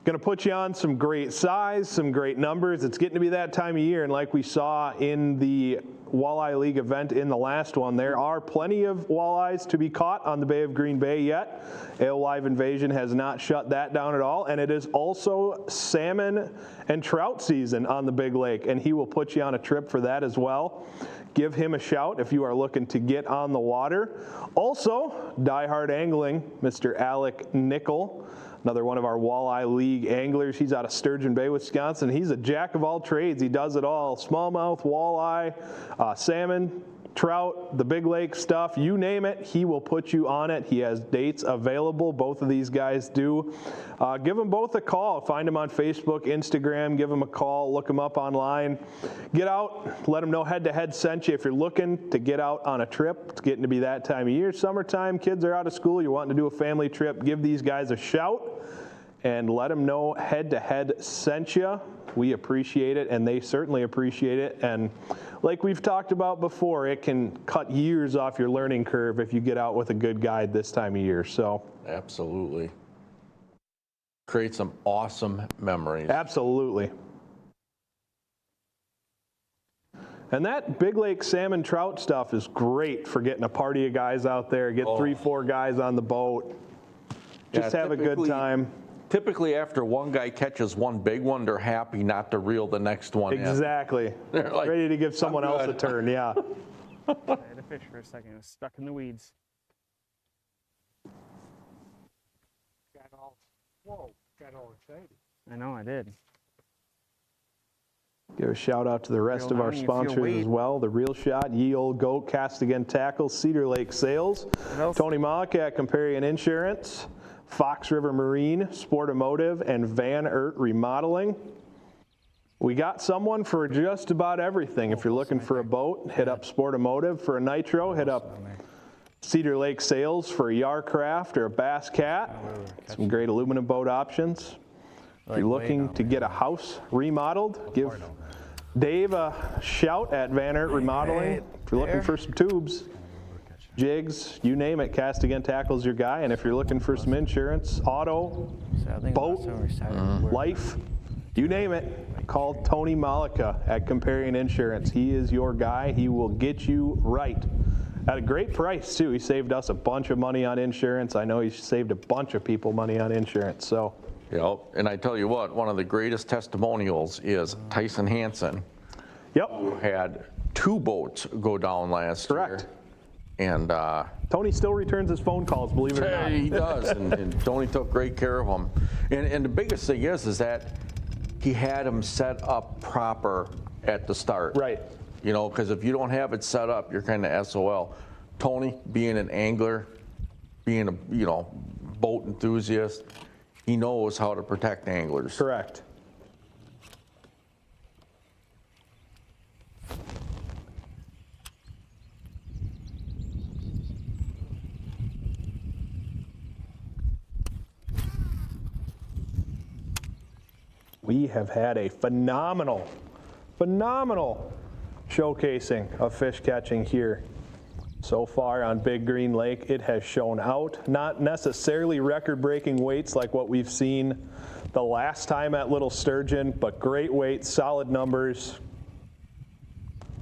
Going to put you on some great size, some great numbers. It's getting to be that time of year, and like we saw in the Walleye League event in the last one, there are plenty of walleyes to be caught on the Bay of Green Bay yet. Alewife Invasion has not shut that down at all, and it is also salmon and trout season on the Big Lake, and he will put you on a trip for that as well. Give him a shout if you are looking to get on the water. Also, Die Hard Angling, Mr. Alec Nickel, another one of our Walleye League anglers. He's out of Sturgeon Bay, Wisconsin. He's a jack of all trades. He does it all. Smallmouth, walleye, salmon, trout, the Big Lake stuff, you name it, he will put you on it. He has dates available. Both of these guys do. Give them both a call. Find them on Facebook, Instagram. Give them a call. Look them up online. Get out. Let them know Head to Head sent you. If you're looking to get out on a trip, it's getting to be that time of year. Summertime, kids are out of school. You're wanting to do a family trip. Give these guys a shout and let them know Head to Head sent you. We appreciate it, and they certainly appreciate it. And like we've talked about before, it can cut years off your learning curve if you get out with a good guide this time of year. So absolutely. Create some awesome memories. Absolutely. And that Big Lake salmon trout stuff is great for getting a party of guys out there, get 3-4 guys on the boat. Just have a good time. Typically, after one guy catches one big one, they're happy not to reel the next one in. Exactly. They're like, ready to give someone else a turn, yeah. I had to fish for a second. I was stuck in the weeds. Got all excited. I know, I did. Give a shout out to the rest of our sponsors as well. The Reel Shot, Ye Old Goat, Cast Again Tackles, Cedar Lake Sales, Tony Malika at Comparion Insurance, Fox River Marine, Sportomotive, and Van Ert Remodeling. We got someone for just about everything. If you're looking for a boat, hit up Sportomotive. For a nitro, hit up Cedar Lake Sales for a Yarcraft or a Bass Cat. Some great aluminum boat options. If you're looking to get a house remodeled, give Dave a shout at Van Ert Remodeling. If you're looking for some tubes, jigs, you name it, Cast Again Tackle's your guy. And if you're looking for some insurance, auto, boat, life, you name it, call Tony Malika at Comparion Insurance. He is your guy. He will get you right. At a great price, too. He saved us a bunch of money on insurance. I know he saved a bunch of people money on insurance. So, yep. And I tell you what, one of the greatest testimonials is Tyson Hansen. Yep. Who had 2 boats go down last year. And Tony still returns his phone calls, believe it or not. He does, and Tony took great care of them. And the biggest thing is that he had them set up proper at the start. Right. You know, because if you don't have it set up, you're kind of SOL. Tony, being an angler, being a boat enthusiast, he knows how to protect anglers. Correct. We have had a phenomenal showcasing of fish catching here. So far on Big Green Lake, it has shown out. Not necessarily record-breaking weights like what we've seen the last time at Little Sturgeon, but great weights, solid numbers.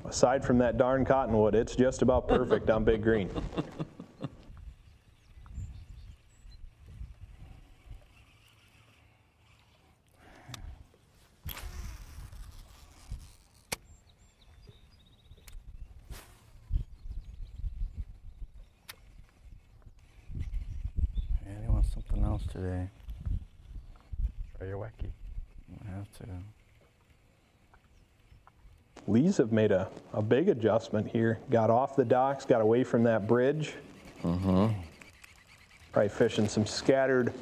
Aside from that darn cottonwood, it's just about perfect on Big Green. Yeah, he wants something else today. Try your wacky. I have to. Lees have made a big adjustment here. Got off the docks, got away from that bridge. Probably fishing some scattered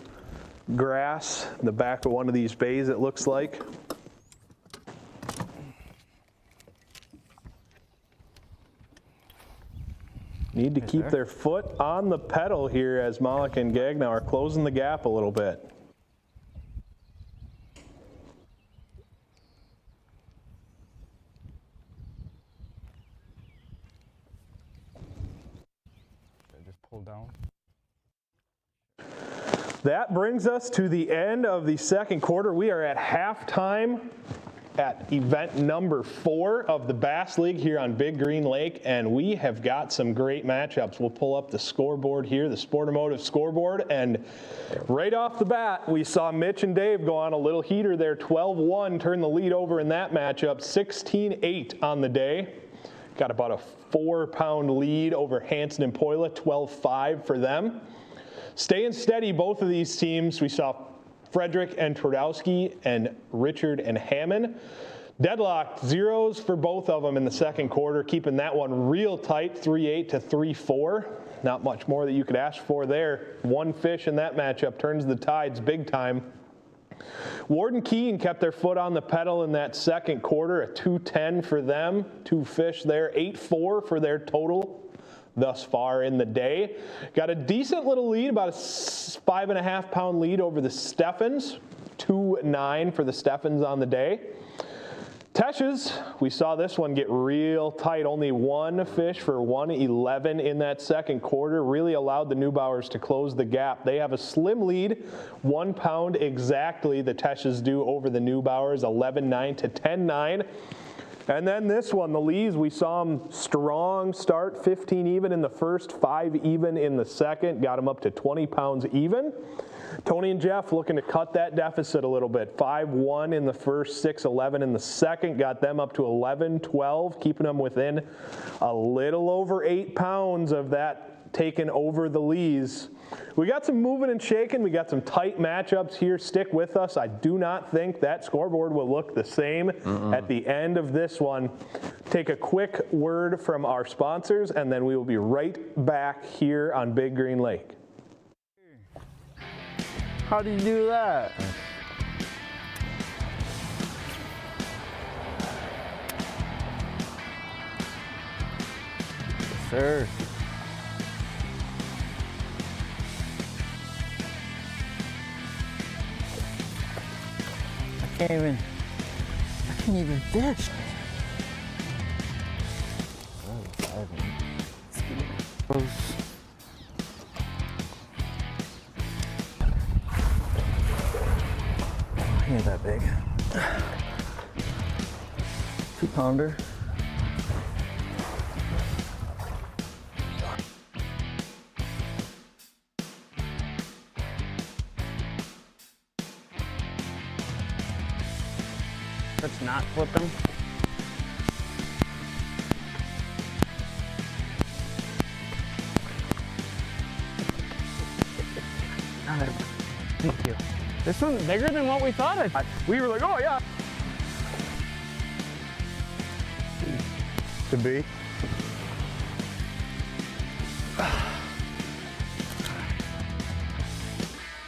grass in the back of one of these bays, it looks like. Need to keep their foot on the pedal here as Malik and Gagnow are closing the gap a little bit. Just pull down. That brings us to the end of the second quarter. We are at halftime at event number 4 of the Bass League here on Big Green Lake, and we have got some great matchups. We'll pull up the scoreboard here, the Sportomotive scoreboard, and right off the bat, we saw Mitch and Dave go on a little heater there, 12-1, turn the lead over in that matchup, 16-8 on the day. Got about a 4-pound lead over Hanson and Poila, 12-5 for them. Staying steady, both of these teams, we saw Frederick and Twardowski and Richard and Hammond. Deadlocked zeros for both of them in the second quarter, keeping that one real tight, 3-8 to 3-4. Not much more that you could ask for there. One fish in that matchup turns the tides big time. Ward and Keene kept their foot on the pedal in that second quarter, a 2-10 for them. 2 fish there, 8-4 for their total thus far in the day. Got a decent little lead, about a 5.5-pound lead over the Steffens. 2-9 for the Steffens on the day. Teshes, we saw this one get real tight. Only one fish for 111 in that second quarter. Really allowed the Neubauers to close the gap. They have a slim lead, 1 pound exactly the Teshes do over the Neubauers, 11-9 to 10-9. And then this one, the Lees, we saw them strong start, 15 even in the first, 5 even in the second, got them up to 20 pounds even. Tony and Jeff looking to cut that deficit a little bit, 5-1 in the first, 6-11 in the second, got them up to 11-12, keeping them within a little over 8 pounds of that taken over the Lees. We got some moving and shaking. We got some tight matchups here. Stick with us. I do not think that scoreboard will look the same at the end of this one. Take a quick word from our sponsors, and then we will be right back here on Big Green Lake. How do you do that? Yes, sir. I can't even fish. He ain't that big. 2-pounder. Let's not flip them. Thank you. This one's bigger than what we thought. We were like, oh yeah. Could be.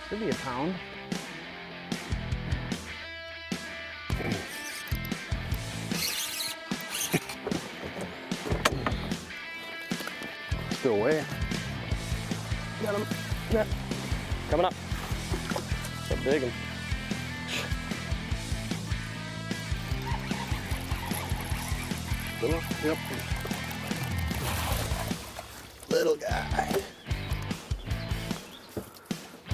Should be a pound. Still away. Got him. Yeah. Coming up. It's a big one. Little? Yep. Little guy.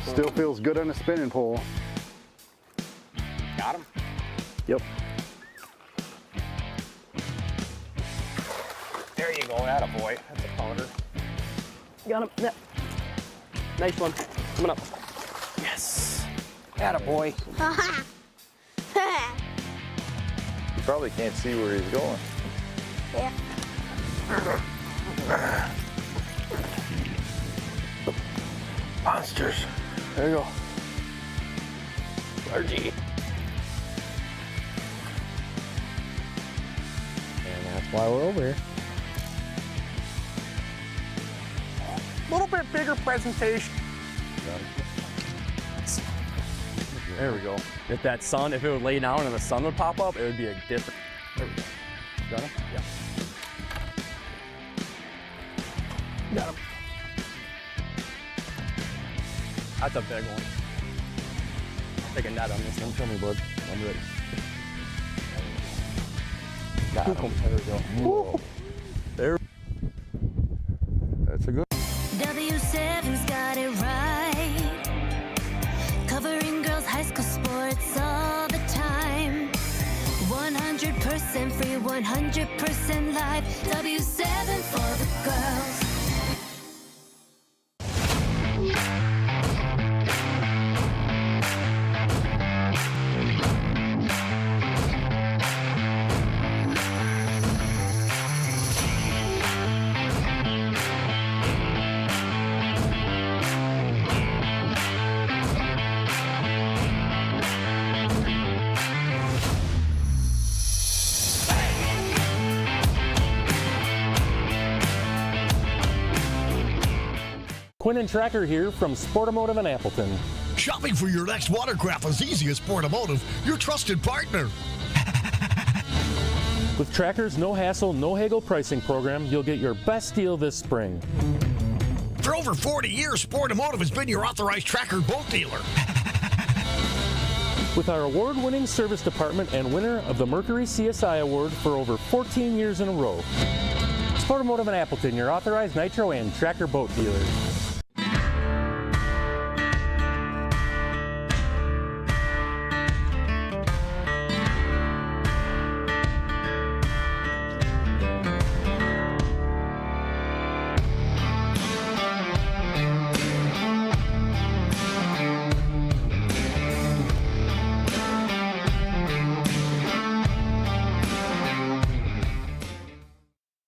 Still feels good on a spinning pole. Got him? Yep. There you go, attaboy. That's a pounder. Got him. Yep. Nice one. Coming up. Yes. Attaboy. You probably can't see where he's going. Yeah. Monsters. There you go. Largy. And that's why we're over here. A little bit bigger presentation. There we go. If that sun, if it would lay down and the sun would pop up, it would be a different. There we go. Got him? Yeah. Got him. That's a big one. Take a net on this one. Tell me, bud. I'm ready. Got him. There we go. Whoa. There. That's a good. W7's got it right. Covering girls' high school sports all the time. 100% free, 100% live. W7 for the girls. Quinn and Tracker here from Sportamotive in Appleton. Shopping for your next watercraft is easy as Sportamotive, your trusted partner. With Tracker's no hassle, no haggle pricing program, you'll get your best deal this spring. For over 40 years, Sportamotive has been your authorized Tracker boat dealer. With our award-winning service department and winner of the Mercury CSI Award for over 14 years in a row. Sportamotive in Appleton, your authorized Nitro and Tracker boat dealer.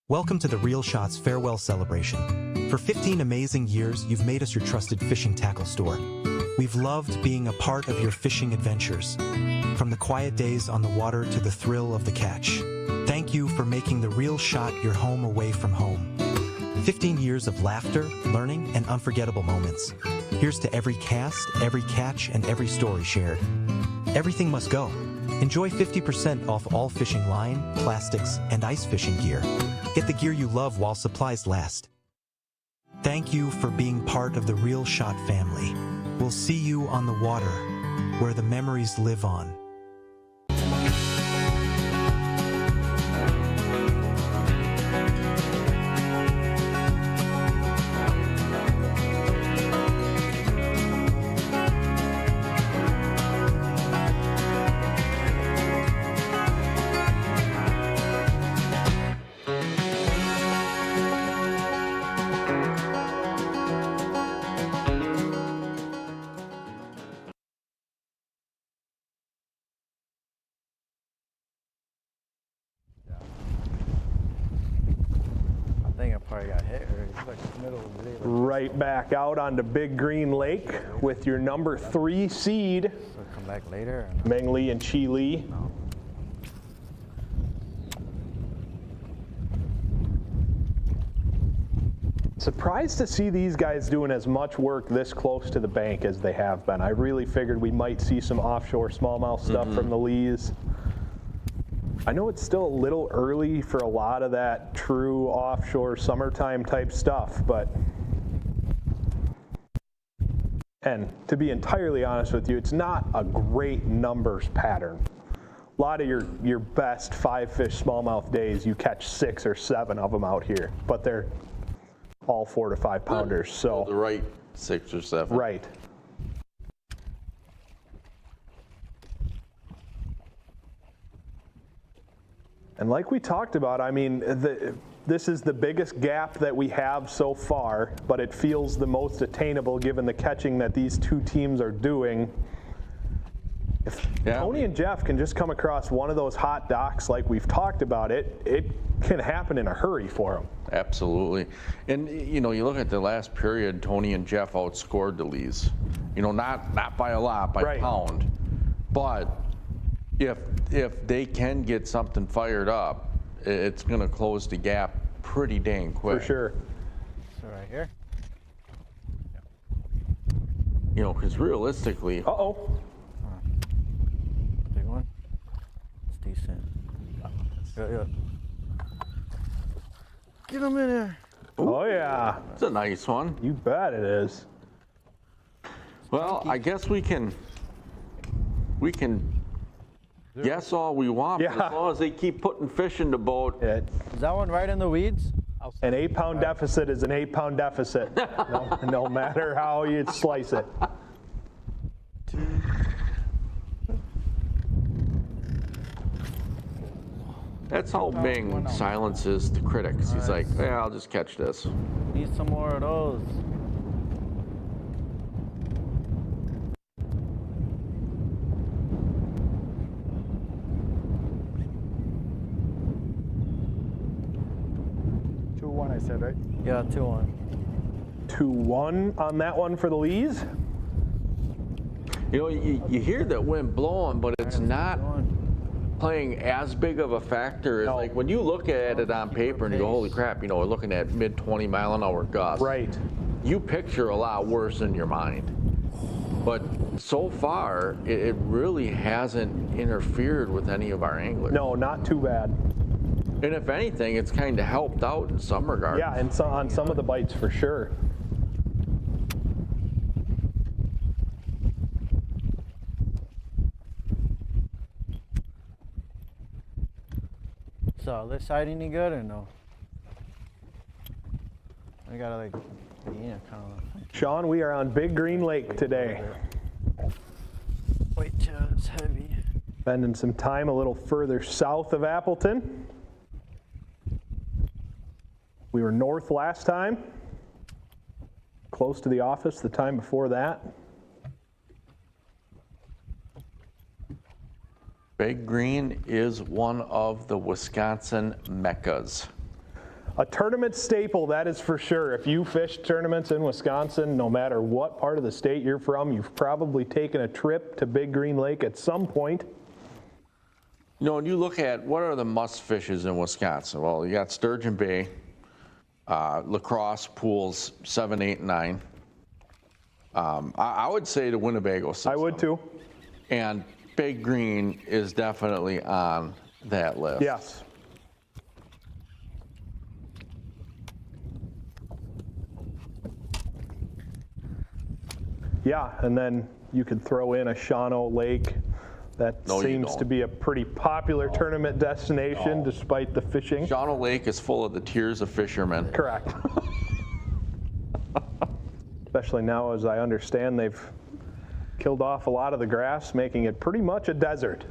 Welcome to the Real Shots farewell celebration. For 15 amazing years, you've made us your trusted fishing tackle store. We've loved being a part of your fishing adventures. From the quiet days on the water to the thrill of the catch. Thank you for making the Real Shot your home away from home. 15 years of laughter, learning, and unforgettable moments. Here's to every cast, every catch, and every story shared. Everything must go. Enjoy 50% off all fishing line, plastics, and ice fishing gear. Get the gear you love while supplies last. Thank you for being part of the Real Shot family. We'll see you on the water, where the memories live on. I think I probably got hit, or it's like the middle of the day. Right back out onto Big Green Lake with your number 3 seed. So come back later. Meng Li and Chi Li. No. Surprised to see these guys doing as much work this close to the bank as they have been. I really figured we might see some offshore smallmouth stuff from the Lees. I know it's still a little early for a lot of that true offshore summertime type stuff, but, and to be entirely honest with you, it's not a great numbers pattern. A lot of your best 5-fish smallmouth days, you catch 6 or 7 of them out here, but they're all 4 to 5 pounders. So the right 6 or 7. Right. And like we talked about, I mean, this is the biggest gap that we have so far, but it feels the most attainable given the catching that these two teams are doing. If Tony and Jeff can just come across one of those hot docks like we've talked about, it can happen in a hurry for them. Absolutely. And, you know, you look at the last period, Tony and Jeff outscored the Lees. You know, not by a lot, by pound. But if they can get something fired up, it's going to close the gap pretty dang quick. For sure. So right here. You know, because realistically... Uh-oh. Big one. It's decent. Yeah. Get him in there. Oh, yeah. It's a nice one. You bet it is. Well, I guess we can guess all we want, but as long as they keep putting fish in the boat. Is that one right in the weeds? An 8-pound deficit is an 8-pound deficit, no matter how you slice it. That's how Bing silences the critics. He's like, yeah, I'll just catch this. Need some more of those. I said, right? Yeah, 2-1. 2-1 on that one for the Lees. You know, you hear that wind blowing, but it's not playing as big of a factor as like when you look at it on paper and you go, holy crap, you know, we're looking at mid 20-mile-an-hour gusts. Right. You picture a lot worse in your mind. But so far, it really hasn't interfered with any of our anglers. No, not too bad. And if anything, it's kind of helped out in some regards. Yeah, and on some of the bites for sure. So this side any good or no? I gotta like, yeah, kind of. Sean, we are on Big Green Lake today. Wait till it's heavy. Spending some time a little further south of Appleton. We were north last time, close to the office the time before that. Big Green is one of the Wisconsin meccas. A tournament staple, that is for sure. If you fish tournaments in Wisconsin, no matter what part of the state you're from, you've probably taken a trip to Big Green Lake at some point. You know, when you look at what are the must fishes in Wisconsin, well, you got Sturgeon Bay, Lacrosse pools 7, 8, 9. I would say the Winnebago system. I would too. And Big Green is definitely on that list. Yes. Yeah, and then you could throw in a Shawano Lake. That seems to be a pretty popular tournament destination despite the fishing. Shawano Lake is full of the tears of fishermen. Correct. Especially now, as I understand, they've killed off a lot of the grass, making it pretty much a desert.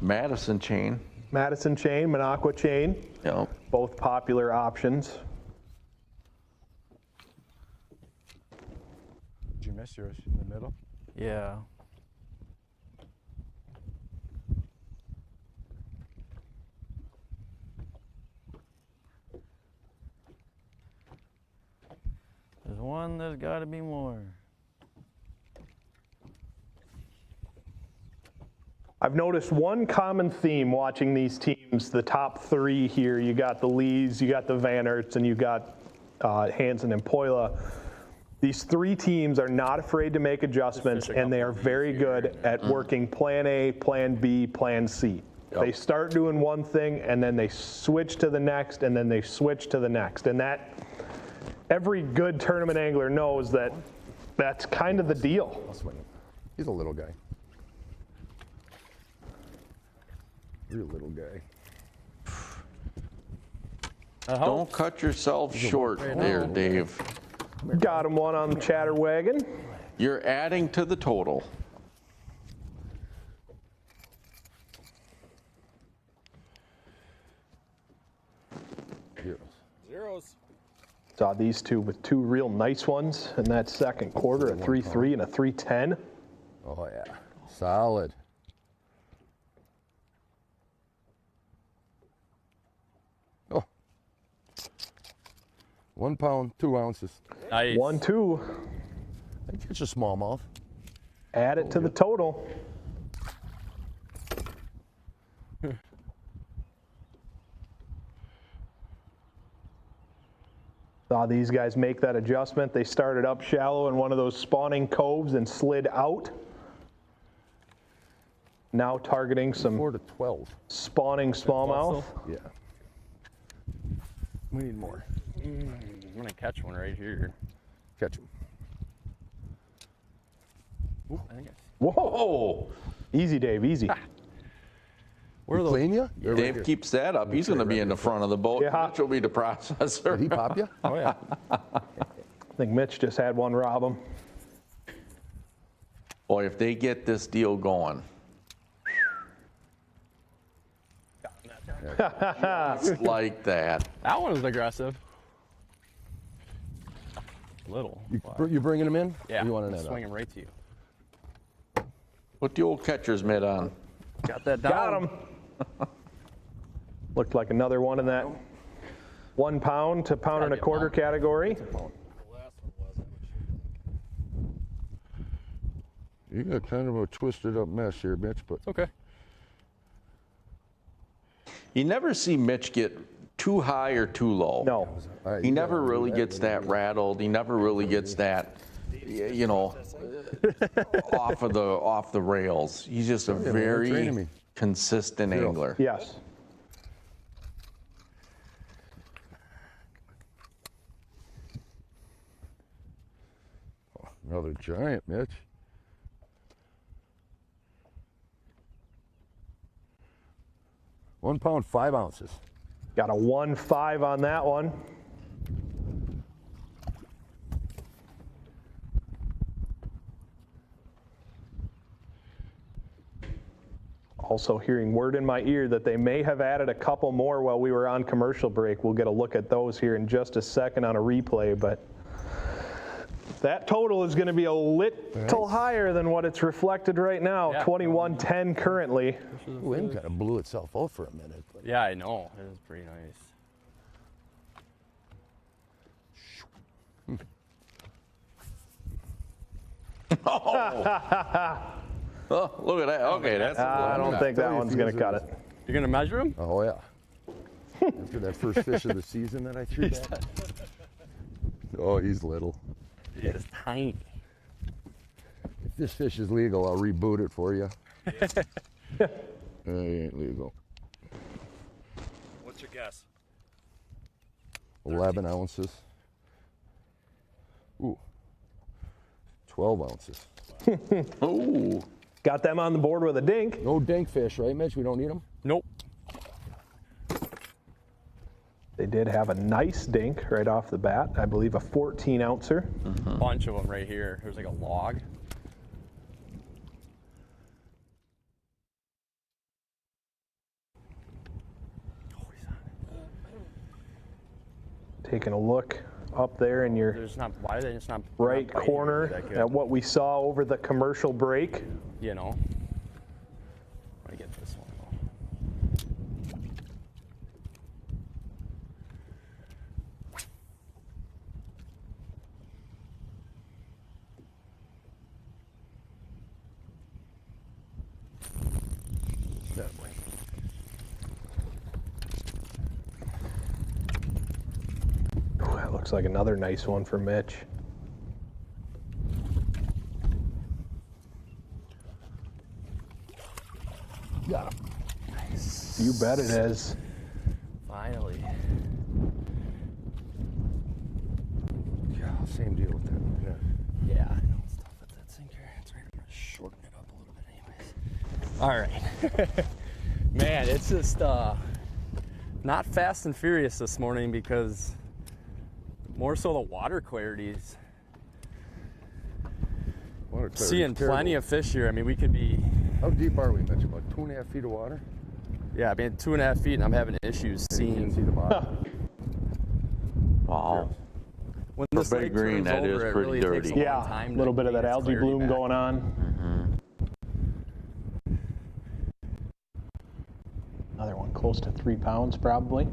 Madison chain. Madison chain, Minocqua chain. Yep. Both popular options. Did you miss yours in the middle? Yeah. There's one, there's got to be more. I've noticed one common theme watching these teams, the top three here. You got the Lees, you got the Van Aerts, and you got Hansen and Poila. These three teams are not afraid to make adjustments, and they are very good at working plan A, plan B, plan C. Yep. They start doing one thing, and then they switch to the next, and then they switch to the next. And every good tournament angler knows that that's kind of the deal. I'll swing him. He's a little guy. Real little guy. Don't cut yourself short there, Dave. Got him one on the chatter wagon. You're adding to the total. Zeros. Saw these two with two real nice ones in that second quarter, a 3.3 and a 3.10. Oh yeah, solid. Oh, 1 pound, 2 ounces. Nice. 1, 2. I think it's a smallmouth. Add it to the total. Saw these guys make that adjustment. They started up shallow in one of those spawning coves and slid out. Now targeting some 4 to 12. Spawning smallmouth. Yeah. We need more. I'm gonna catch one right here. Catch him. Ooh, I think Whoa! Easy, Dave, easy. Where are those? Clean you? Dave keeps that up. He's going to be in the front of the boat. Yeah. Mitch will be the processor. Did he pop you? Oh yeah. I think Mitch just had one rob him. Boy, if they get this deal going. Just like that. That one was aggressive. Little. You bringing him in? Yeah. Or you want to I'll net swing up? him right to you. Put the old catcher's mitt on. Got that down. Got him. Looked like another one in that 1 pound to pound and a quarter category. You got kind of a twisted up mess here, Mitch, but okay. You never see Mitch get too high or too low. No. He never really gets that rattled. He never really gets that, you know, off the rails. He's just a very consistent angler. Yes. oh, another giant, Mitch. £1 pound, 5 ounces. Got a 1.5 on that one. Also hearing word in my ear that they may have added a couple more while we were on commercial break. We'll get a look at those here in just a second on a replay, but that total is going to be a little higher than what it's reflected right now. Yeah. 21.10 currently. The wind kind of blew itself out for a minute. But. Yeah, I know. It was pretty nice. Oh, look at that. Okay, that's. I don't think that one's going to cut it. You're going to measure him? Oh, yeah. After that first fish of the season that I threw back. Oh, he's little. He is tiny. If this fish is legal, I'll reboot it for you. He ain't legal. What's your guess? 11 ounces. Ooh. 12 ounces. Ooh. Got them on the board with a dink. No dink fish, right, Mitch? We don't need them? Nope. They did have a nice dink right off the bat. I believe a 14 ouncer. A bunch of them right here. There's like a log. Taking a look up there in your why are they just not right corner at what we saw over the commercial break. You know. Let me get this one. That way. Ooh, that looks like another nice one for Mitch. Got him. Nice. You bet it is. Finally. Same deal with that. Yeah. Yeah, I know. Stuff with that sinker. That's right. I'm gonna shorten it up a little bit, anyways. All right, man. It's just not fast and furious this morning because more so the water clarities. Water clarity's Seeing terrible. plenty of fish here. I mean, we could be. How deep are we, Mitch? About 2.5 feet of water? Yeah, I mean 2.5 feet, and I'm having issues seeing. See the bottom. Wow. When For this Big lake Green, turns that is over, it pretty really dirty. takes a long Yeah, time a little to bit of gain that its algae clarity bloom back. going on. Another one close to 3 pounds probably.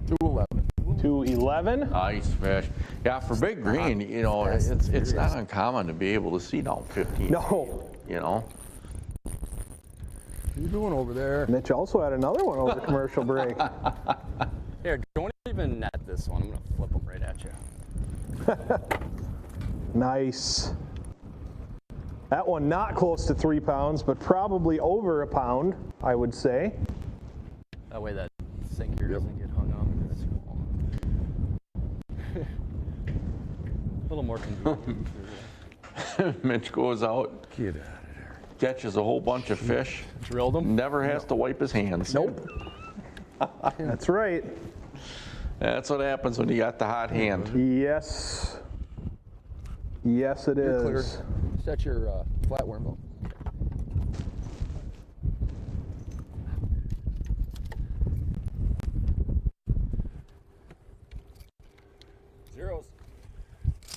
211. 211. Nice fish. Yeah, for Big Green, you know, it's not uncommon to be able to see down 15 No. feet, you know. What are you doing over there? Mitch also had another one over commercial break. Here, don't even net this one. I'm gonna flip them right at you. Nice. That one not close to 3 pounds, but probably over a pound, I would say. That way that sinker doesn't get hung up. It's small. A little more convenient. Mitch goes out, Get out of there. catches a whole bunch of fish, Drilled them. never has to wipe his hands. Nope. That's right. That's what happens when you got the hot hand. Yes. Yes, it You're clear. is. Set your flatworm boat. Zeros.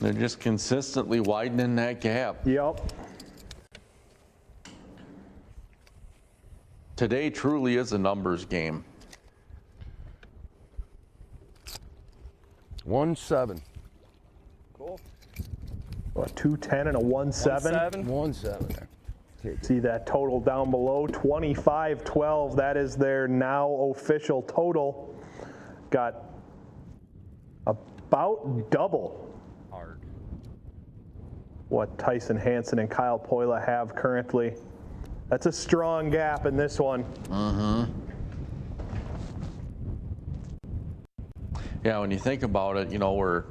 They're just consistently widening that gap. Yep. Today truly is a numbers game. 1.7. Cool. A 210 and a 1.7. 1.7 there. See that total down below, 25.12. That is their now official total. Got about double Hard. what Tyson Hansen and Kyle Poila have currently. That's a strong gap in this one. Yeah, when you think about it, you know, we're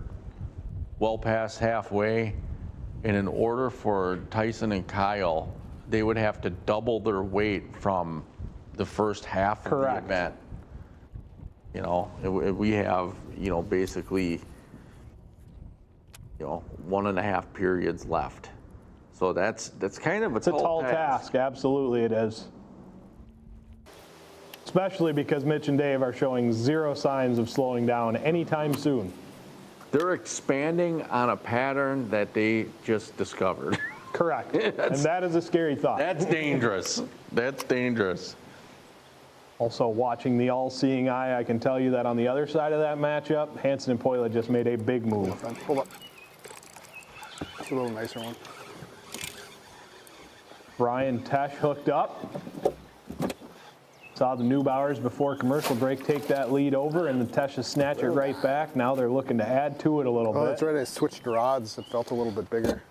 well past halfway, and in order for Tyson and Kyle, they would have to double their weight from the first half of the event. You know, we have, you know, basically, you know, 1.5 periods left. So that's kind of a tall task. Absolutely it is. Especially because Mitch and Dave are showing zero signs of slowing down anytime soon. They're expanding on a pattern that they just discovered. Correct. And that is a scary thought. That's dangerous. That's dangerous. Also, watching the all-seeing eye, I can tell you that on the other side of that matchup, Hansen and Poila just made a big move. Hold up. It's a little nicer one. Brian Tesh hooked up. Saw the Neubauers before commercial break take that lead over, and the Teshes snatch it right back. Now they're looking to add to it a little bit. Oh, that's right. I switched rods. It felt a little bit bigger.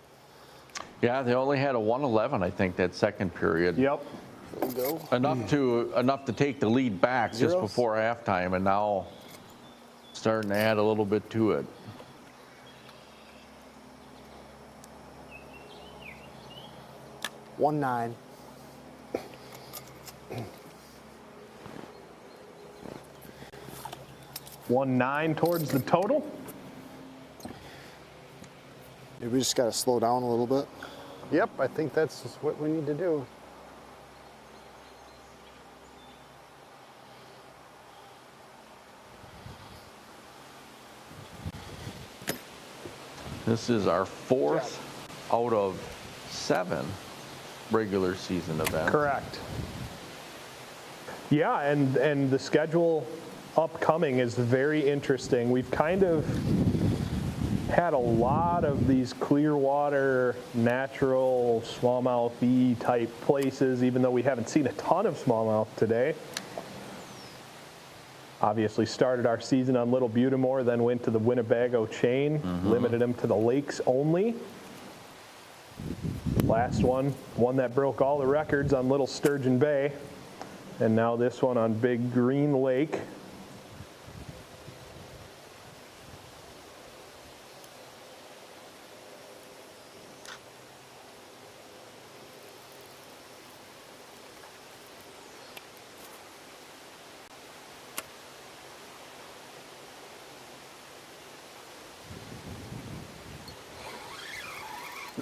Yeah, they only had a 111, I think, that second period. Yep. There you go. Enough to take the lead back just Zeros. before halftime, and now starting to add a little bit to it. One 9. One 9 towards the total. Maybe we just got to slow down a little bit. Yep, I think that's what we need to do. This is our 4th out of 7 regular season events. Correct. Yeah, and the schedule upcoming is very interesting. We've kind of had a lot of these clear water, natural smallmouth-y type places, even though we haven't seen a ton of smallmouth today. Obviously started our season on Little Butimore, then went to the Winnebago chain, limited them to the lakes only. Last one that broke all the records on Little Sturgeon Bay, and now this one on Big Green Lake.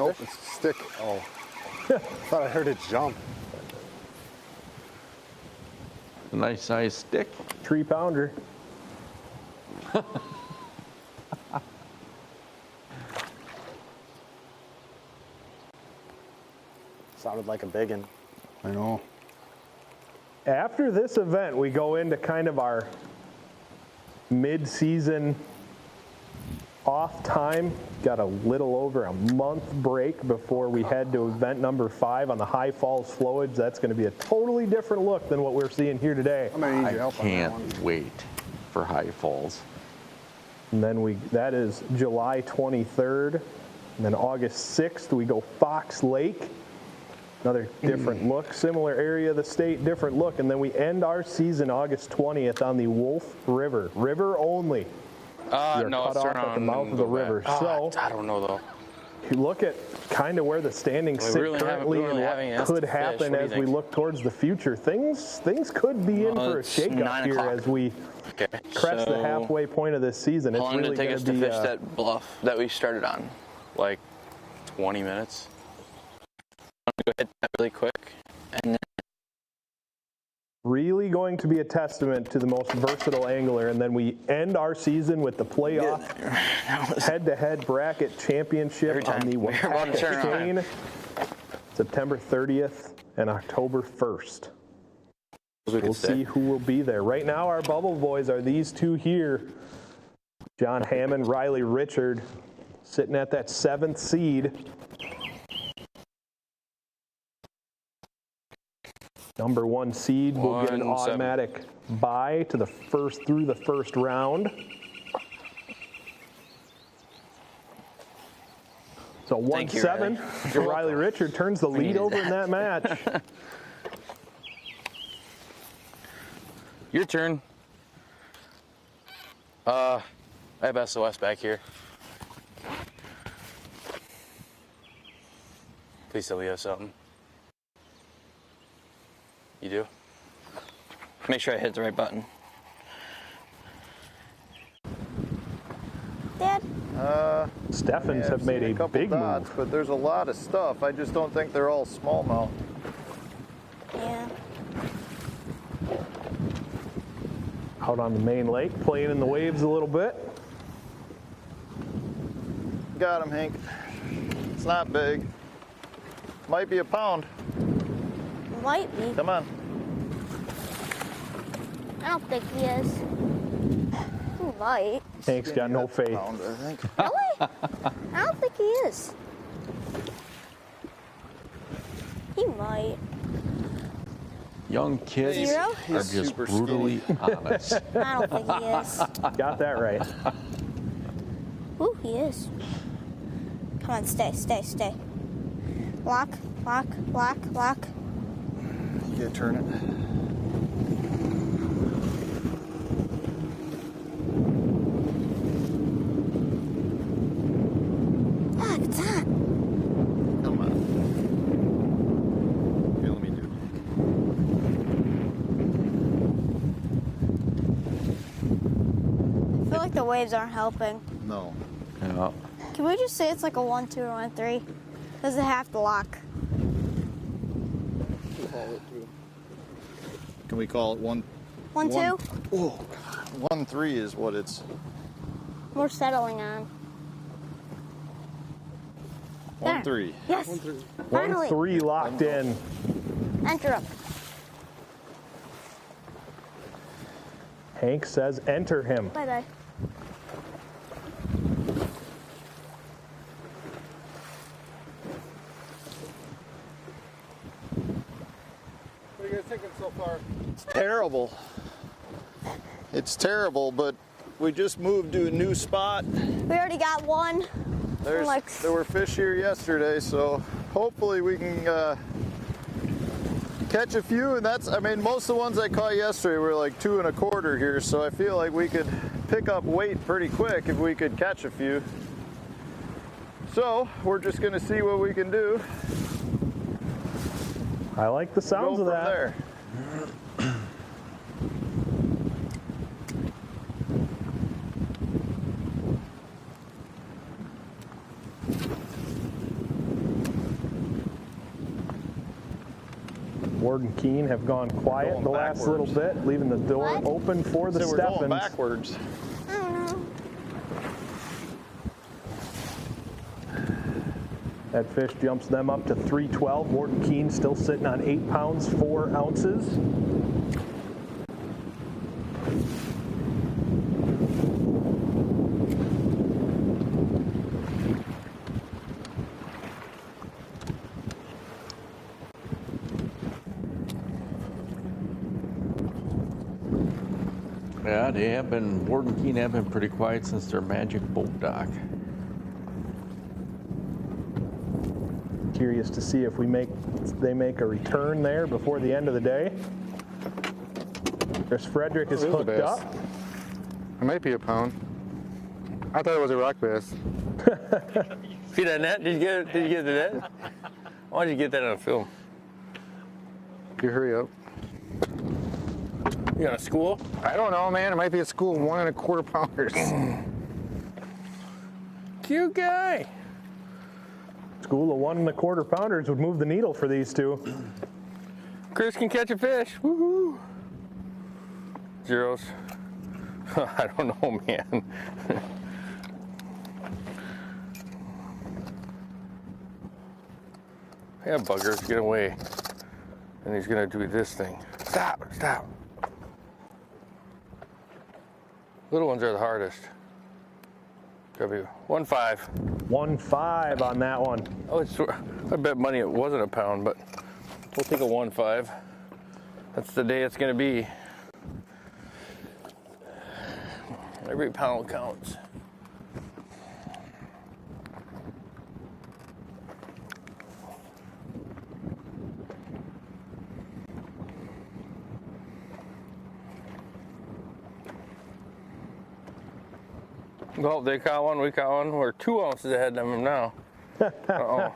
Nope, it's a stick. Oh. Thought I heard it jump. A nice size stick. 3-pounder. Sounded like a big one. I know. After this event, we go into kind of our mid-season off time. Got a little over a month break before we head to event number 5 on the High Falls Flowage. That's going to be a totally different look than what we're seeing here today. I can't wait for High Falls. And then that is July 23rd. And then August 6th, we go Fox Lake. Another different look, similar area of the state, different look. And then we end our season August 20th on the Wolf River. River only. You're no, cut it's off turn at the on mouth and of the go back. river. So I don't know though. you look at kind of where the standings sit currently and what could happen as we look towards the future. Things could be in for a shakeup here as we crest the halfway point of this season. How It's long really did it take going us to to be fish that bluff that we started on? Like 20 minutes. I'm gonna go hit that really quick, and then really going to be a testament to the most versatile angler. And then we end our season with the playoff head-to-head bracket championship on the Wapaka chain, September 30th and October 1st. We'll see who will be there. Right now, our bubble boys are these two here. John Hammond, Riley Richard, sitting at that 7th seed. Number 1 seed will get an automatic bye to through the first round. So 1-7 for Riley Richard, turns the lead over in that match. your turn. I have SOS back here. Please tell me you have something. You do? Make sure I hit the right button. Dad? Stephens have made a big dots, move. but there's a lot of stuff. I just don't think they're all smallmouth. Yeah. Out on the main lake, playing in the waves a little bit. Got him, Hank. It's not big. Might be a pound. Might be. Come on. I don't think he is. He might. Hank's got no faith. Pound, I think. Really? I don't think he is. He might. Young kids Zero? are just brutally honest. I don't think he is. Got that right. Ooh, he is. Come on, stay. Lock. You gotta turn it. Ah, it's on. Come on. Here, let me do I feel like the waves aren't helping. it. No. Yeah. Can we just say it's like a 1-2 or 1-3? Does it have to lock? Can we call it 1-2? 1-3 is what it's. We're settling on. 1-3. Yes. Finally. 1-3 locked in. Enter him. Hank says enter him. Bye. What are you guys thinking so far? It's terrible. It's terrible, but we just moved to a new spot. We already got one. There were fish here yesterday, so hopefully we can catch a few. And I mean, most of the ones I caught yesterday were like 2 1/4 here, so I feel like we could pick up weight pretty quick if we could catch a few. So we're just gonna see what we can do. I like the sounds of that. There. Ward and Keene have gone quiet the last little bit, leaving the door open for the So we're going Steffens. backwards. I don't know. That fish jumps them up to 312. Ward and Keene still sitting on 8 pounds, 4 ounces. Yeah, they have been, Ward and Keene have been pretty quiet since their magic boat dock. Curious to see if they make a return there before the end of the day. Chris Frederick is hooked up. It might be a pound. I thought it was a rock bass. See that net? Did you get the net? Why did you get that on film? You hurry up. You got a school? I don't know, man. It might be a school of 1 1/4 pounders. Cute guy. School of 1 1/4 pounders would move the needle for these two. Chris can catch a fish. Woohoo! Zeros. I don't know, man. Yeah, buggers, get away. And he's gonna do this thing. Stop, stop. Little ones are the hardest. Gotta be 1.5. 1.5 on that one. Oh, I bet money it wasn't a pound, but we'll take a 1.5. That's the day it's gonna be. Every pound counts. Well, they caught one, we caught one. We're 2 ounces ahead of them now. Uh-oh.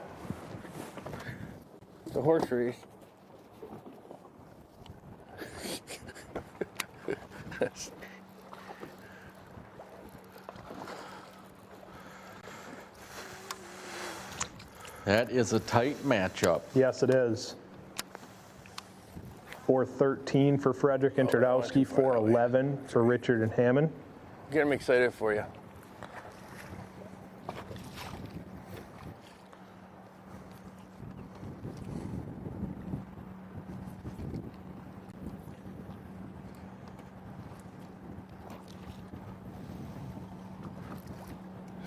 The horse race. That is a tight matchup. Yes, it is. 413 for Frederick and Turdowski, 411 for Richard and Hammond. Get them excited for you.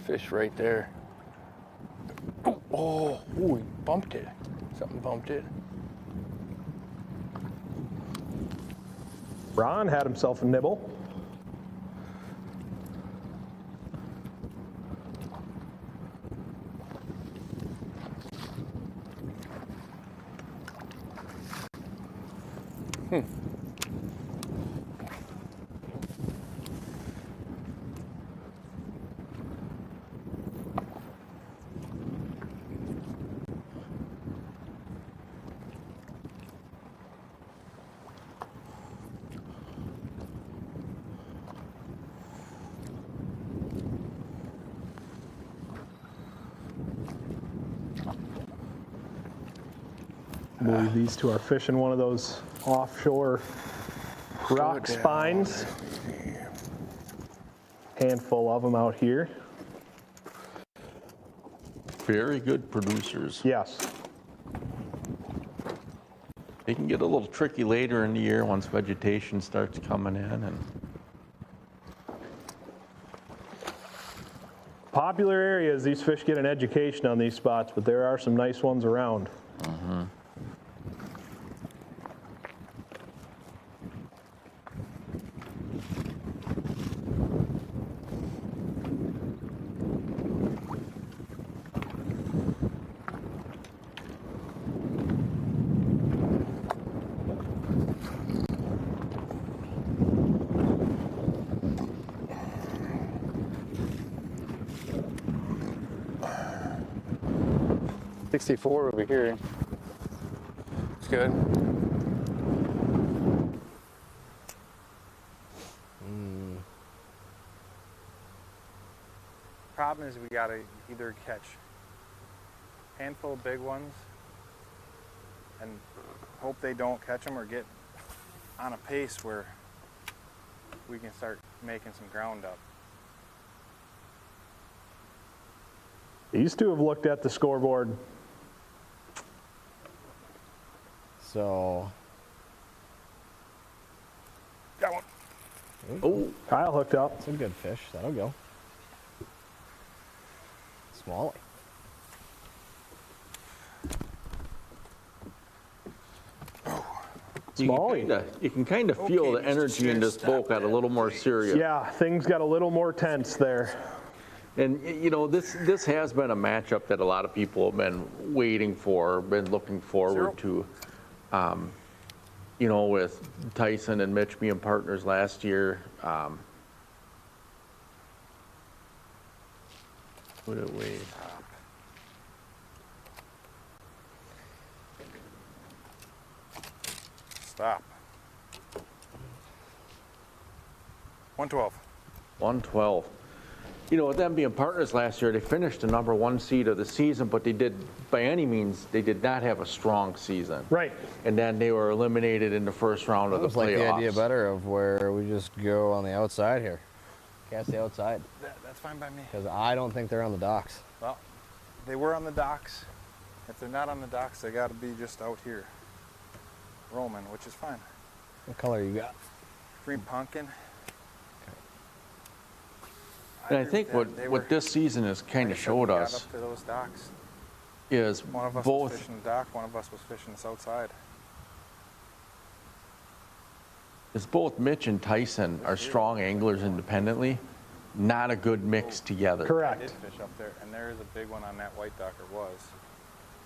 Fish right there. Oh, he bumped it. Something bumped it. Ron had himself a nibble. I believe these two are fishing one of those offshore rock spines. Handful of them out here. Very good producers. Yes. They can get a little tricky later in the year once vegetation starts coming in. And popular areas, these fish get an education on these spots, but there are some nice ones around. Mm-hmm. $64 over here. It's good. Problem is we gotta either catch a handful of big ones and hope they don't catch them or get on a pace where we can start making some ground up. These two have looked at the scoreboard. So. Got one. Oh, Kyle hooked up. It's a good fish. That'll go. Smallie. You can kind of feel the energy in this boat got a little more serious. Yeah, things got a little more tense there. And you know, this has been a matchup that a lot of people have been waiting for, been looking forward to. You know, with Tyson and Mitch being partners last year. What did we? Stop. 112. 112. You know, with them being partners last year, they finished the #1 seed of the season, but they did, by any means, they did not have a strong season. Right. And then they were eliminated in the first round of the playoffs. I like the idea better of where we just go on the outside here. Cast the outside. That's fine by me. Because I don't think they're on the docks. Well, they were on the docks. If they're not on the docks, they got to be just out here. Roaming, which is fine. What color you got? Green pumpkin. And I think what this season has kind of showed us up to those docks. is one of us both was fishing the dock, one of us was fishing this outside. both Mitch and Tyson are strong anglers independently, not a good mix together. Correct. I did fish up there, and there is a big one on that white dock, or was.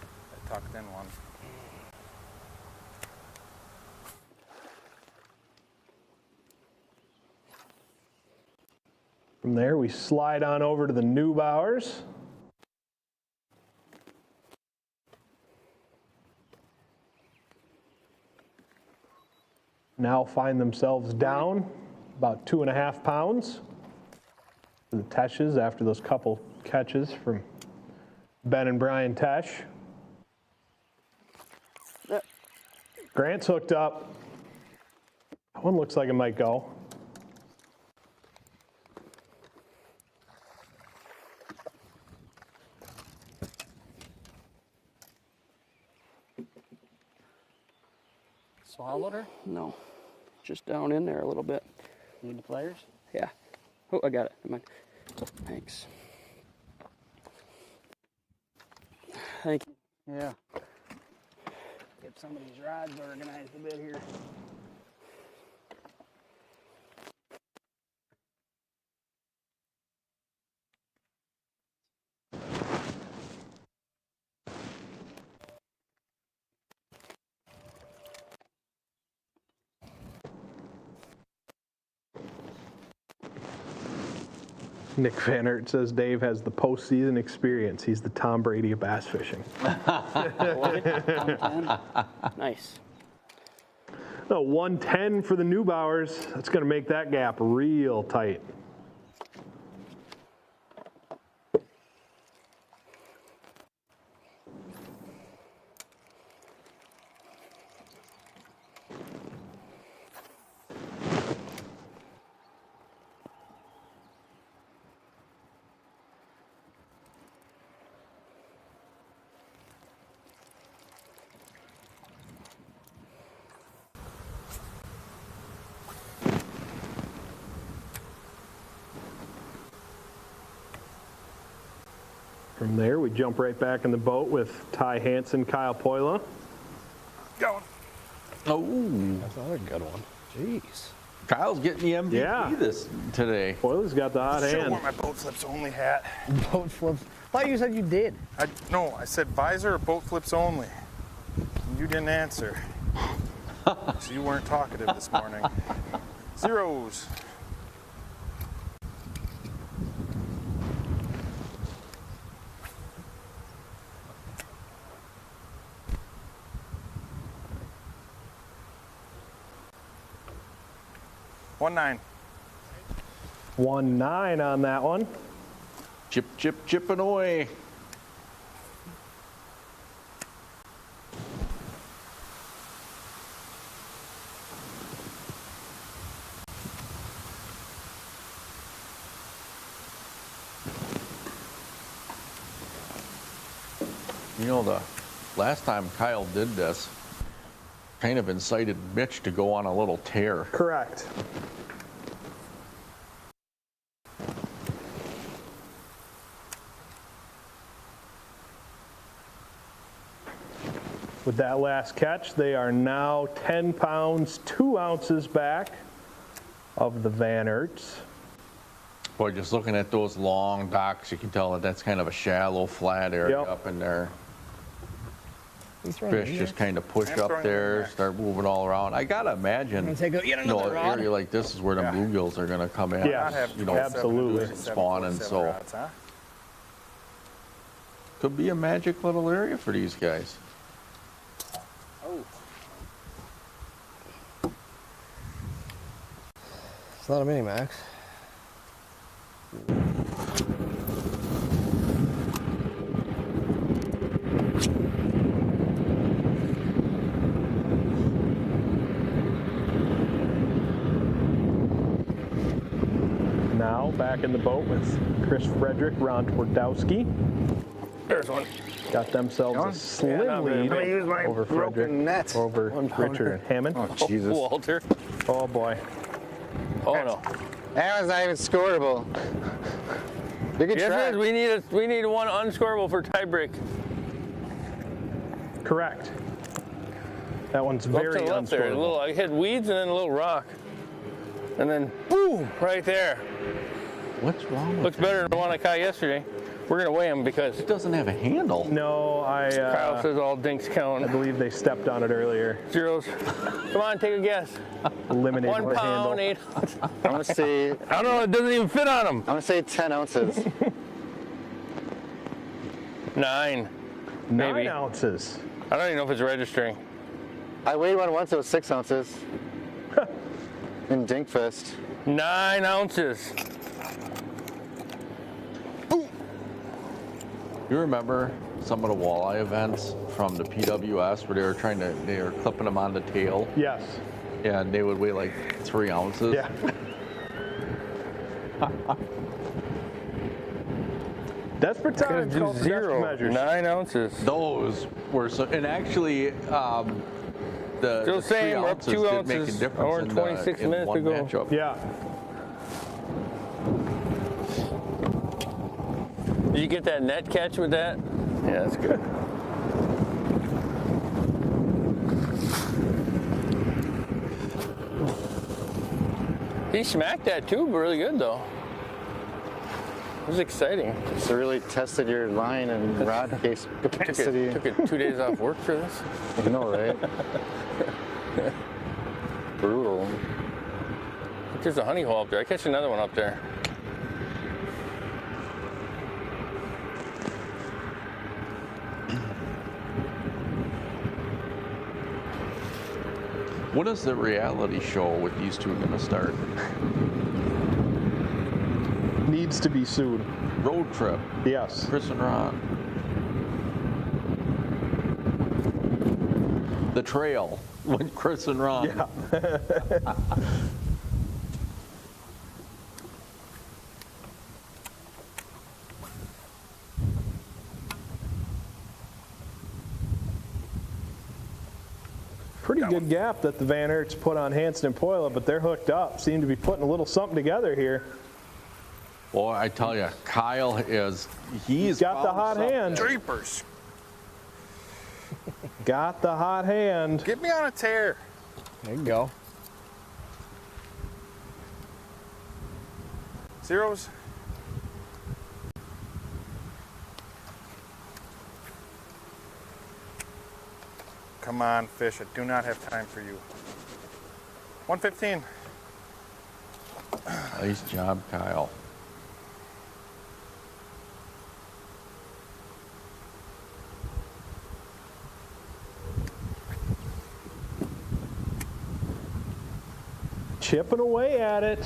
That tucked in one. From there, we slide on over to the Neubauers. Now find themselves down about 2.5 pounds for the Teshes after those couple catches from Ben and Brian Tesh. Grant's hooked up. That one looks like it might go. Swallowed her? No. Just down in there a little bit. Need the pliers? Yeah. Oh, I got it. Never mind. Thanks. Thank you. Yeah. Get some of these rods organized a bit here. Nick Van Aert says Dave has the postseason experience. He's the Tom Brady of bass fishing. Nice. No, 110 for the Neubauers. That's going to make that gap real tight. From there, we jump right back in the boat with Ty Hansen, Kyle Poila. Going. Oh, that's another good one. Jeez. Kyle's getting the MVP this today. Poila's got the hot Should have hand. worn my boat flips only hat. Boat flips. I thought you said you did. No, I said visor or boat flips only. You didn't answer. So you weren't talkative this morning. Zeros. One 9. 1-9 on that one. Chip, chip, chipping away. From You know, the last time Kyle did this, kind of incited Mitch to go on a little tear. Correct. With that last catch, they are now 10 pounds, 2 ounces back of the Van Aerts. Boy, just looking at those long docks, you can tell that that's kind of a shallow, flat area up in there. Fish just kind of push up there, start moving all around. I gotta imagine, an area like this is where the bluegills are gonna come in. Yeah, absolutely. Spawn, and so could be a magic little area for these guys. It's not a mini max. Now back in the boat with Chris Frederick, Ron Twardowski. There's one. Got themselves a slim lead over Frederick, over Richard and Hammond. Oh, Jesus. Walter. Oh, boy. Oh, no. That was not even scoreable. You can try. Yes, we need one unscoreable for tiebreak. Correct. That one's very to the left there. I hit weeds and then a little rock. And then, boom, right there. What's wrong with Looks better than the one I caught yesterday. We're going to weigh them because it doesn't have a handle. No, Kyle says all dinks count. I believe they stepped on it earlier. Zeros. Come on, take a guess. Eliminated 1 the pound, handle. 8 ounces. I'm going to say... I don't know, it doesn't even fit on them. I'm going to say 10 ounces. 9. 9 maybe. ounces. I don't even know if it's registering. I weighed one once, it was 6 ounces. In Dinkfest. 9 ounces. You remember some of the walleye events from the PWS where they were clipping them on the tail? Yes. Yeah, and they would weigh like 3 ounces. Yeah. Desperate times call for desperate measures. 9 ounces. Those were so, and actually, the Still 3 saying we're up ounces 2 did make a ounces. difference Hour and 26 in minutes one to go. matchup. Yeah. Did you get that net catch with that? Yeah, that's good. He smacked that tube really good though. It was exciting. So really tested your line and rod case capacity. Took it 2 days off work for this. I know, right? Brutal. There's a honey hole up there. I catch another one up there. When is the reality show with these two going to start? Needs to be soon. Road trip. Yes. Chris and Ron. The trail with Chris and Ron. Yeah. Pretty good gap that the Van Aerts put on Hansen and Poila, but they're hooked up. Seem to be putting a little something together here. Well, I tell you, Kyle he's got the hot hand. Jeepers. Got the hot hand. Get me on a tear. There you go. Zeros. Come on, fish. I do not have time for you. 115. Nice job, Kyle. Chipping away at it.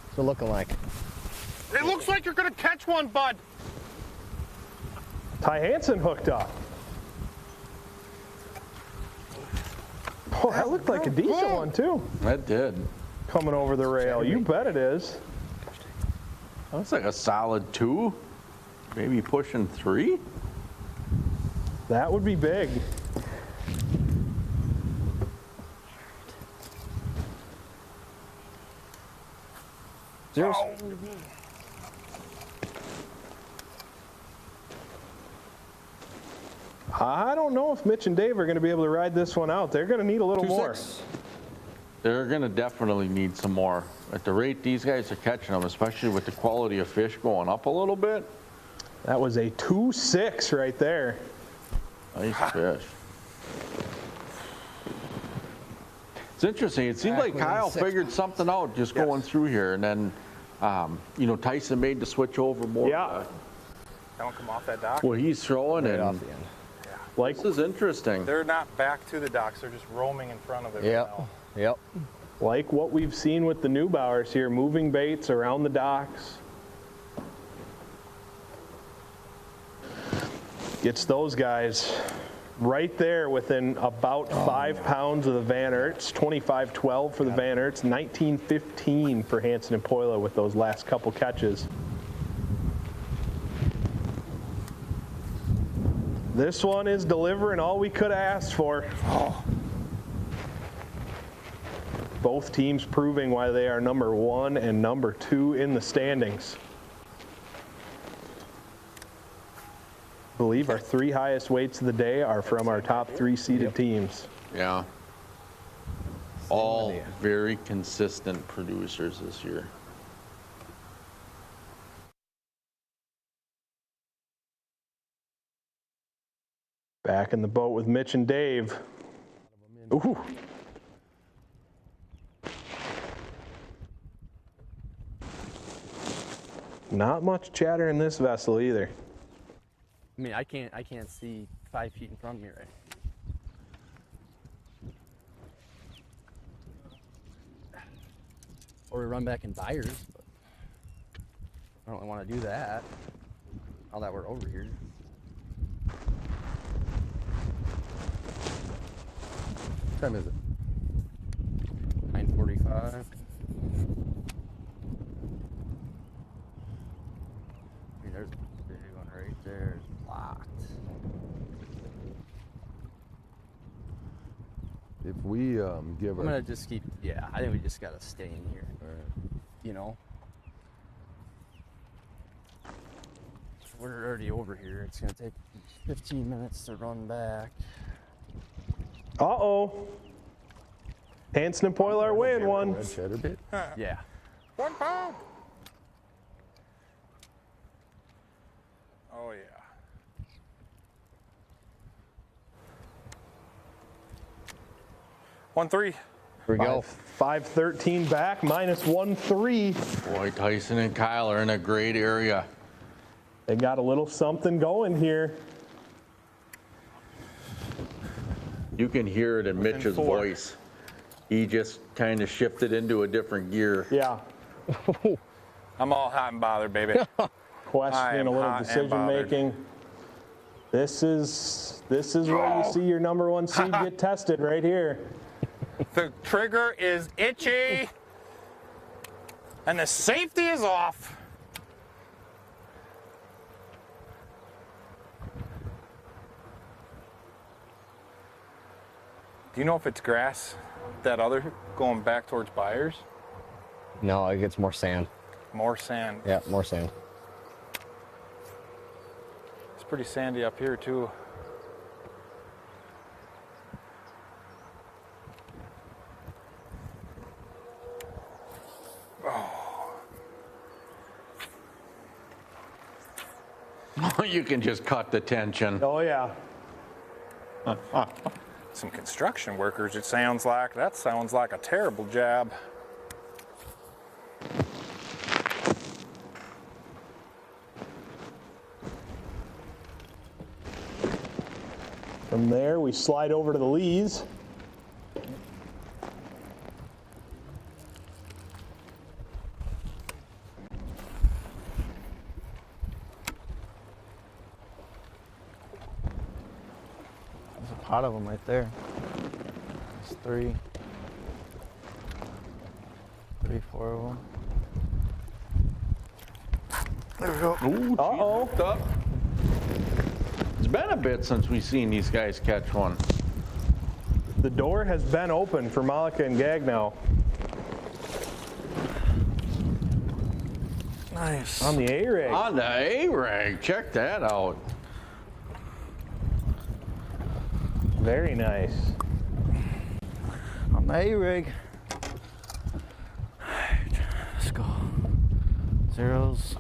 What's it looking like? It looks like you're going to catch one, bud. Ty Hansen hooked up. Oh, that looked like a decent one, too. That did. Coming over the rail. You bet it is. That's like a solid 2. maybe pushing 3. That would be big. Zeros. I don't know if Mitch and Dave are going to be able to ride this one out. They're going to need a little more. They're going to definitely need some more. At the rate these guys are catching them, especially with the quality of fish going up a little bit. That was a 2.6 right there. Nice fish. It's interesting. It seemed like Kyle figured something out just going through here, and then, you know, Tyson made the switch over more. Yeah. Don't come off that dock. Well, he's throwing Right and off the end. Like, this is interesting. They're not back to the docks. They're just roaming in front of it right now. Yep. Like what we've seen with the Neubauers here, moving baits around the docks. Gets those guys right there within about 5 pounds of the Van Erts. 25-12 for the Van Erts, 19-15 for Hansen and Poila with those last couple catches. This one is delivering all we could have asked for. Both teams proving why they are number 1 and number 2 in the standings. I believe our 3 highest weights of the day are from our top 3 seeded teams. Yeah. All very consistent producers this year. Back in the boat with Mitch and Dave. Ooh. Not much chatter in this vessel either. I mean, I can't see 5 feet in front of me right. Or we run back in Byers, but I don't really want to do that. Now that we're over here. What time is it? 9:45. There's a big one right there. It's locked. If we give I'm gonna just keep. Yeah, I think we just gotta stay in here. You know. We're already over here. It's gonna take 15 minutes to run back. Uh-oh. Hansen and Poila are weighing one. Yeah. 1 pound. Oh yeah. $1.3. Here we go. 5.13 back, minus 1.3. Boy, Tyson and Kyle are in a great area. They got a little something going here. You can hear it in Mitch's voice. He just kind of shifted into a different gear. Yeah. I'm all hot and bothered, baby. Questioning a little decision making. This is where you see your number 1 seed get tested right here. The trigger is itchy and the safety is off. Do you know if it's grass, that other going back towards Byers? No, it gets more sand. More sand. Yeah, more sand. It's pretty sandy up here too. You can just cut the tension. Oh yeah. Some construction workers, it sounds like. That sounds like a terrible job. From there, we slide over to the lees. There's a pot of them right there. There's 3, 4 of them. There we go. Ooh, uh-oh. It's been a bit since we've seen these guys catch one. The door has been open for Malika and Gagnow. Nice. On the A-rig. On the A-rig. Check that out. Very nice. On the A-rig. Alright, let's go. Zeros.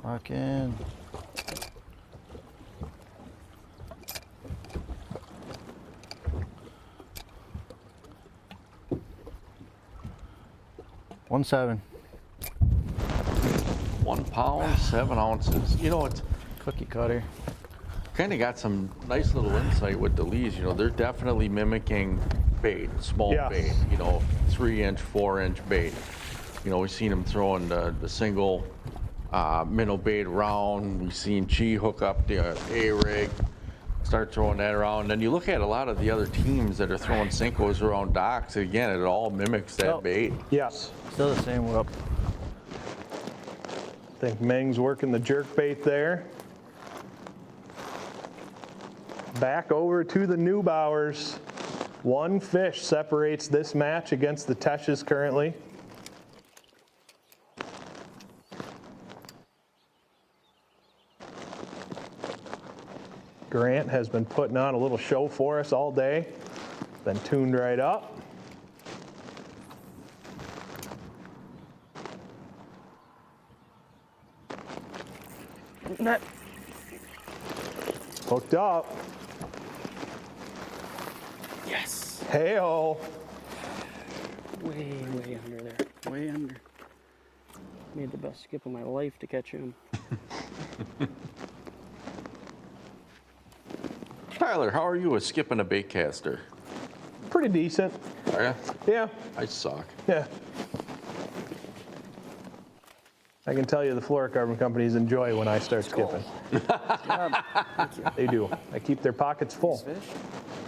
Lock in. $1.7. 1 pound, 7 ounces. You know, it's cookie cutter. Kind of got some nice little insight with the leads. You know, they're definitely mimicking bait, small bait. You know, 3-inch, 4-inch bait. You know, we've seen them throwing the single minnow bait around. We've seen Chi hook up the A-rig, start throwing that around. And you look at a lot of the other teams that are throwing Senkos around docks. Again, it all mimics that bait. Yes. Still the same whip. I think Meng's working the jerk bait there. Back over to the Neubauers. 1 fish separates this match against the Teshes currently. Grant has been putting on a little show for us all day. Been tuned right up. Net. Hooked up. Yes. Hey-oh. Way under there. Way under. Made the best skip of my life to catch him. Tyler, how are you with skipping a bait caster? Pretty decent. Are ya? Yeah. I suck. Yeah. I can tell you the fluorocarbon companies enjoy when I start skipping. They do. I keep their pockets full.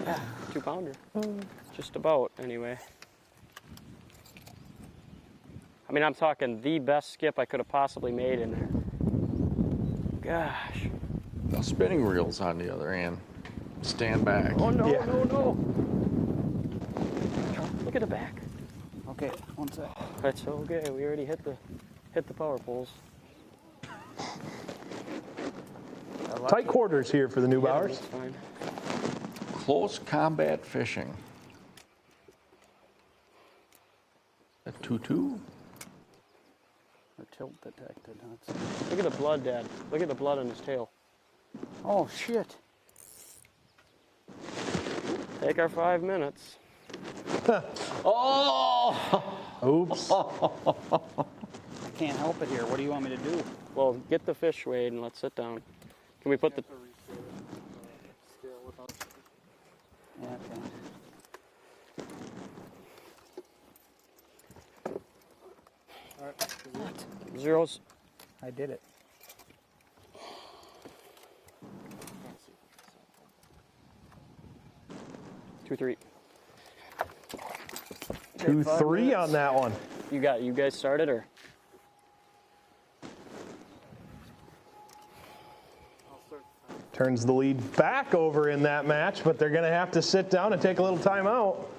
Yeah, 2-pounder. Just about, anyway. I mean, I'm talking the best skip I could have possibly made in there. Gosh. Now, spinning reels on the other hand. Stand back. Oh, no, no. Look at the back. Okay, 1 sec. That's okay. We already hit the power poles. Tight quarters here for the Neubauers. That's fine. Close combat fishing. A 2-2? Tilt detected. Look at the blood, Dad. Look at the blood on his tail. Oh, shit. Take our 5 minutes. Oh! Oops. I can't help it here. What do you want me to do? Well, get the fish weighed and let's sit down. Can we put the... Yeah, okay. Zeros? I did it. Two, 3. 2-3 on that one. You guys started or? Turns the lead back over in that match, but they're going to have to sit down and take a little time out.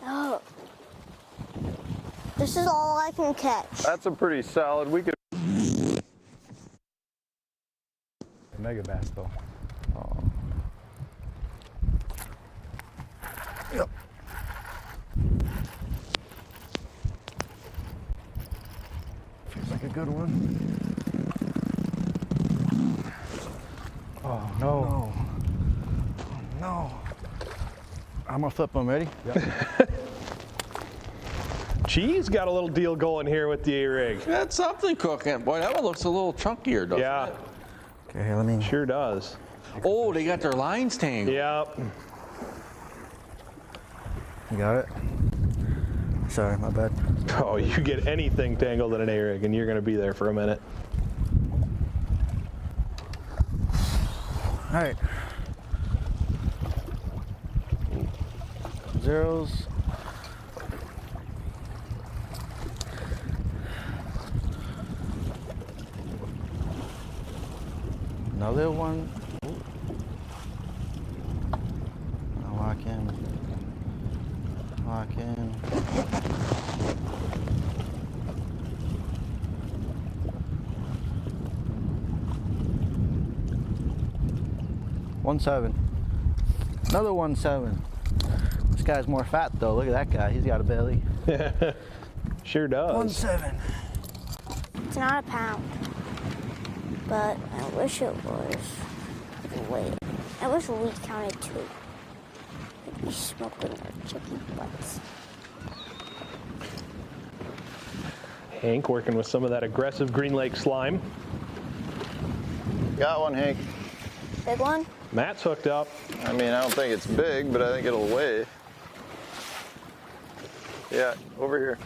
Oh. This is all I can catch. That's a pretty solid. We could. Mega bass though. Oh. Yep. Feels like a good one. Oh, no. Oh, no. I'm gonna flip them. Ready? Yep. Chi's got a little deal going here with the A-rig. That's something cooking. Boy, that one looks a little chunkier, doesn't it? Okay, let me. Sure does. Oh, they got their lines tangled. Yep. You got it? sorry, my bad. Oh, you get anything tangled in an A-rig and you're going to be there for a minute. All right. Zeros. Another one. Now lock in. Lock in. One seven. Another 1.7. This guy's more fat though. Look at that guy. He's got a belly. Sure does. 1.7. It's not a pound, but I wish it was. Wait, I wish we counted 2. We'd be smoking our chicken butts. Hank working with some of that aggressive Green Lake slime. Got one, Hank. Big one? Matt's hooked up. I mean, I don't think it's big, but I think it'll weigh. Yeah, over here.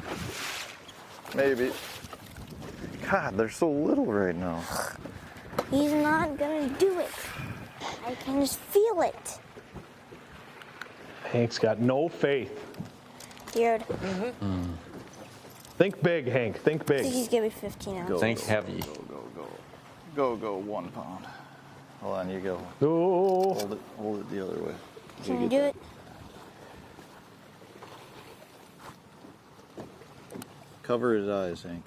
Maybe. God, they're so little right now. He's not gonna do it. I can just feel it. Hank's got no faith. Weird. Think big, Hank. Think I big. think he's gonna be 15 ounces. Think heavy. Go, 1 pound. Hold on, you go. Go. Hold it the other way. Can you do it? Cover his eyes, Hank.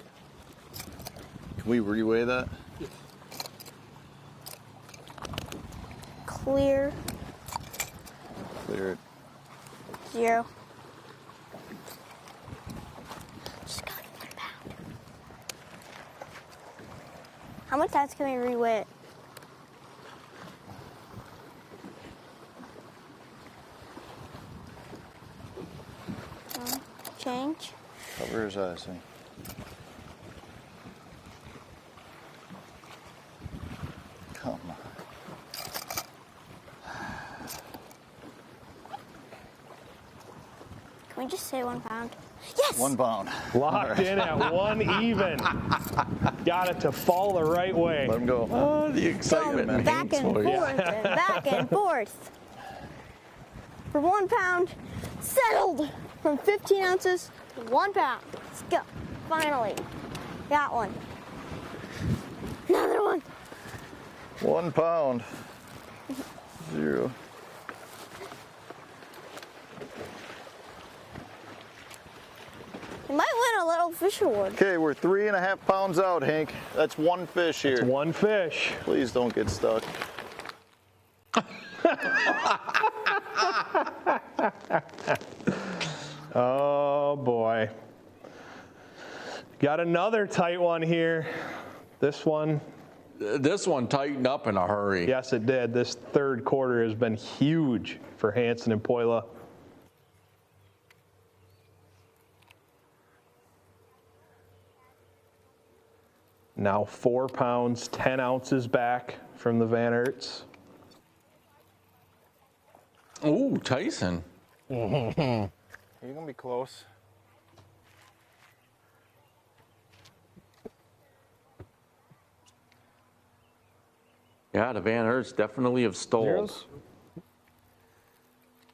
Can we reweigh that? Clear. Clear it. 0. Just got 1 pound. How many times can we reweigh it? Change. Cover his eyes, Hank. Come on. Can we just say 1 pound? Yes! 1 pound. Locked in at 1 even. Got it to fall the right way. Let him go. Oh, the excitement. Going back and forth and back and forth. For 1 pound, settled from 15 ounces to 1 pound. Let's go. Finally. Got one. Another one. 1 pound. 0. You might win a little fish award. Okay, we're 3.5 pounds out, Hank. That's 1 fish here. It's 1 fish. Please don't get stuck. Oh boy. Got another tight one here. This one tightened up in a hurry. Yes, it did. This third quarter has been huge for Hansen and Poila. Now 4 pounds, 10 ounces back from the Van Aerts. Ooh, Tyson. You're going to be close. Yeah, the Van Aerts definitely have stalled. Zeros?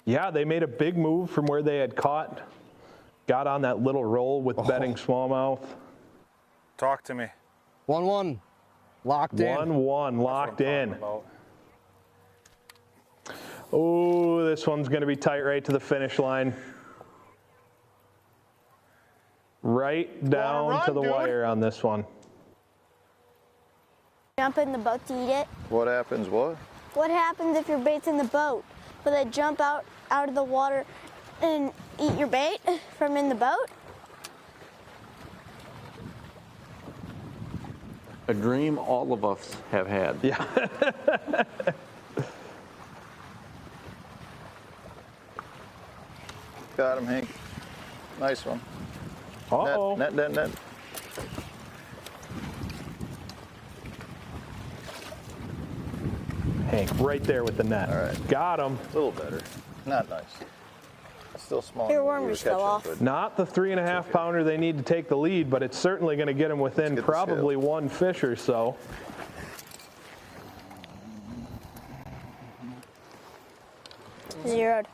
Yeah, they made a big move from where they had caught. Got on that little roll with bedding smallmouth. Talk to me. 1-1. Locked in. 1-1, locked in. Oh, this one's going to be tight right to the finish line. Right down to the wire on this one. Jump in the boat to eat it. What happens, what? What happens if your bait's in the boat? Will they jump out of the water and eat your bait from in the boat? A dream all of us have had. Yeah. Got him, Hank. Nice one. Uh-oh. Net. Hank, right there with the net. All right. Got him. A little better. Not nice. Still small. Your worm just fell off. Not the 3.5 pounder they need to take the lead, but it's certainly going to get them within probably one fish or so. Zeroed.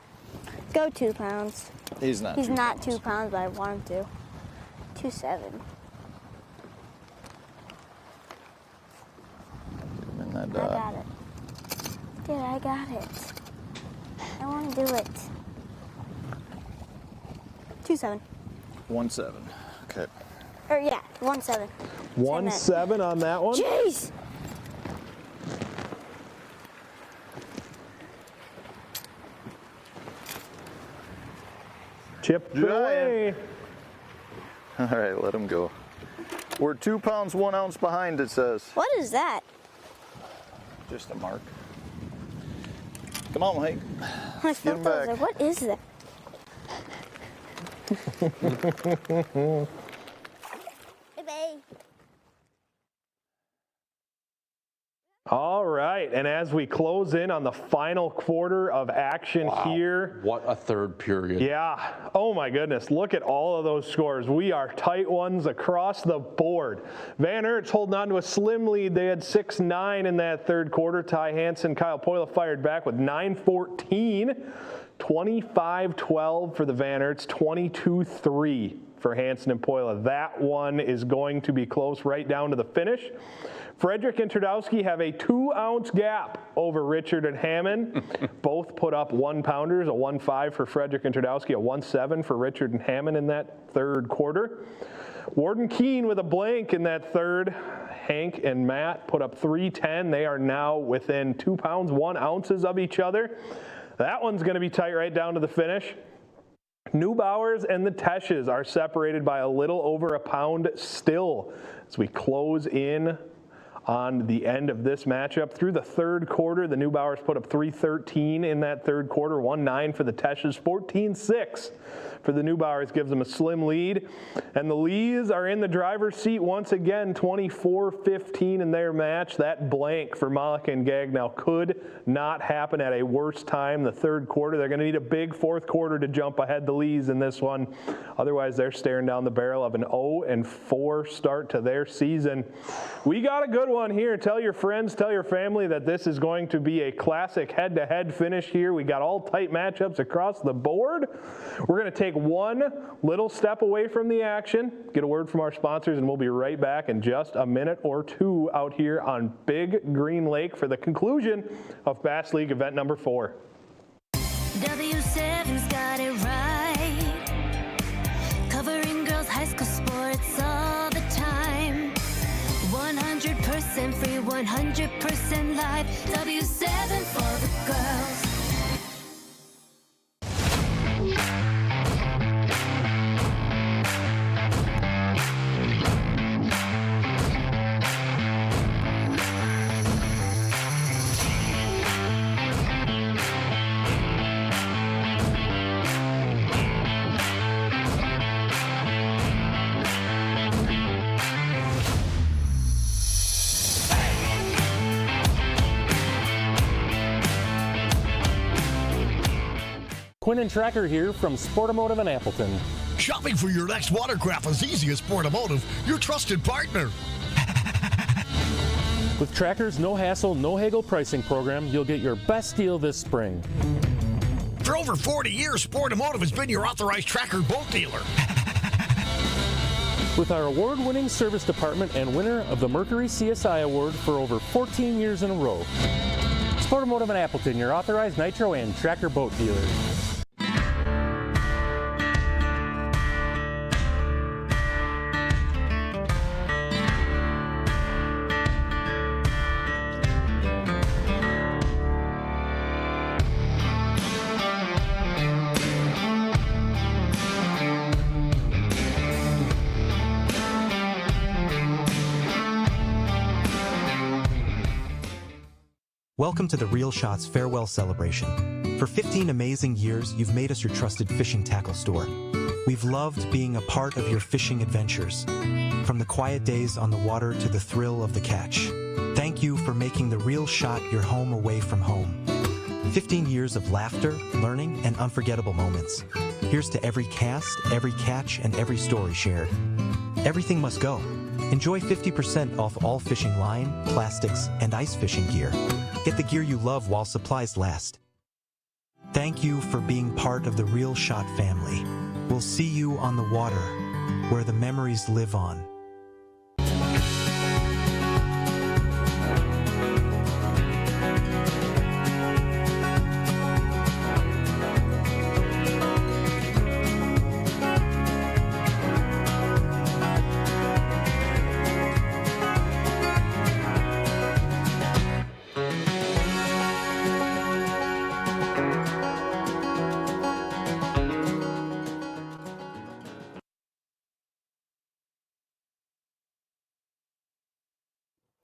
Go 2 pounds. He's not. He's not 2 pounds, but I want him to. 2.7. I got it. Dude, I got it. I want to do it. 2.7. 1.7. Okay. Or yeah, 1.7. 1.7 on that one. Jeez. Chip it away. All right, let him go. We're 2 pounds 1 ounce behind, it says. What is that? Just a mark. Come on, Mike. I felt that. I was like, what is that? All right, and as we close in on the final quarter of action here. What a third period. Yeah, oh my goodness, look at all of those scores. We are tight ones across the board. Van Aert's holding on to a slim lead. They had 6-9 in that third quarter. Ty Hansen, Kyle Poila fired back with 9-14. 25-12 for the Van Aerts, 22-3 for Hansen and Poila. That one is going to be close right down to the finish. Frederick and Trudowski have a 2 ounce gap over Richard and Hammond. Both put up 1 pounders, a 1.5 for Frederick and Trudowski, a 1.7 for Richard and Hammond in that third quarter. Warden Keene with a blank in that third. Hank and Matt put up 3.10. They are now within 2 pounds, 1 ounces of each other. That one's going to be tight right down to the finish. Neubauer's and the Tesches are separated by a little over a pound still as we close in on the end of this matchup. Through the third quarter, the Neubauers put up 3.13 in that third quarter, 1.9 for the Tesches, 14.6 for the Neubauers, gives them a slim lead. And the Lees are in the driver's seat once again, 24-15 in their match. That blank for Malek and Gagnow could not happen at a worse time. The third quarter, they're going to need a big fourth quarter to jump ahead the Lees in this one. Otherwise, they're staring down the barrel of an 0-4 start to their season. We got a good one here. Tell your friends, tell your family that this is going to be a classic head-to-head finish here. We got all tight matchups across the board. We're going to take one little step away from the action, get a word from our sponsors, and we'll be right back in just a minute or two out here on Big Green Lake for the conclusion of Bass League event number 4. W7's got it right, covering girls' high school sports all the time. 100% free, 100% live. W7 for the girls. Quinn and Tracker here from Sportamotive in Appleton. Shopping for your next watercraft is easy as Sportamotive, your trusted partner. With Tracker's no hassle, no haggle pricing program, you'll get your best deal this spring. For over 40 years, Sportamotive has been your authorized Tracker boat dealer. With our award-winning service department and winner of the Mercury CSI Award for over 14 years in a row. Sportamotive in Appleton, your authorized Nitro and Tracker boat dealer. Welcome to the Real Shots farewell celebration. For 15 amazing years, you've made us your trusted fishing tackle store. We've loved being a part of your fishing adventures, from the quiet days on the water to the thrill of the catch. Thank you for making the Real Shot your home away from home. 15 years of laughter, learning, and unforgettable moments. Here's to every cast, every catch, and every story shared. Everything must go. Enjoy 50% off all fishing line, plastics, and ice fishing gear. Get the gear you love while supplies last. Thank you for being part of the Real Shot family. We'll see you on the water, where the memories live on.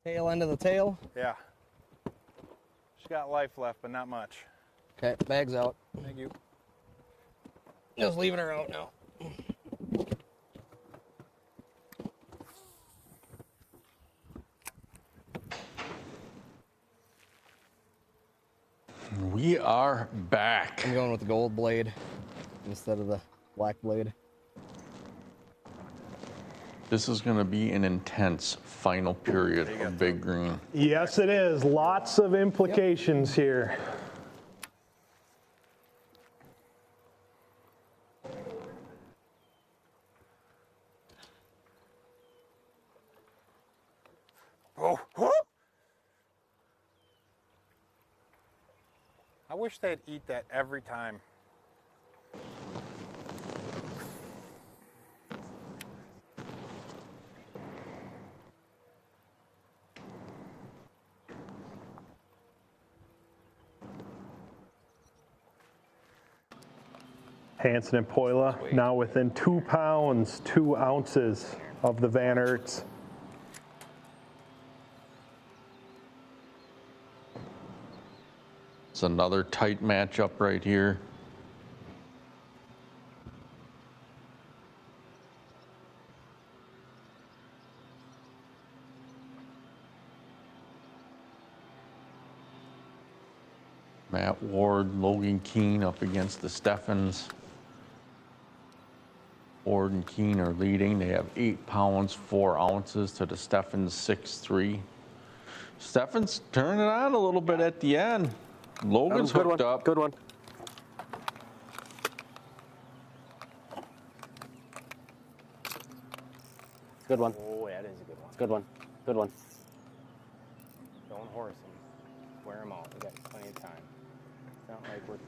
Tail end of the tail. Yeah. She's got life left, but not much. Okay, bag's out. Thank you. Just leaving her out now. We are back. I'm going with the gold blade instead of the black blade. This is going to be an intense final period of Big Green. Yes, it is. Lots of implications here. Oh, I wish they'd eat that every time. Hansen and Poila now within 2 pounds, 2 ounces of the Van Erts. It's another tight matchup right here. Matt Ward, Logan Keene up against the Steffens. Ward and Keene are leading. They have 8 pounds, 4 ounces to the Steffens 6'3". Steffens turned it on a little bit at the end. Logan's hooked up. Good one. Good one. Oh, that is a good one. Good one. Good one. Don't horse him. Wear him out. We got plenty of time. It's not like we're.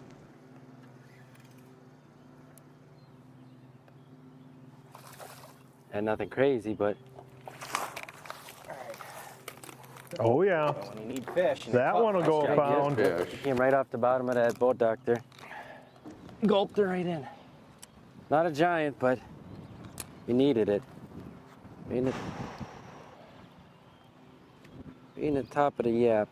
And nothing crazy, but. Oh yeah. When you need fish. That one will go a pound. Came right off the bottom of that boat dock there. Gulped her right in. Not a giant, but you needed it. Being the top of the yap.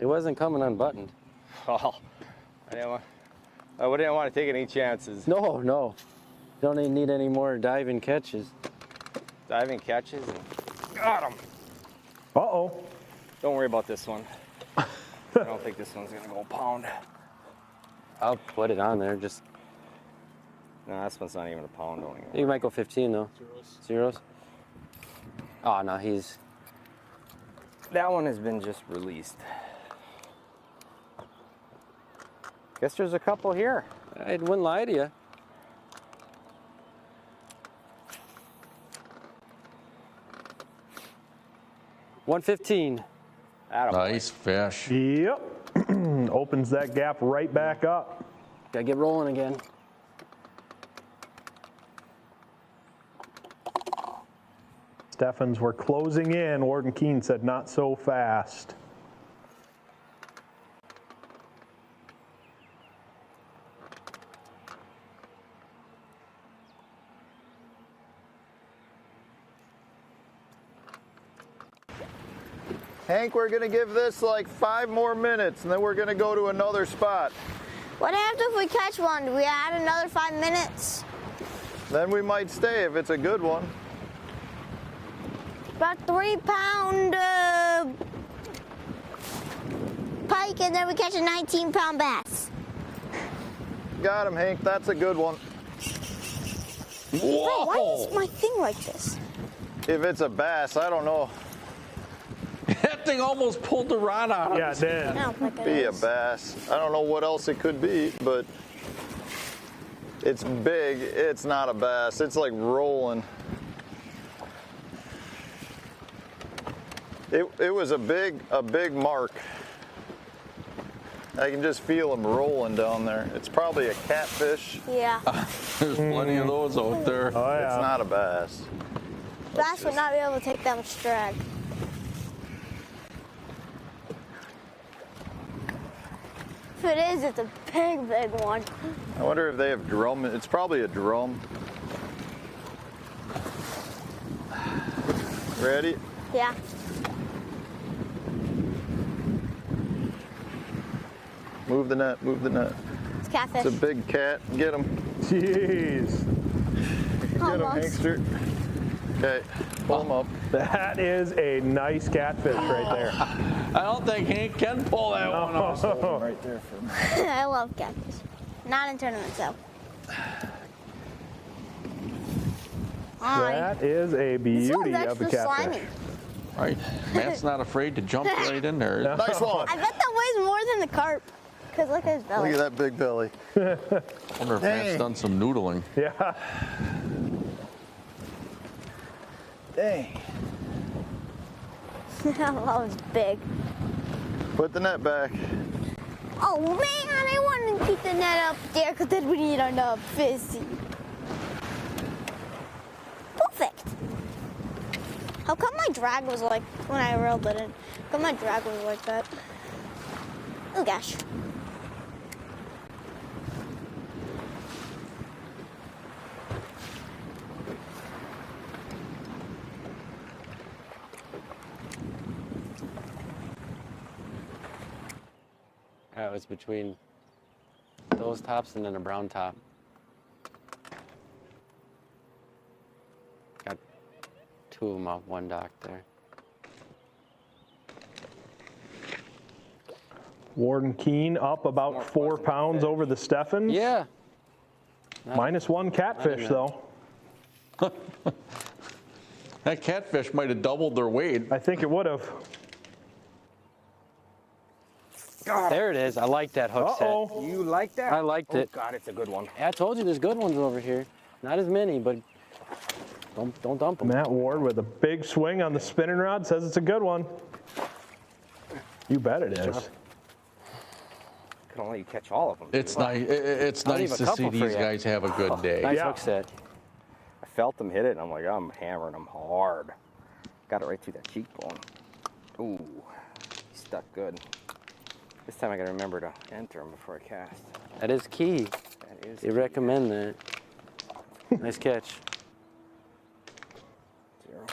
It wasn't coming unbuttoned. Oh, I didn't want to take any chances. No, no. Don't even need any more diving catches. Diving catches and got him. Uh-oh. Don't worry about this one. I don't think this one's gonna go a pound. I'll put it on there. Just. No, this one's not even a pound. Don't even. You might go 15 though. Zeros. Oh no, he's. That one has been just released. Guess there's a couple here. I wouldn't lie to you. $115. Nice fish. Yep. Opens that gap right back up. Gotta get rolling again. Steffens were closing in. Ward and Keene said not so fast. Hank, we're gonna give this like 5 more minutes and then we're gonna go to another spot. What happens if we catch one? Do we add another 5 minutes? Then we might stay if it's a good one. About 3 pound pike, and then we catch a 19-pound bass. Got him, Hank. That's a good one. Bro, why is my thing like this? If it's a bass, I don't know. That thing almost pulled the rod out. Yeah, it did. I don't think it Be a is. bass. I don't know what else it could be, but it's big. It's not a bass. It's like rolling. It was a big mark. I can just feel him rolling down there. It's probably a catfish. Yeah. There's plenty of those out there. Oh, yeah. It's not a bass. Bass would not be able to take that much drag. If it is, it's a big, big one. I wonder if they have drum. It's probably a drum. Ready? Yeah. Move the net, move the net. It's catfish. It's a big cat. Get him. Jeez. Get him, Almost. Hankster. Okay, pull him up. That is a nice catfish right there. I don't think Hank can pull that one off. Right there for me. I love catfish. Not in tournaments, though. That is a This one's beauty of a extra catfish. slimy. Right. Matt's not afraid to jump right in there. Nice one. I bet that weighs more than the carp. Because look at his belly. Look at that big belly. I wonder if Matt's done some noodling. Yeah. Dang. That was big. Put the net back. Oh man, I wanted to keep the net up there because then we need enough fishy. Perfect. How come my drag was like, when I reeled it in, how come my drag was like that? Oh gosh. It was between those tops and then a brown top. Got 2 of them off one dock there. Warden Keene up about 4 pounds over the Steffens. Yeah. -1 catfish, though. That catfish might have doubled their weight. I think it would have. There it is. I like that hook Uh-oh. set. You like that? I liked it. God, it's a good one. Yeah, I told you there's good ones over here. Not as many, but don't dump them. Matt Ward with a big swing on the spinning rod says it's a good one. You bet it is. Can only catch all of them. It's nice. It's I'll nice leave a to see couple for these you. guys have a good day. Nice Yeah. hook set. I felt them hit it, and I'm like, I'm hammering them hard. Got it right through that cheekbone. Ooh, he stuck good. This time I gotta remember to enter them before I cast. That is key. That is They key. recommend that. Nice catch. 0.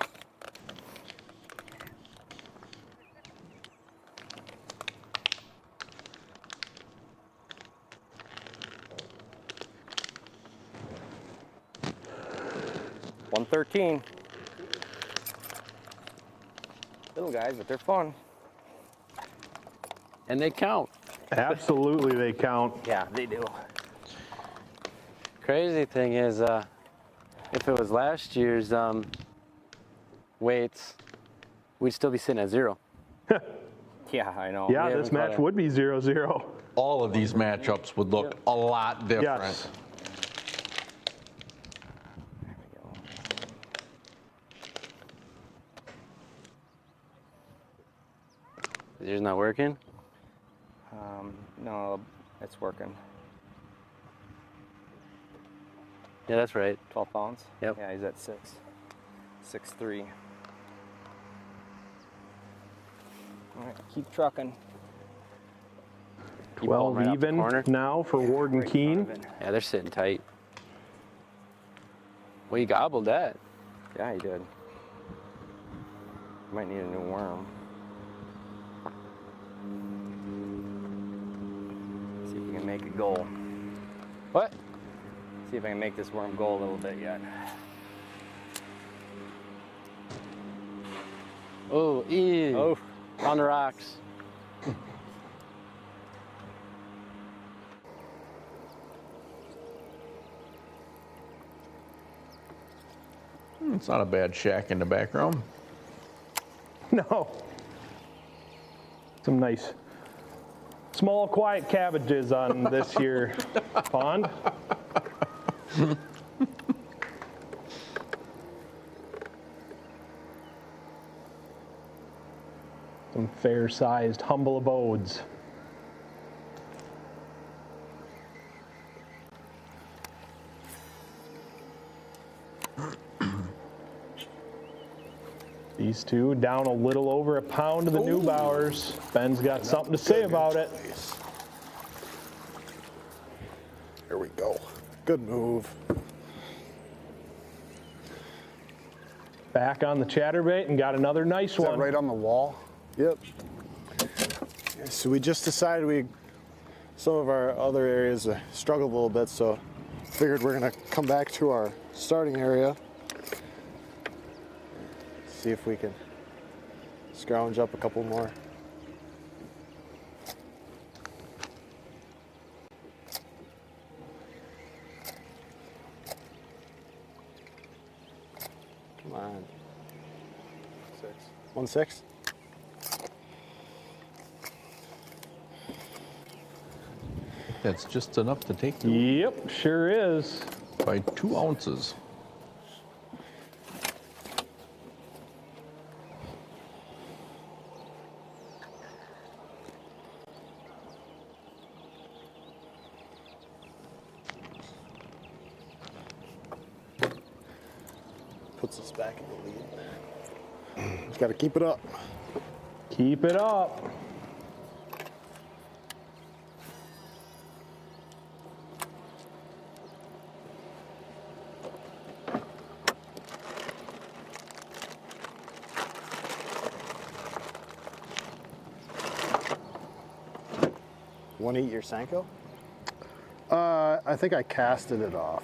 $113. Little guys, but they're fun. And they count. Absolutely, they count. Yeah, they do. Crazy thing is, if it was last year's weights, we'd still be sitting at 0. Yeah, I know. Yeah, We this haven't caught match it. would be 0-0. All of these matchups would look a lot different. Yes. There we go. Is yours not working? No, it's working. Yeah, that's right. 12 pounds? Yep. Yeah, he's at 6'3". All right, keep trucking. 12 right off the even corner. now for Warden Right in front Keene. of it. Yeah, they're sitting tight. Well, you gobbled that. Yeah, he did. Might need a new worm. See if we can make it go. What? See if I can make this worm go a little bit yet. Oh, ew. Oh. On the rocks. It's not a bad shack in the background. No. Some nice small quiet cabbages on this here pond. Some fair-sized, humble abodes. These two down a little over a pound of the Neubauers. Ben's got something to say about it. There we go. Good move. Back on the chatterbait and got another nice Is that one. right on the wall? Yep. So we just decided some of our other areas struggled a little bit, so figured we're gonna come back to our starting area. See if we can scrounge up a couple more. Come on. 1-6. That's just enough to take you. Yep, sure is. By 2 ounces. Puts us back in the lead. Just gotta keep it up. Keep it up. Want to eat your Senko? I think I casted it off.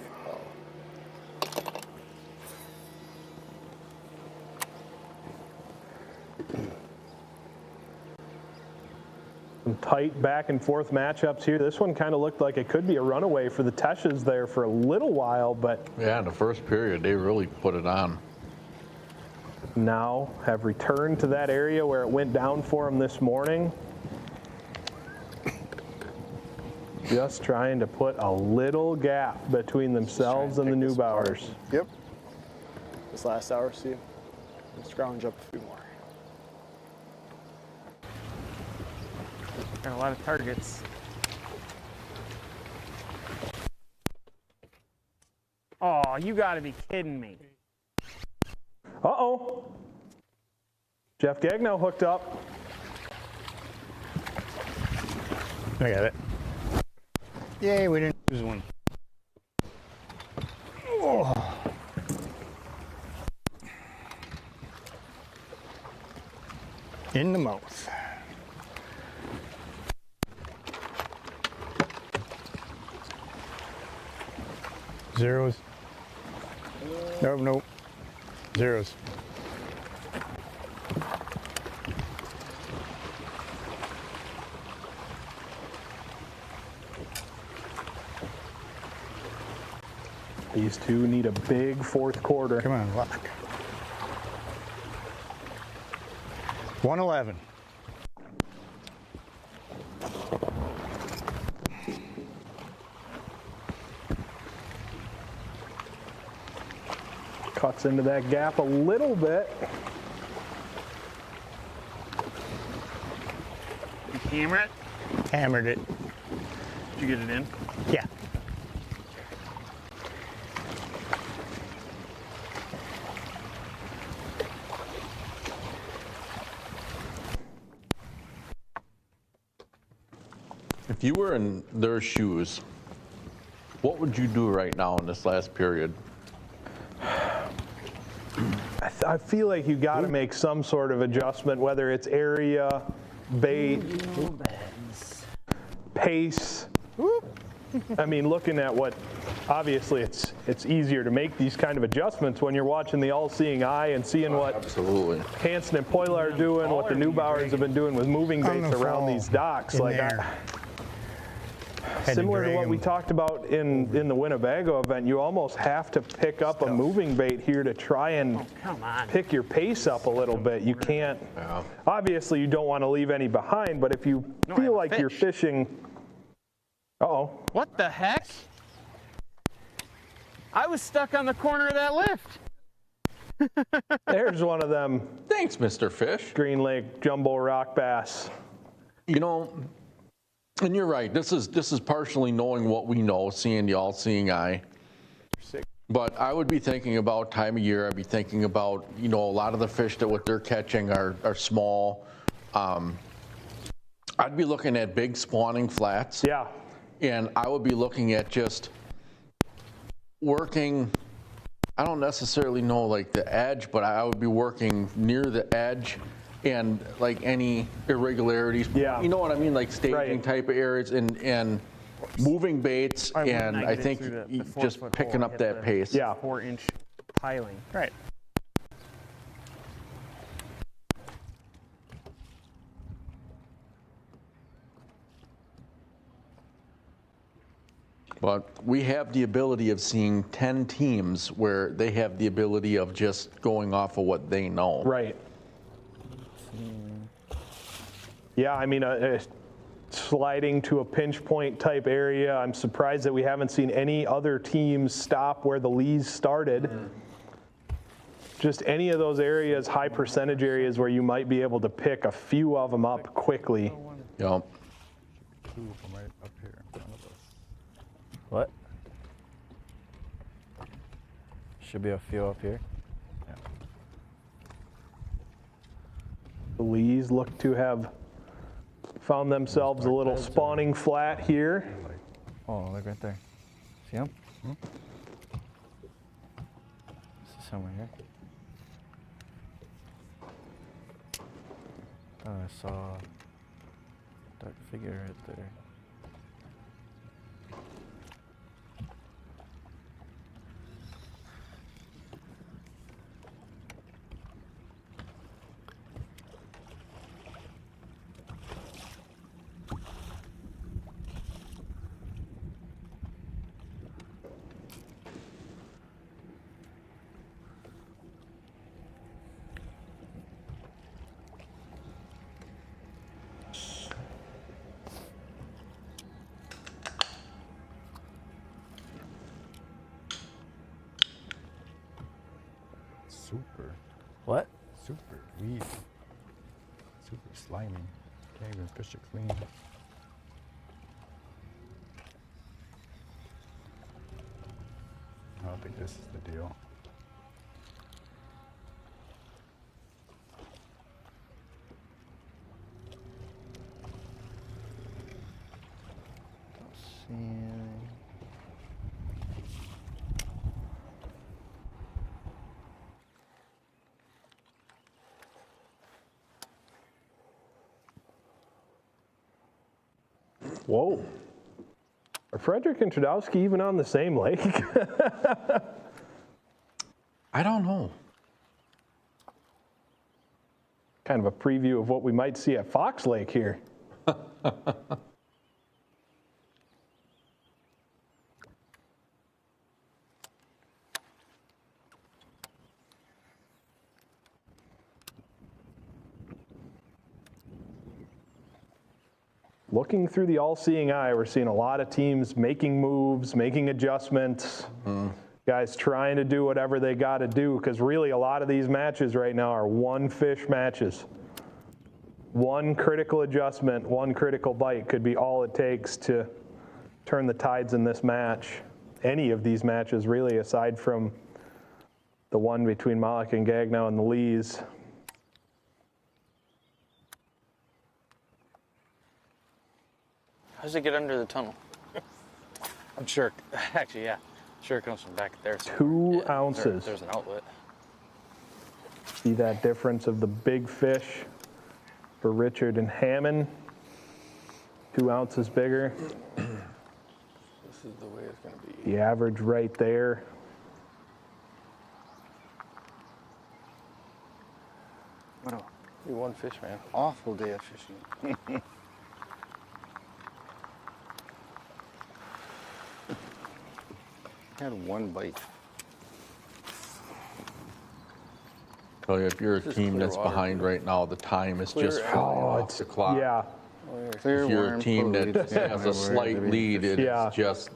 Some tight back and forth matchups here. This one kind of looked like it could be a runaway for the Teshes there for a little while, but Yeah, in the first period, they really put it on. now have returned to that area where it went down for them this morning. Just trying to put a little gap between themselves and the Neubauers. Yep. This last hour, see if we can scrounge up a few more. Got a lot of targets. Oh, you gotta be kidding me. Uh-oh. Jeff Gagno hooked up. I got it. Yay, we didn't lose one. Oh. In the mouth. Zeros. Nope, nope. Zeros. These two need a big fourth quarter. Come on, lock. 111. Cuts into that gap a little bit. You hammer it? Hammered it. Did you get it in? Yeah. If you were in their shoes, what would you do right now in this last period? I feel like you got to make some sort of adjustment, whether it's area, bait, pace. I mean, looking at what obviously it's easier to make these kind of adjustments when you're watching the all-seeing eye and seeing what absolutely Hansen and Poyle are doing, what the Neubauers have been doing with moving baits around these docks. Like similar to what we talked about in the Winnebago event, you almost have to pick up a moving bait here to try and pick your pace up a little bit. You can't, obviously you don't want to leave any behind, but if you feel like you're fishing, uh-oh. What the heck? I was stuck on the corner of that lift. There's one of them. Thanks, Mr. Fish. Green Lake jumbo rock bass. You know, and you're right. This is partially knowing what we know, seeing the all-seeing eye. But I would be thinking about time of year. I'd be thinking about, you know, a lot of the fish that what they're catching are small. I'd be looking at big spawning flats. Yeah. And I would be looking at just working, I don't necessarily know like the edge, but I would be working near the edge and like any irregularities. Yeah. You know what I mean? Like staging type of areas and moving baits, and I think just picking up that pace. Yeah. 4-inch piling. Right. But we have the ability of seeing 10 teams where they have the ability of just going off of what they know. Right. Yeah, I mean, sliding to a pinch point type area. I'm surprised that we haven't seen any other teams stop where the Lees started. Just any of those areas, high percentage areas where you might be able to pick a few of them up quickly. Yep. What? Should be a few up here. The Lees look to have found themselves a little spawning flat here. Oh, look right there. See them? This is somewhere here. Oh, I saw a dark figure right there. Super. What? Super. Weed. Super slimy. Can't even fish it clean. I don't think this is the deal. Whoa. Are Frederick and Trudowski even on the same lake? I don't know. Kind of a preview of what we might see at Fox Lake here. Looking through the all-seeing eye, we're seeing a lot of teams making moves, making adjustments, guys trying to do whatever they got to do, because really a lot of these matches right now are one fish matches. One critical adjustment, one critical bite could be all it takes to turn the tides in this match. Any of these matches really, aside from the one between Malik and Gagnow and the Lees. How does it get under the tunnel? I'm sure, actually, yeah. Sure it comes from back there. 2 ounces. There's an outlet. See that difference of the big fish for Richard and Hammond? 2 ounces bigger. This is the way it's going to be. The average right there. What a one fish, man. awful day of fishing. Had one bite. So if you're a This is team clear that's water, behind right now, the time is Clear just water. falling off the clock. Yeah. Clear, If you're warm, a team fluid. that Yeah, has we're a slight lead, it Yeah. is just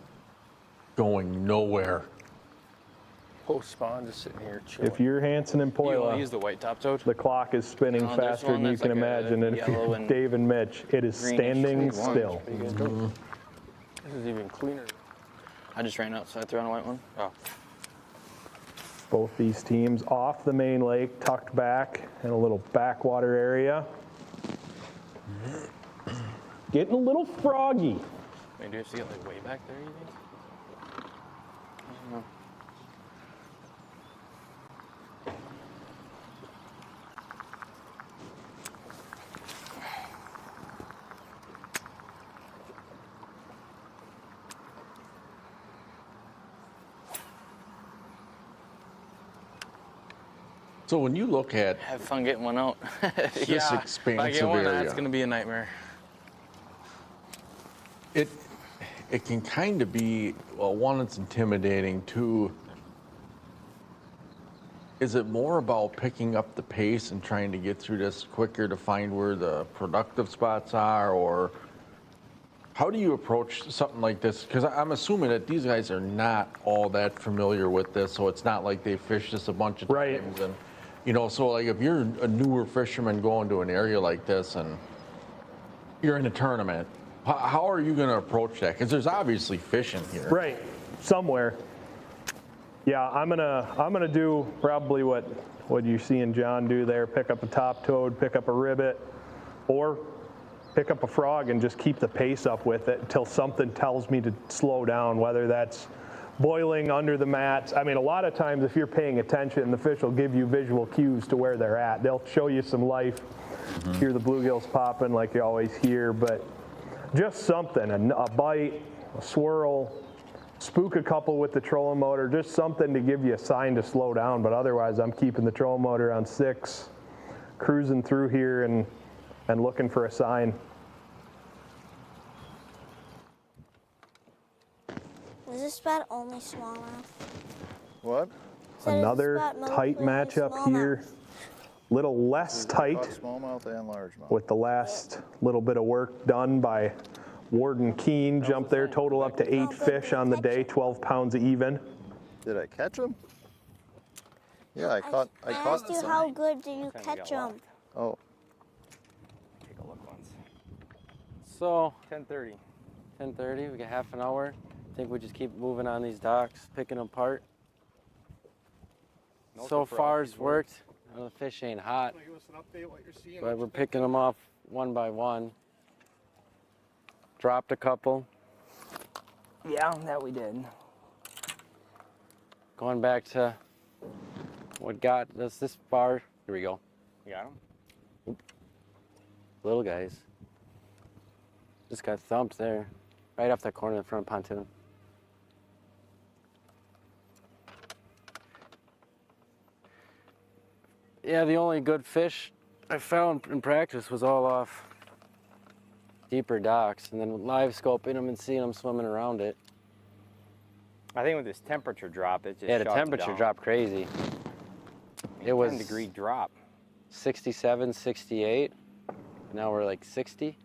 going nowhere. Post spawn, just sitting here chilling. If you're Hanson and You want to Poila, use the white top toad? the clock is spinning No, there's faster one than you that's can like a imagine. And if yellow you're and Dave and Mitch, it is greenish. standing Need one. still. What are you guys doing? This is even cleaner. I just ran out, so I threw on a white one. Oh. Both these teams off the main lake, tucked back in a little backwater area. Getting a little froggy. Wait, do you have to get like way back there, you think? I don't know. So when you look at Have fun getting one out. this If I expansive get one, area, that's going to be a nightmare. it can kind of be, well, one, it's intimidating. Two, is it more about picking up the pace and trying to get through this quicker to find where the productive spots are, or how do you approach something like this? Because I'm assuming that these guys are not all that familiar with this, so it's not like they fished this a bunch of times. And, you know, so like if you're a newer fisherman going to an area like this and you're in a tournament, how are you going to approach that? Because there's obviously fish in here. Right, somewhere. Yeah, I'm gonna do probably what you're seeing John do there. Pick up a top toad, pick up a ribbit, or pick up a frog and just keep the pace up with it until something tells me to slow down, whether that's boiling under the mats. I mean, a lot of times if you're paying attention, the fish will give you visual cues to where they're at. They'll show you some life, hear the bluegills popping like you always hear, but just something, a bite, a swirl, spook a couple with the trolling motor, just something to give you a sign to slow down. But otherwise, I'm keeping the trolling motor on 6, cruising through here and looking for a sign. Is this spot only smallmouth? What? Another tight matchup here. Little less tight Smallmouth and largemouth. with the last little bit of work done by Warden Keene. Jumped their total up to 8 fish on the day, 12 pounds even. Did I catch them? Yeah, I caught asked you some. how good do you catch them? Oh. Take a look once. So 10:30. 10:30. We got half an hour. I think we just keep moving on these docks, picking them apart. So far it's worked. The fish ain't hot, but we're picking them off one by one. Dropped a couple. Yeah, that we did. Going back to what got us this far. Here we go. You got them? Little guys. Just got thumped there. Right off that corner of the front pontoon. Yeah, the only good fish I found in practice was all off deeper docks, and then live scoping them and seeing them swimming around it. I think with this temperature drop, it just Yeah, the shot them temperature down. dropped crazy. I mean, It was 10-degree drop. 67, 68. Now we're like 60.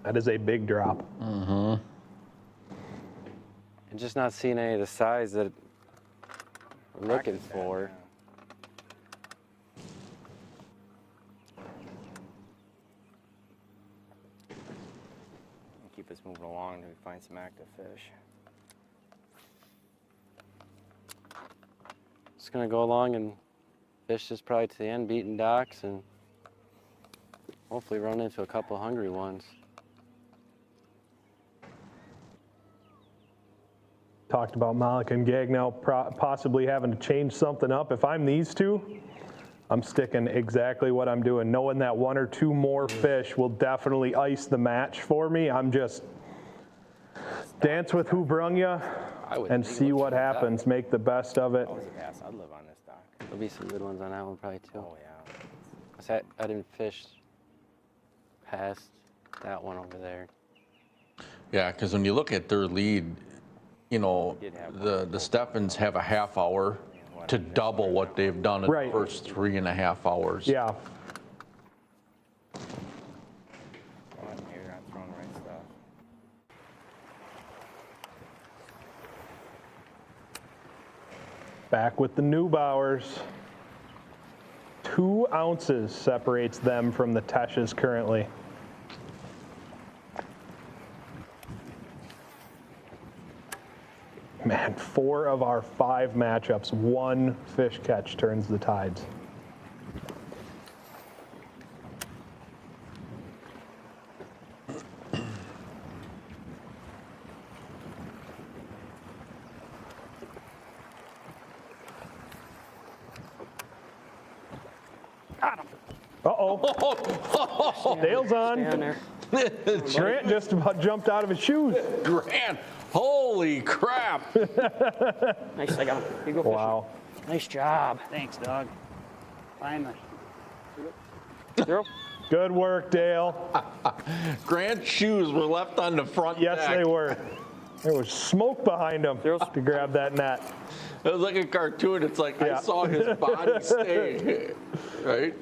That is a big drop. And just not seeing any of the size that we're looking for. Keep us moving along until we find some active fish. Just gonna go along and fish this probably to the end, beating docks, and hopefully run into a couple hungry ones. Talked about Malik and Gagnow possibly having to change something up. If I'm these two, I'm sticking exactly what I'm doing, knowing that 1 or 2 more fish will definitely ice the match for me. I'm just Dance with who brung you and see what happens. Make the best of it. Yes, I'd live on this dock. There'll be some good ones on that one probably too. Oh yeah. I didn't fish past that one over there. Yeah, because when you look at their lead, you know, the Stephens have a half hour to double what they've done in the first 3.5 hours. Yeah. Back with the Neubauers. 2 ounces separates them from the Tesches currently. Man, 4 of our 5 matchups, 1 fish catch turns the tides. Uh-oh. Dale's on. Grant just about jumped out of his shoes. Grant, holy crap. Nice, I got him. You go fishing. Wow. Nice job. Thanks, dog. Finally. Zero. Good work, Dale. Grant's shoes were left on the front Yes, deck. they were. There was smoke behind him to grab that net. It was like a cartoon. It's like I saw his body stay, right?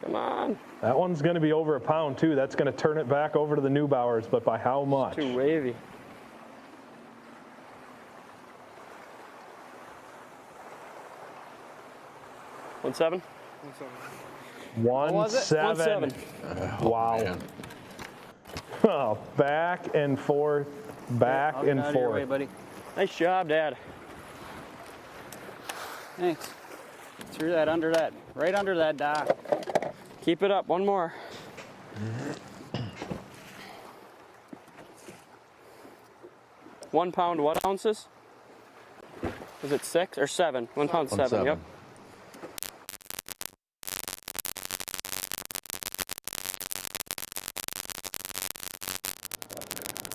Come on. That one's going to be over a pound, too. That's going to turn it back over to the Neubauers, but by how much? Too wavy. One seven. 1-7. Wow. Oh, back and forth, back and forth. Way, buddy. Nice job, Dad. Thanks. Through that, under that, right under that dock. Keep it up, one more. £1 what ounces? Was it 6 or 7? 1 pound 7, yep.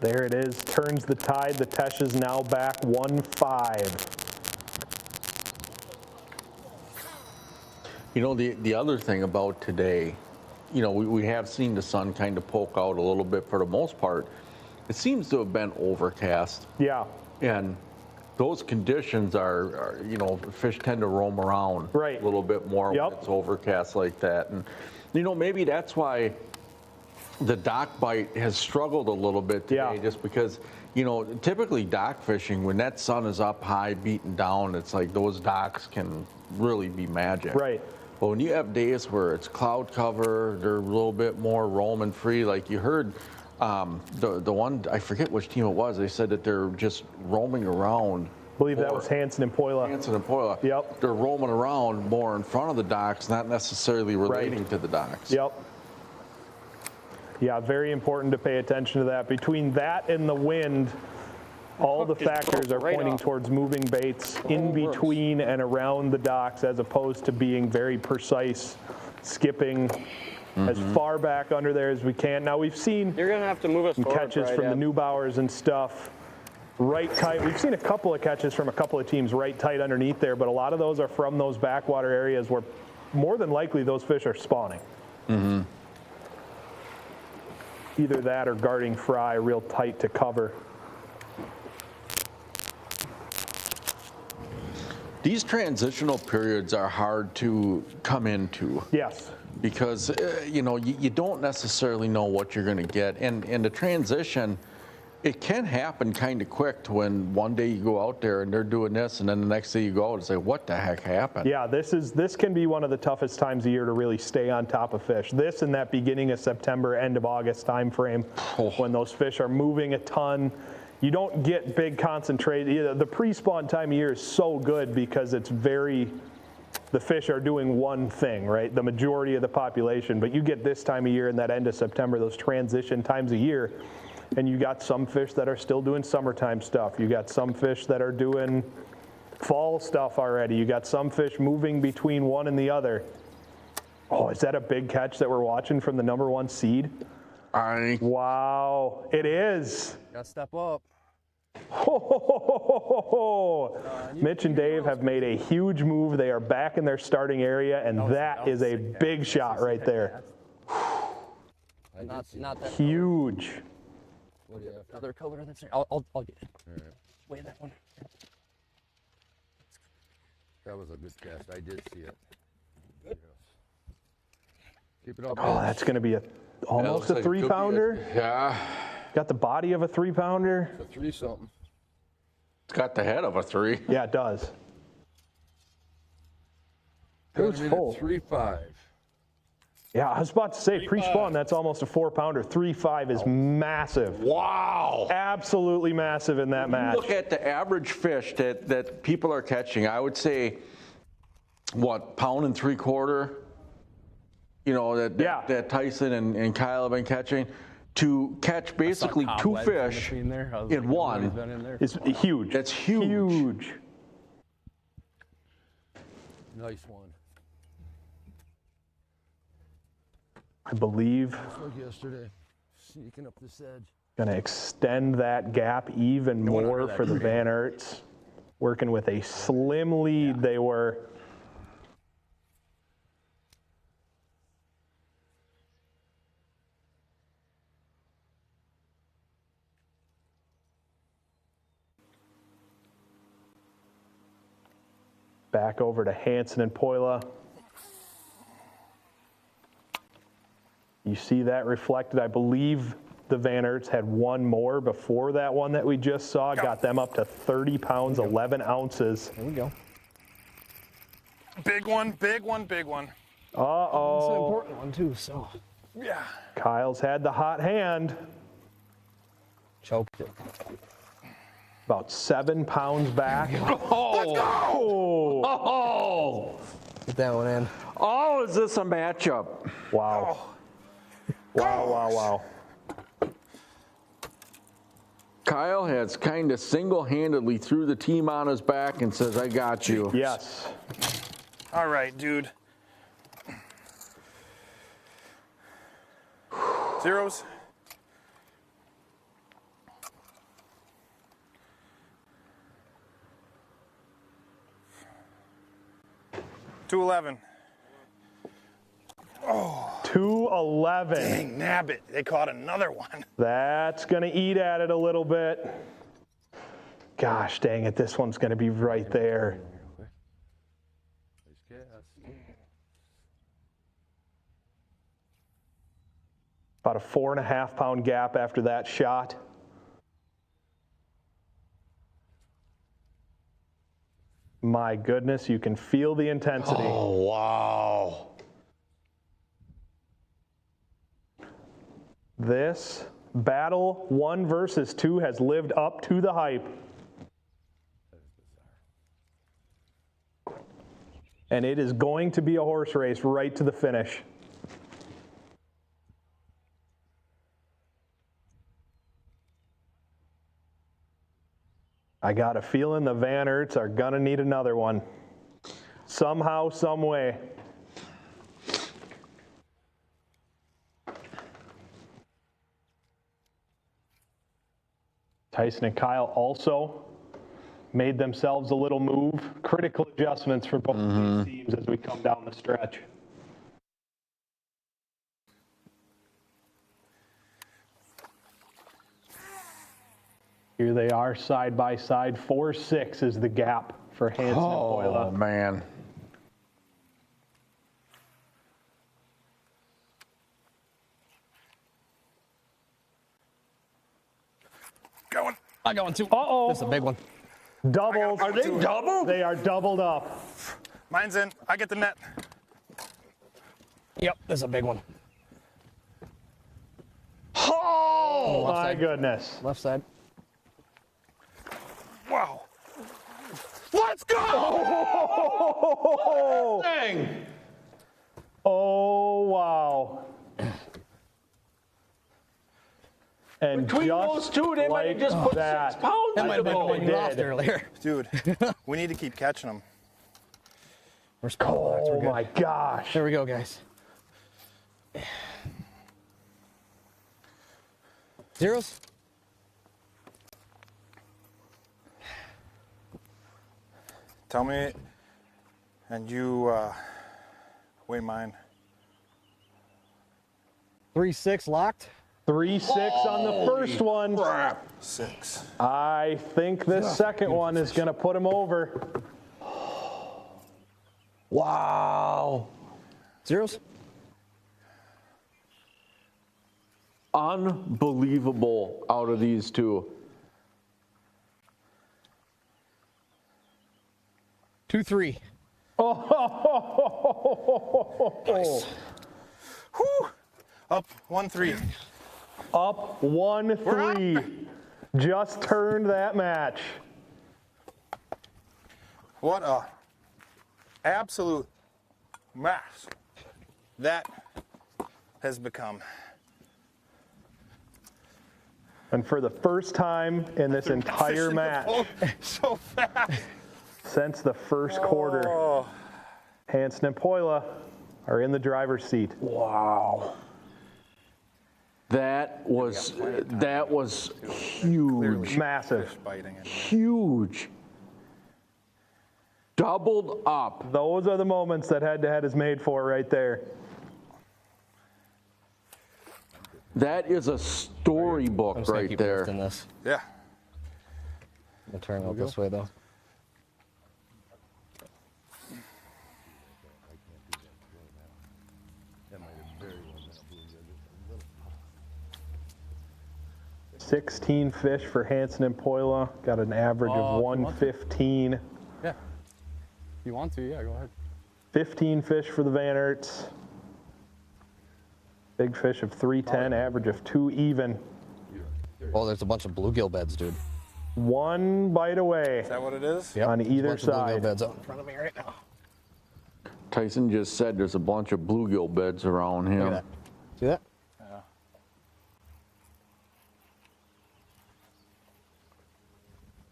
There it is, turns the tide. The Tesh is now back 1-5. You know, the other thing about today, you know, we have seen the sun kind of poke out a little bit for the most part. It seems to have been overcast. Yeah. And those conditions are you know, fish tend to roam around a little bit more when it's overcast like that. And, you know, maybe that's why the dock bite has struggled a little bit today, just because, you know, typically dock fishing, when that sun is up high, beaten down, it's like those docks can really be magic. Right. But when you have days where it's cloud cover, they're a little bit more roaming free. Like you heard the one, I forget which team it was, they said that they're just roaming around. I believe that was Hansen and Poila. Hansen and Poila. Yep. They're roaming around more in front of the docks, not necessarily relating to the docks. Yep. Yeah, very important to pay attention to that. Between that and the wind, all the factors are pointing towards moving baits in between and around the docks, as opposed to being very precise, skipping as far back under there as we can. Now we've seen You're gonna have to move us some forward, catches from the Neubauers and stuff. Right tight. We've seen a couple of catches from a couple of teams right tight underneath there, but a lot of those are from those backwater areas where more than likely those fish are spawning. Either that or guarding fry real tight to cover. These transitional periods are hard to come into. Yes. Because, you know, you don't necessarily know what you're going to get. And the transition, it can happen kind of quick to when one day you go out there and they're doing this, and then the next day you go out and say, what the heck happened? Yeah, this can be one of the toughest times of year to really stay on top of fish. This and that beginning of September, end of August time frame, when those fish are moving a ton. You don't get big concentrate. The pre-spawn time of year is so good because it's the fish are doing one thing, right? The majority of the population. But you get this time of year and that end of September, those transition times of year, and you got some fish that are still doing summertime stuff. You got some fish that are doing fall stuff already. You got some fish moving between one and the other. Oh, is that a big catch that we're watching from the #1 seed? Wow, it is. Gotta step up. Mitch and Dave have made a huge move. They are back in their starting area, and that is a big shot right there. Not that huge. What do you have? Another color that's there. I'll get it. All right. Weigh that one. That was a good cast. I did see it. Yes. Keep it up. Oh, that's going to be almost a 3-pounder. Yeah. Got the body of a 3-pounder. It's a 3-something. It's got the head of a 3. Yeah, it does. It was full. 3.5. Yeah, I was about to say, pre-spawn, that's almost a 4-pounder. 3.5 is massive. Wow. Absolutely massive in that match. Look at the average fish that people are catching. I would say, what, 1.75 pounds? You know, that Tyson and Kyle have been catching. To catch basically 2 fish in one is huge. That's huge. Huge. Nice one. I believe. Just like yesterday, sneaking up this edge. Going to extend that gap even more for the Van Aerts. Working with a slim lead they were. Back over to Hansen and Poila. You see that reflected. I believe the Van Aerts had one more before that one that we just saw. Got them up to 30 pounds, 11 ounces. There we go. Big one, big one, big one. Uh-oh. It's an important one, too, so. Yeah. Kyle's had the hot hand. Choked it. About 7 pounds back. Oh! Oh! Get that one in. Oh, is this a matchup? Wow. Wow, wow, wow. Kyle has kind of single-handedly threw the team on his back and says, I got you. Yes. All right, dude. Zeros. $2.11. Oh. $2.11. Dang, nabbit. They caught another one. That's going to eat at it a little bit. Gosh dang it, this one's going to be right there. About a 4.5 pound gap after that shot. My goodness, you can feel the intensity. Oh, wow. This battle 1 versus 2 has lived up to the hype. And it is going to be a horse race right to the finish. I got a feeling the Van Aerts are gonna need another one. Somehow, some way. Tyson and Kyle also made themselves a little move. Critical adjustments for both these teams as we come down the stretch. Here they are side by side. 4-6 is the gap for Hansen and Poila. Oh, man. Going. I got one too. Uh-oh. This is a big one. Doubles. Are they doubled? They are doubled up. Mine's in. I get the net. Yep, this is a big one. Oh, my goodness. Left side. Wow. Let's go! Oh, Dang. oh wow. And Between those two, they might have just put 6 pounds That might have been the one you lost earlier. Dude, we need to keep catching them. We're spot blacks, we're Oh good. my gosh. There we go, guys. Zeros? Tell me, and you weigh mine. 3-6 locked. 3-6 on the first one. 6. I think this second one is going to put him over. Wow. Zeros? Unbelievable out of these two. 2-3. Oh, nice. Whew. Up 1-3. Up 1-3. Just turned that match. What a absolute mess that has become. And for the first time in this entire match, so fast. Since the first quarter, Hansen and Poila are in the driver's seat. Wow. That was huge. Massive. Huge. Doubled up. Those are the moments that head-to-head is made for right there. That is a storybook right there. This. Yeah. We'll turn out this way though. $16 fish for Hansen and Poila. Got an average of 115. Yeah. If you want to, yeah, go ahead. 15 fish for the Van Aerts. Big fish of 310, average of 2 even. Oh, there's a bunch of bluegill beds, dude. One bite away. Is that what it is? Yep. On either There's a bunch side. of bluegill beds out in front of me right now. Tyson just said there's a bunch of bluegill beds around him. Look at that. See that? Yeah.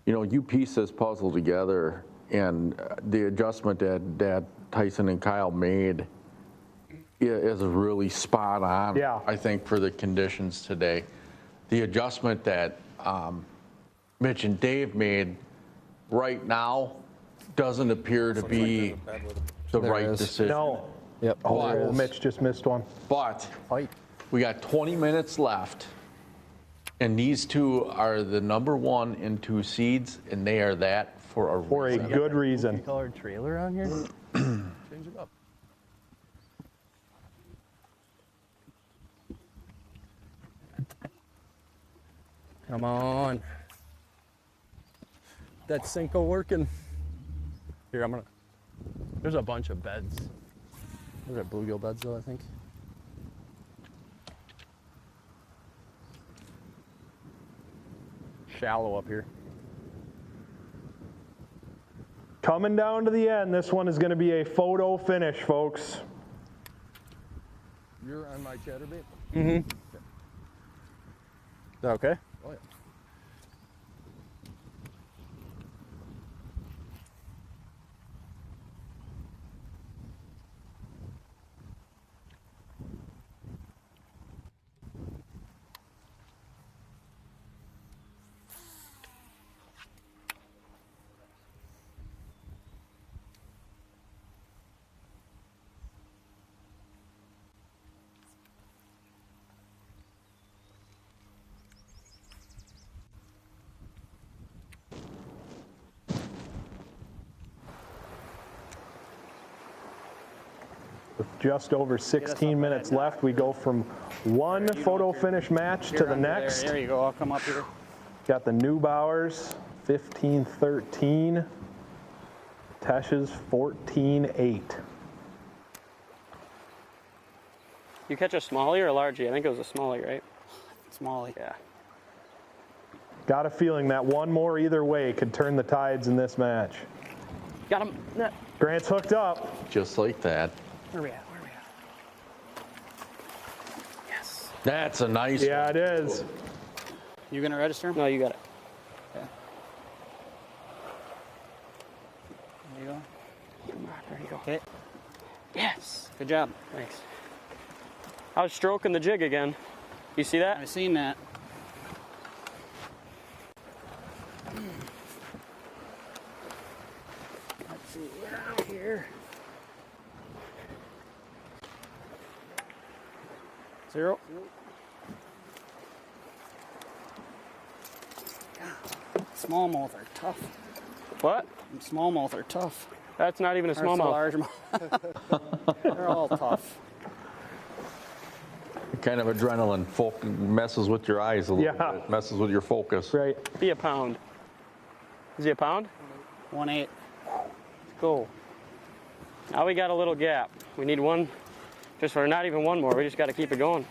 You know, you piece this puzzle together, and the adjustment that Tyson and Kyle made is really spot on, Yeah. I think, for the conditions today. The adjustment that Mitch and Dave made right now doesn't appear to be the right decision. No. Yep. Oh, Mitch just missed one. But we got 20 minutes left, and these two are the number 1 and 2 seeds, and they are that for a reason. Good reason. Colored trailer on here? Change it up. Come on. That Cinco working. Here, there's a bunch of beds. Those are bluegill beds though, I think. Shallow up here. Coming down to the end, this one is going to be a photo finish, folks. You're on my chatterbait? Mm-hmm. Is that okay? Oh, yeah. With just over 16 minutes left, we go from one photo finish match to the next. There you go. I'll come up here. Got the Neubauers, 15-13. Tesch's 14-8. You catch a smallie or a largie? I think it was a smallie, right? Smallie. Yeah. Got a feeling that one more either way could turn the tides in this match. Got him. Grant's hooked up. Just like that. Where are we at? Yes. That's a nice Yeah, one. it is. You gonna register him? No, you got it. Okay. There you go. There you go. Hit. Yes. Good job. Thanks. I was stroking the jig again. You see that? I seen that. Let's see, we're out here. 0. Smallmouth are tough. What? Smallmouth are tough. That's not even a There's smallmouth. largemouth. They're all tough. Kind of adrenaline messes with your eyes a little bit, messes with your focus. Right. Be a pound. Is he a pound? 1/8. Let's go. Now we got a little gap. We need one, just for not even one more. We just got to keep it going.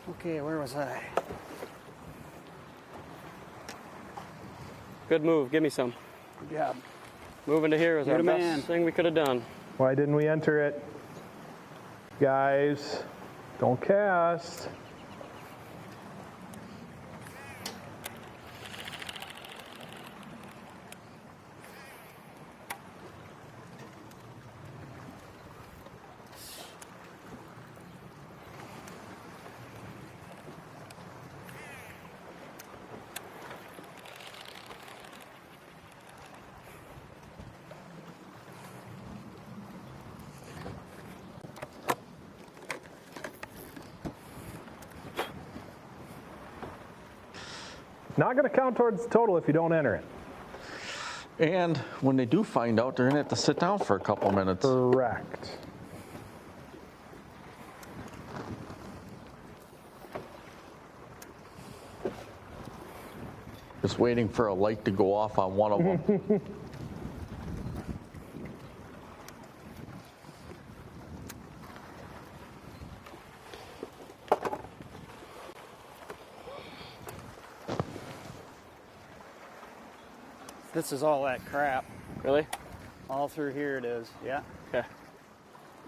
Okay, where was I? Good move. Give me some. Good job. Moving to here was You're our the best man. thing we could have done. Why didn't we enter it? Guys, don't cast. Not going to count towards the total if you don't enter it. And when they do find out, they're going to have to sit down for a couple minutes. Correct. Just waiting for a light to go off on one of them. This is all that crap. Really? All through here it is. Yeah. Okay.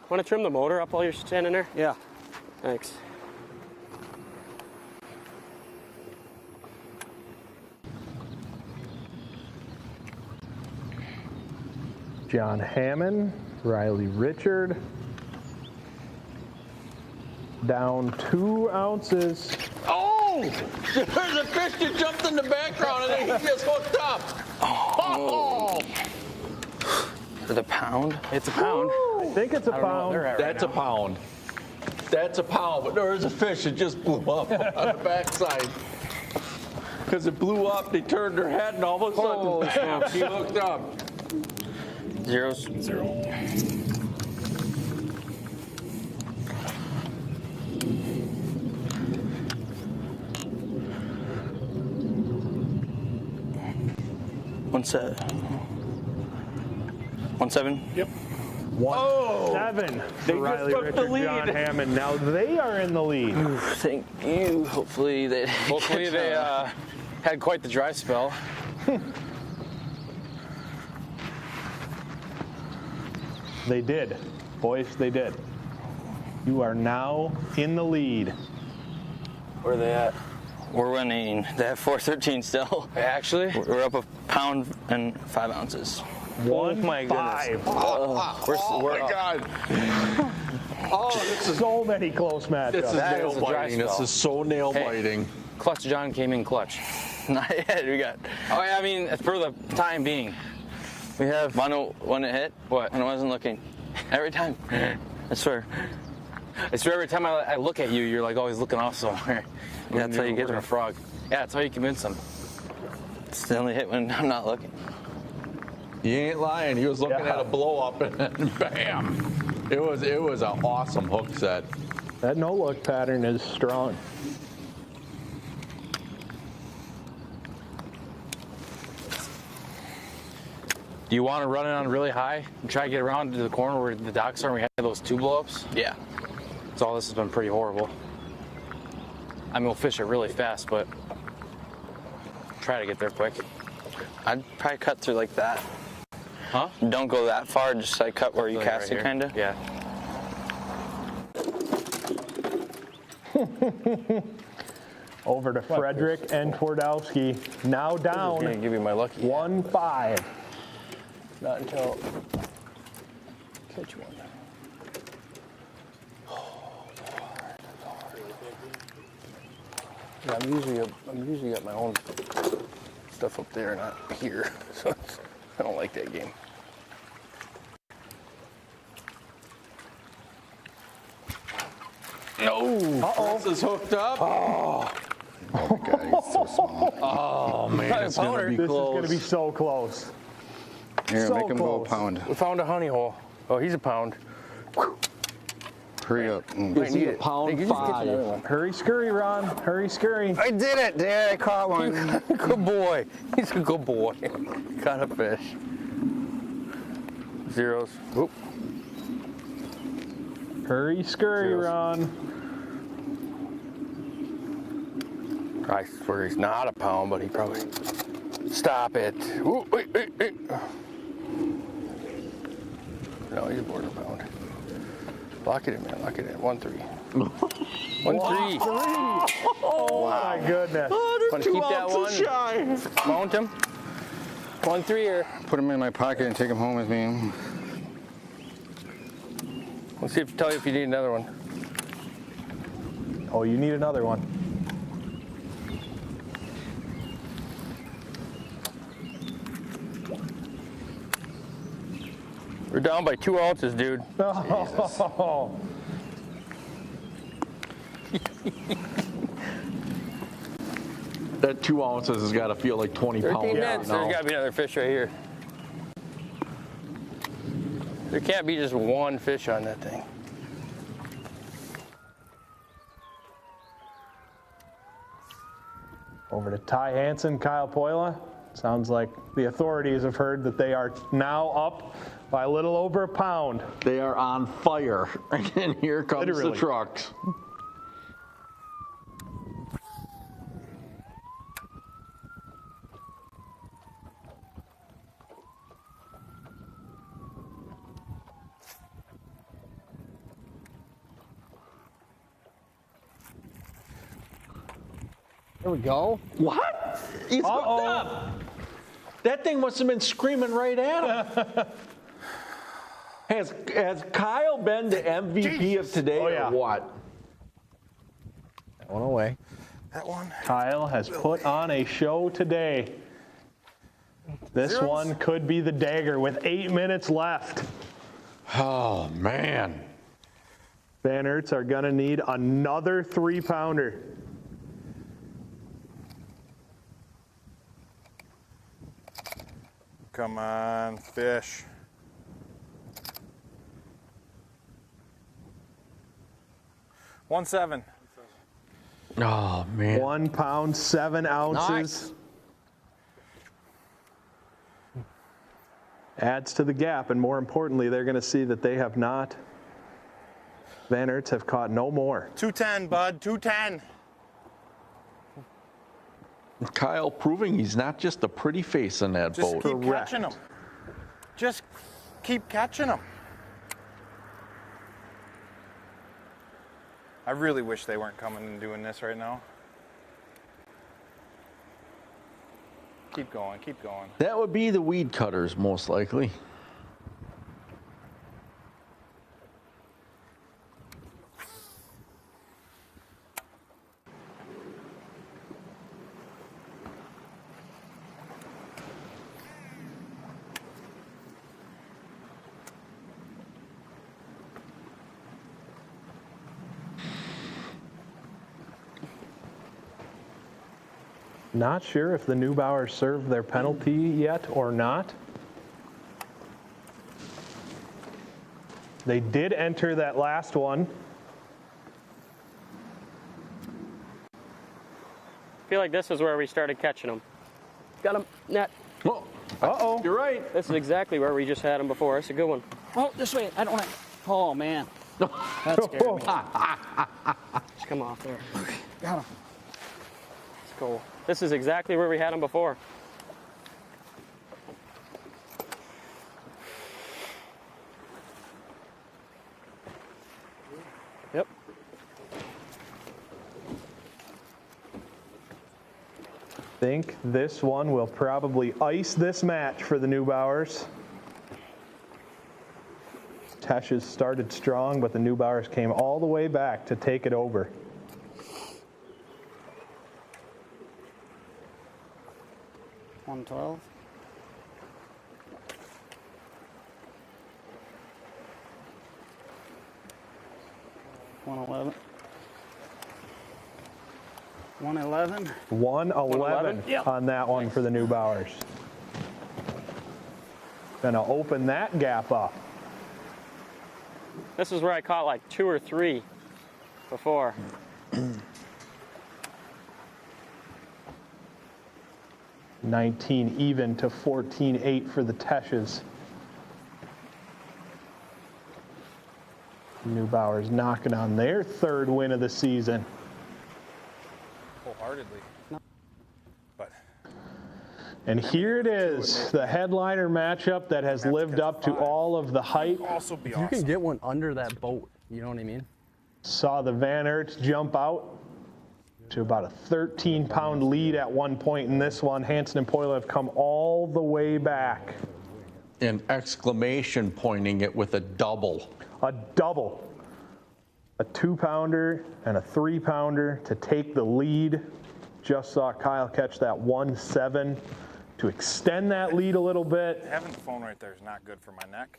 Want to trim the motor up while you're standing there? Yeah. Thanks. John Hammond, Riley Richard. Down 2 ounces. Oh! There's a fish that jumped in the background and then he just hooked up. Oh! Is it a pound? It's a pound. I think it's a pound. That's a pound. That's a pound, but there is a fish that just blew up on the backside. Because it blew up, they turned their head and all of a sudden she hooked up. 0. 1-7. Yep. 1-7. They Riley just took the Richard, lead. John Hammond. Now they are in the lead. Thank you. Hopefully they Had quite the dry spell. They did. Boys, they did. You are now in the lead. Where are they at? We're winning. They have 413 still. Actually? We're up a pound and 5 ounces. 1-5. Oh my God. Oh, this is so many close matchups. This is That nail is a dry biting. This spell. is so nail biting. Clutch John came in clutch. Not yet. We got. Oh, I mean, for the time being. We have. When it hit? What? When I wasn't looking. Every time. I swear. I swear every time I look at you, you're like always looking off somewhere. Yeah, that's how you get a them. frog. Yeah, that's how you convince them. It's the only hit when I'm not looking. He ain't lying. He was looking at a blow up and then bam. It was an awesome hook set. That no-look pattern is strong. Do you want to run it on really high and try to get around to the corner where the docks are and we had those 2 blow-ups? Yeah. So all this has been pretty horrible. I mean, we'll fish it really fast, but try to get there quick. I'd probably cut through like that. Huh? Don't go that far, just like cut where you Like cast right it, here? kind of. Yeah. Over to Frederick and Twardowski. Now down. Gonna give you my lucky. 1-5. Not until Which one? Yeah, I'm usually got my own stuff up there, not here. So I don't like that game. No, Chris is hooked up. Oh my God, he's so small. Oh man, it's gonna be This close. is going to be so close. Here, So make him go a close. pound. We found a honey hole. Oh, he's a pound. Hurry up. Is he a pound five? Hurry, scurry, Ron. Hurry, scurry. I did it, Dad. I caught one. Good boy. He's a good boy. Caught a fish. Zeros. Oop. Hurry, scurry, Zeros. Ron. I swear he's not a pound, but he probably. Stop it. Ooh, wait. No, he's a quarter pound. Lock it in, man. Lock it in. 1-3. 1-3. Oh my goodness. Want to keep that one? Shy. Mount him. 1-3er. Put him in my pocket and take him home with me. Let's see if tell you if you need another one. Oh, you need another one. We're down by 2 ounces, dude. Oh. That 2 ounces has got to feel like 20 pounds. 13 minutes. now. There's got to be another fish right here. There can't be just one fish on that thing. Over to Ty Hansen, Kyle Poila. Sounds like the authorities have heard that they are now up by a little over a pound. They are on fire. And here comes Literally. the trucks. There we go. What? He's hooked up. That thing must have been screaming right at him. Has Kyle been the MVP of today or what? That one away. That one. Kyle has put on a show today. This one could be the dagger with 8 minutes left. Oh, man. Van Aerts are going to need another 3-pounder. Come on, fish. $1.7. Oh, man. 1 pound, 7 ounces. Nice. Adds to the gap, and more importantly, they're going to see that they have not. Van Aerts have caught no more. 210, bud. 210. Kyle proving he's not just a pretty face in that Just boat. keep catching them. Just keep catching them. I really wish they weren't coming and doing this right now. Keep going, keep going. That would be the weed cutters, most likely. Not sure if the Neubauers served their penalty yet or not. They did enter that last one. I feel like this is where we started catching them. Got him, net. Oh, uh-oh. You're right. This is exactly where we just had them before. It's a good one. Oh, this way. I don't want to. Oh, man. That scared me. Just come off there. Okay, got him. Let's go. This is exactly where we had them before. Yep. Think this one will probably ice this match for the Neubauers. Teches started strong, but the Neubauers came all the way back to take it over. $112. $111. $111. 111 Yep. on that one for the Neubauers. Gonna open that gap up. This is where I caught like 2 or 3 before. 19 even to 14-8 for the Teches. Neubauers knocking on their 3rd win of the season. Wholeheartedly. And here it is, the headliner matchup that has lived up to all of the hype. Also be You can get one under that boat, you know what I mean? Saw the Van Aerts jump out to about a 13-pound lead at one point in this one. Hansen and Poyle have come all the way back. An exclamation pointing it with a double. A double. A 2-pounder and a 3-pounder to take the lead. Just saw Kyle catch that 1-7 to extend that lead a little bit. Having the phone right there is not good for my neck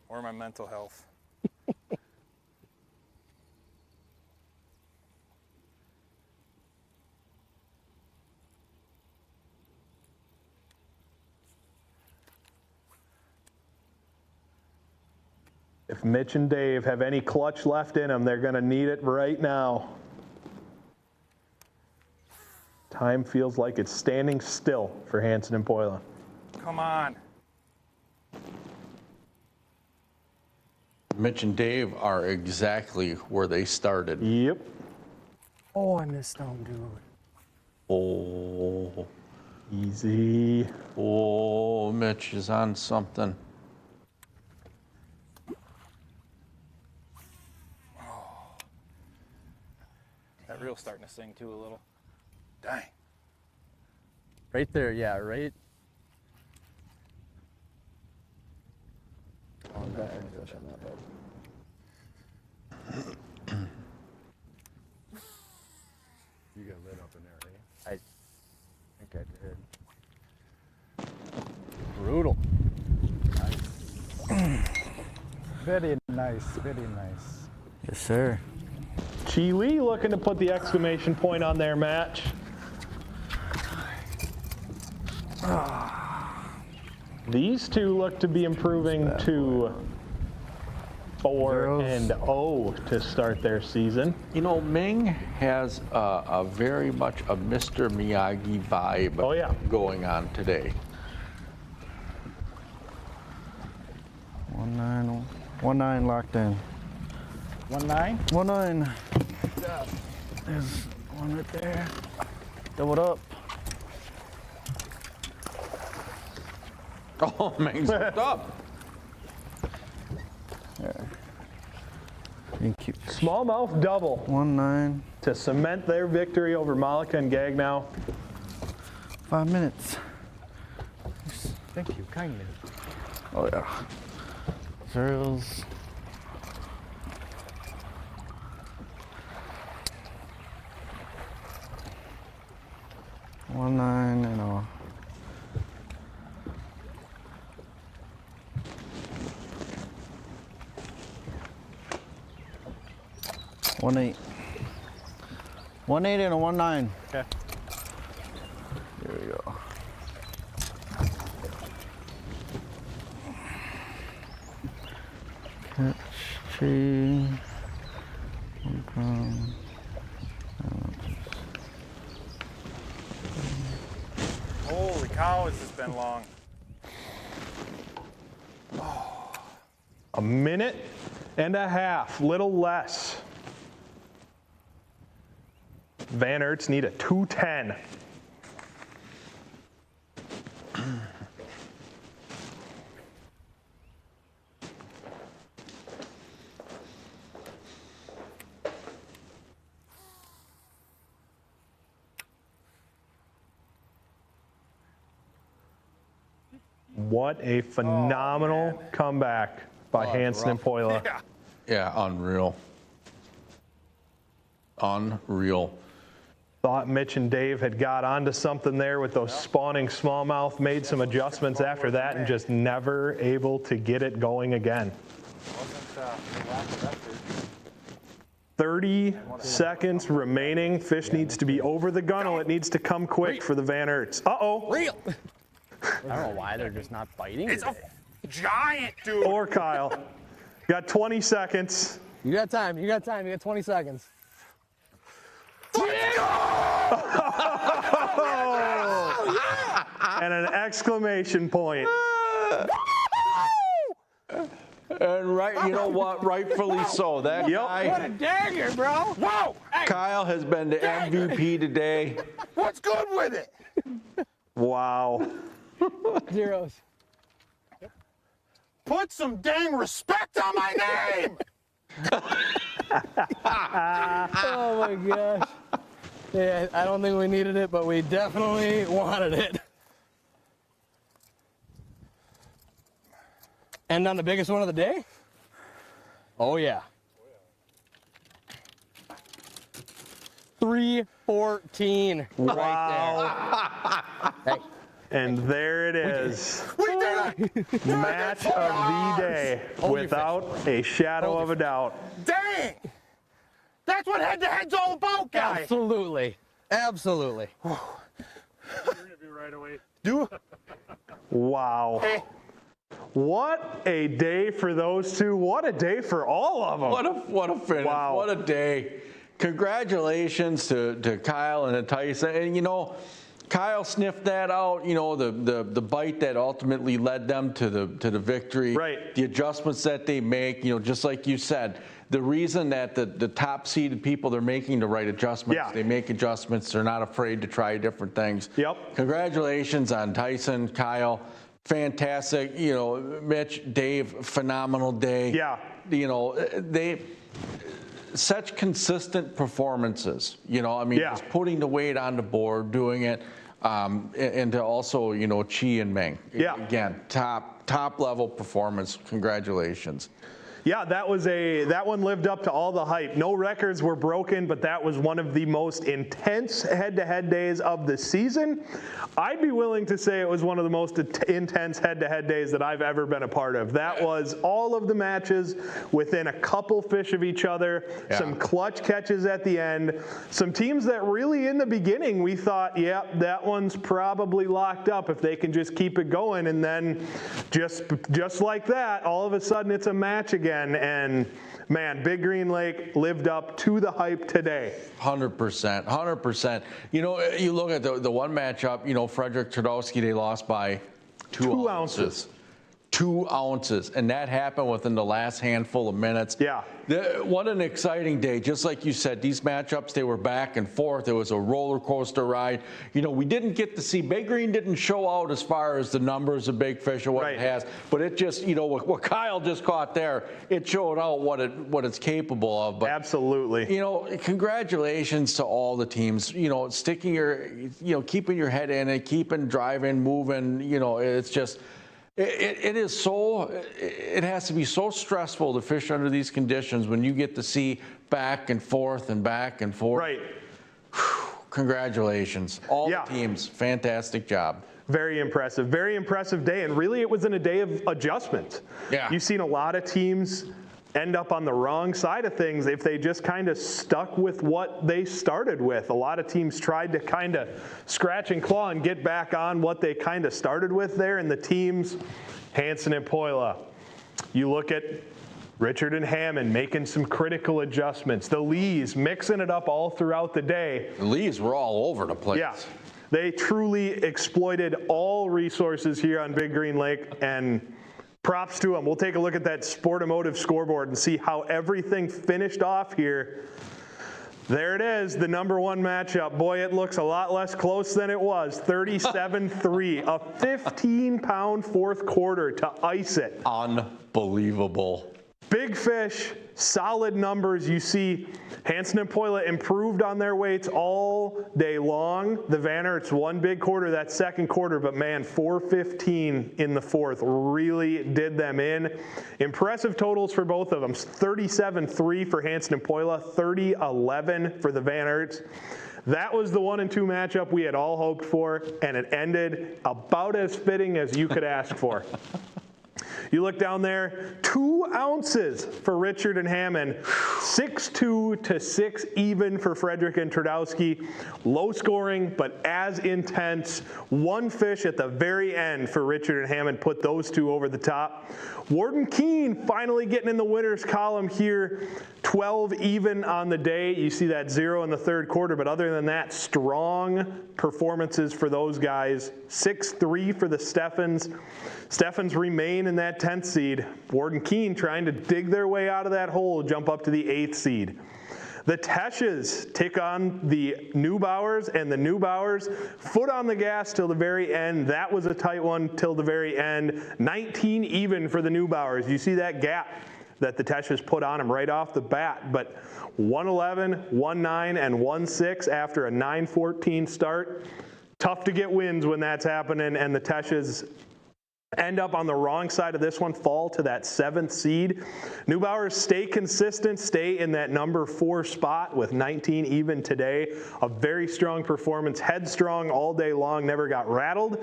or my mental health. If Mitch and Dave have any clutch left in them, they're going to need it right now. Time feels like it's standing still for Hansen and Poyle. Come on. Mitch and Dave are exactly where they started. Yep. Oh, I missed them, dude. Oh. Easy. Oh, Mitch is on something. That reel's starting to sing too a little. Dang. Right there, yeah, right. Oh, I'm definitely fishing that boat. You got lit up in there, eh? I think I did. Brutal. Nice. Very nice, very nice. Yes, sir. Chi Lee looking to put the exclamation point on their match. These two look to be improving to 4-0 to start their season. You know, Ming has a very much a Mr. Miyagi vibe going on today. 1-9 locked in. 1-9? 1-9. There's one right there. Doubled up. Oh, Ming's hooked up. There. Thank you. Smallmouth double. 1-9. To cement their victory over Malika and Gagnow. 5 minutes. Thank you, kindly. Oh yeah. Zeros. $1-9 and a 1-8. 1-8 and a 1-9. Okay. Here we go. Catch tree. Holy cow, has this been long. A minute and a half, little less. Van Aerts need a 210. What a phenomenal comeback by Hansen and Poila. Yeah, unreal. Unreal. Thought Mitch and Dave had got onto something there with those spawning smallmouth, made some adjustments after that, and just never able to get it going again. 30 seconds remaining. Fish needs to be over the gunnel. It needs to come quick for the Van Erts. Uh-oh. Real. I don't know why they're just not biting. It's a giant, dude. Or Kyle. Got 20 seconds. You got time. You got time. You got 20 seconds. And an exclamation point. And you know what? Rightfully so. That guy. What a dagger, bro. Whoa. Hey. Kyle has been the MVP today. What's good with it? Wow. Zeros. Put some dang respect on my name. Oh my gosh. Yeah, I don't think we needed it, but we definitely wanted it. And on the biggest one of the day? Oh yeah. 314 wow. right there. Hey. And there it is. We did it! Match of the day, without a shadow of a doubt. Dang! That's what head-to-head's all about, guys. Absolutely. Absolutely. Interview right away. Wow. Hey. What a day for those two. What a day for all of them. What a finish. Wow. What a day. Congratulations to Kyle and to Tyson. And you know, Kyle sniffed that out, you know, the bite that ultimately led them to the victory. Right. The adjustments that they make, you know, just like you said, the reason that the top seeded people, they're making the right adjustments. Yeah. They make adjustments. They're not afraid to try different things. Yep. Congratulations on Tyson, Kyle. Fantastic. You know, Mitch, Dave, phenomenal day. Yeah. You know, such consistent performances, you know, I mean, Yeah. just putting the weight on the board, doing it, and to also, you know, Chi and Meng. Yeah. Again, top level performance. Congratulations. Yeah, that one lived up to all the hype. No records were broken, but that was one of the most intense head-to-head days of the season. I'd be willing to say it was one of the most intense head-to-head days that I've ever been a part of. That was all of the matches within a couple fish of each other, some clutch catches at the end, some teams that really in the beginning we thought, yeah, that one's probably locked up if they can just keep it going, and then just like that, all of a sudden it's a match again. And man, Big Green Lake lived up to the hype today. 100%, 100%. You know, you look at the one matchup, you know, Frederick Turdowski, they lost by 2 ounces. 2 ounces, and that happened within the last handful of minutes. Yeah. What an exciting day. Just like you said, these matchups, they were back and forth. It was a roller coaster ride. You know, we didn't get to see, Big Green didn't show out as far as the numbers of big fish or what it has, but it just, you know, what Kyle just caught there, it showed out what it's capable of. But, absolutely. You know, congratulations to all the teams, you know, keeping your head in it, keeping driving, moving, you know, it's just, it has to be so stressful to fish under these conditions when you get to see back and forth and back and forth. Right. Congratulations. All the teams, fantastic job. Very impressive day, and really it was in a day of adjustment. Yeah. You've seen a lot of teams end up on the wrong side of things if they just kind of stuck with what they started with. A lot of teams tried to kind of scratch and claw and get back on what they kind of started with there, and the teams, Hansen and Poila. You look at Richard and Hammond making some critical adjustments. The Lees mixing it up all throughout the day. The Lees were all over the place. Yeah. They truly exploited all resources here on Big Green Lake, and props to them. We'll take a look at that Sportomotive scoreboard and see how everything finished off here. There it is, the #1 matchup. Boy, it looks a lot less close than it was. 37-3, a 15-pound fourth quarter to ice it. Unbelievable. Big Fish solid numbers. You see Hansen and Poila improved on their weights all day long. The Van Aerts, one big quarter that second quarter, but man, 4:15 in the fourth really did them in. Impressive totals for both of them. 37-3 for Hansen and Poila, 30-11 for the Van Aerts. That was the 1 and 2 matchup we had all hoped for, and it ended about as fitting as you could ask for. You look down there, 2 ounces for Richard and Hammond, 6-2 to 6 even for Frederick and Tradowski. Low scoring, but as intense. One fish at the very end for Richard and Hammond put those two over the top. Warden Keene finally getting in the winners column here, 12 even on the day. You see that 0 in the third quarter, but other than that, strong performances for those guys. 6-3 for the Steffens. Steffens remain in that 10th seed. Warden Keene trying to dig their way out of that hole, jump up to the 8th seed. The Tesches take on the Neubauers, and the Neubauers foot on the gas till the very end. That was a tight one till the very end. 19 even for the Neubauers. You see that gap that the Tesches put on them right off the bat, but 1-11, 1-9, and 1-6 after a 9-14 start. Tough to get wins when that's happening, and the Tesches end up on the wrong side of this one, fall to that 7th seed. Neubauers stay consistent, stay in that number 4 spot with 19 even today. A very strong performance, headstrong all day long, never got rattled.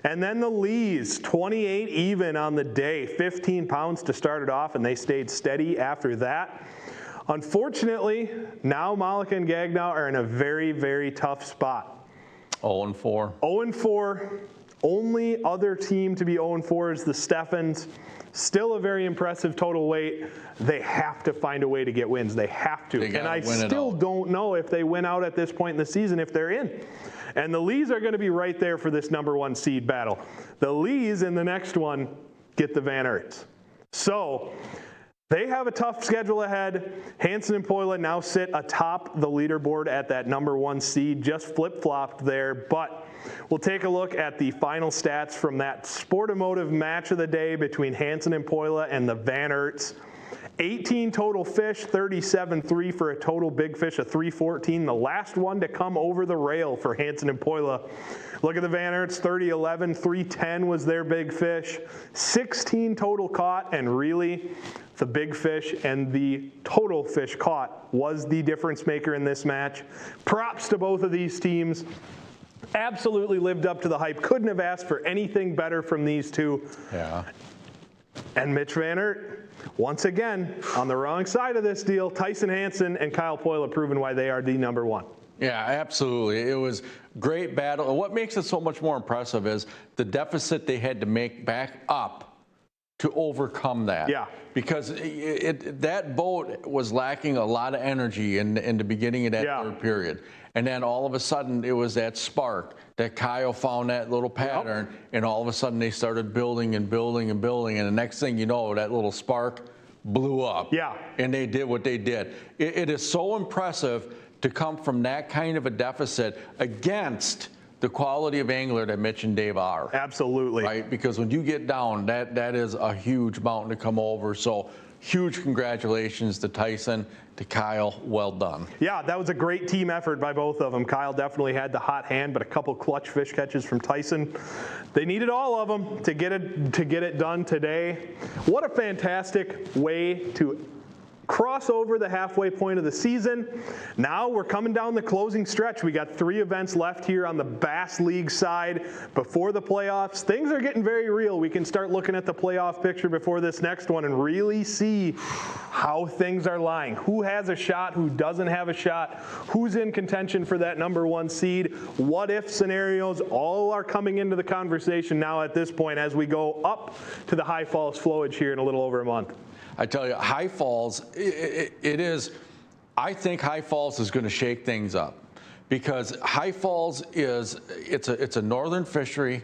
And then the Lees, 28 even on the day, 15 pounds to start it off, and they stayed steady after that. Unfortunately, now Malika and Gagnow are in a very, very tough spot. 0-4. 0-4. Only other team to be 0-4 is the Steffens. Still a very impressive total weight. They have to find a way to get wins. They have to. And I still don't know if they win out at this point in the season if they're in. And the Lees are going to be right there for this number 1 seed battle. The Lees in the next one get the Van Aerts. So they have a tough schedule ahead. Hansen and Poila now sit atop the leaderboard at that number 1 seed, just flip-flopped there. But we'll take a look at the final stats from that Sportimotive match of the day between Hansen and Poila and the Van Aerts. 18 total fish, 37-3 for a total big fish of 314. The last one to come over the rail for Hansen and Poila. Look at the Van Aerts, 30-11, 310 was their big fish. 16 total caught, and really the big fish and the total fish caught was the difference maker in this match. Props to both of these teams. Absolutely lived up to the hype. Couldn't have asked for anything better from these two. Yeah. And Mitch Van Aert, once again, on the wrong side of this deal. Tyson Hansen and Kyle Poila proving why they are the number 1. Yeah, absolutely. It was great battle. And what makes it so much more impressive is the deficit they had to make back up to overcome that. Yeah. Because that boat was lacking a lot of energy in the beginning of that third period. And then all of a sudden, it was that spark that Kyle found that little pattern, and all of a sudden they started building and building and building, and the next thing you know, that little spark blew up. Yeah. And they did what they did. It is so impressive to come from that kind of a deficit against the quality of angler that Mitch and Dave are. Absolutely. Right? Because when you get down, that is a huge mountain to come over. So huge congratulations to Tyson, to Kyle. Well done. Yeah, that was a great team effort by both of them. Kyle definitely had the hot hand, but a couple clutch fish catches from Tyson. They needed all of them to get it done today. What a fantastic way to cross over the halfway point of the season. Now we're coming down the closing stretch. We got 3 events left here on the Bass League side before the playoffs. Things are getting very real. We can start looking at the playoff picture before this next one and really see how things are lying. Who has a shot, who doesn't have a shot, who's in contention for that number 1 seed. What if scenarios all are coming into the conversation now at this point as we go up to the High Falls flowage here in a little over a month. I tell you, High Falls, I think High Falls is going to shake things up, because High Falls it's a northern fishery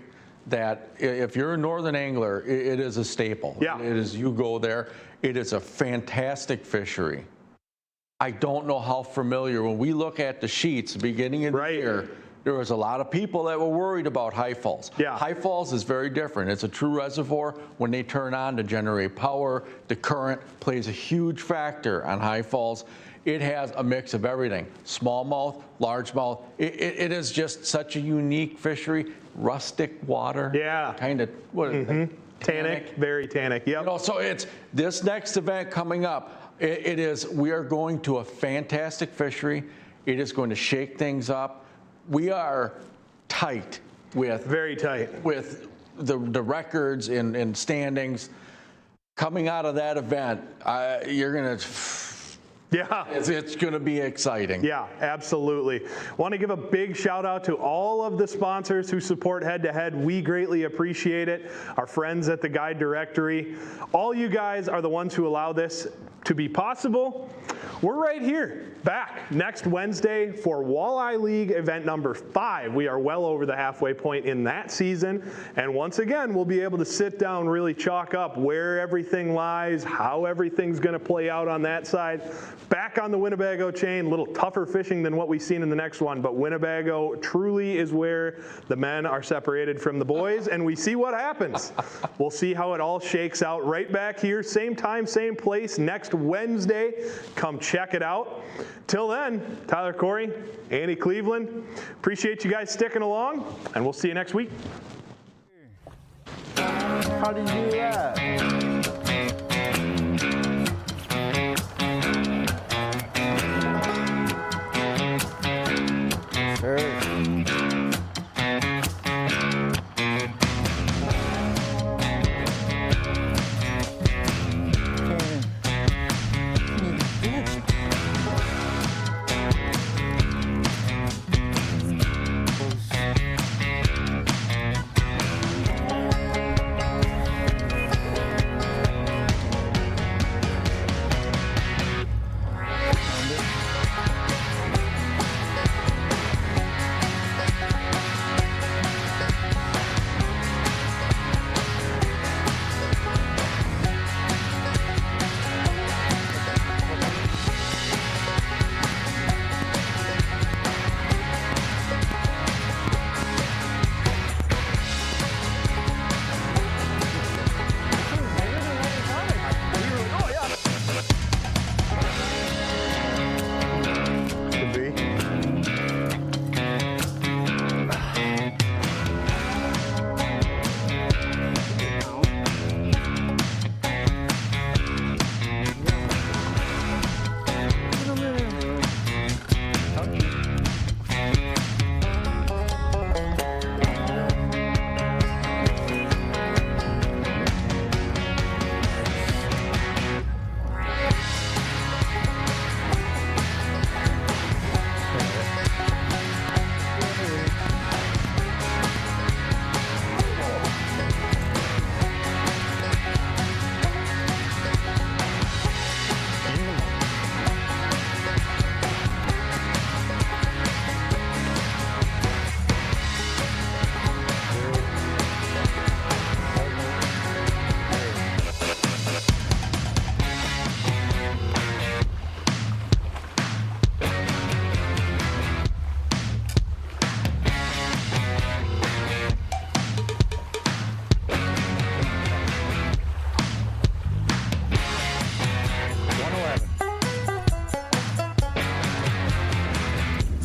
that if you're a northern angler, it is a staple. Yeah. It is, you go there. It is a fantastic fishery. I don't know how familiar, when we look at the sheets beginning of the year, there was a lot of people that were worried about High Falls. Yeah. High Falls is very different. It's a true reservoir. When they turn on to generate power, the current plays a huge factor on High Falls. It has a mix of everything, smallmouth, largemouth. It is just such a unique fishery, rustic water. Yeah. Kind of, what is it? Tannic, very tannic, yep. You know, so it's this next event coming up, we are going to a fantastic fishery. It is going to shake things up. We are tight with. Very tight. With the records and standings. Coming out of that event, you're going to. Yeah. It's going to be exciting. Yeah, absolutely. Want to give a big shout out to all of the sponsors who support Head to Head. We greatly appreciate it. Our friends at the Guide Directory. All you guys are the ones who allow this to be possible. We're right here, back next Wednesday for Walleye League event number 5. We are well over the halfway point in that season. And once again, we'll be able to sit down, really chalk up where everything lies, how everything's going to play out on that side. Back on the Winnebago chain, a little tougher fishing than what we've seen in the next one, but Winnebago truly is where the men are separated from the boys, and we see what happens. We'll see how it all shakes out right back here, same time, same place, next Wednesday. Come check it out. Till then, Tyler Corey, Andy Cleveland, appreciate you guys sticking along, and we'll see you next week. How did you do that?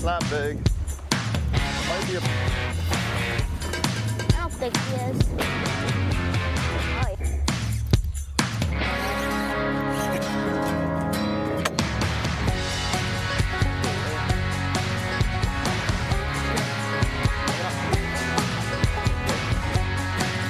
Not big. Might be a... I don't think he is. Oh, yeah.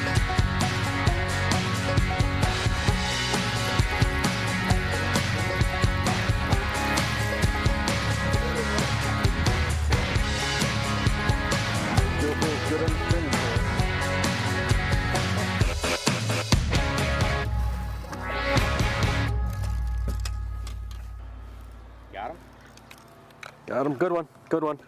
Got him? Got him. Good one. Good one.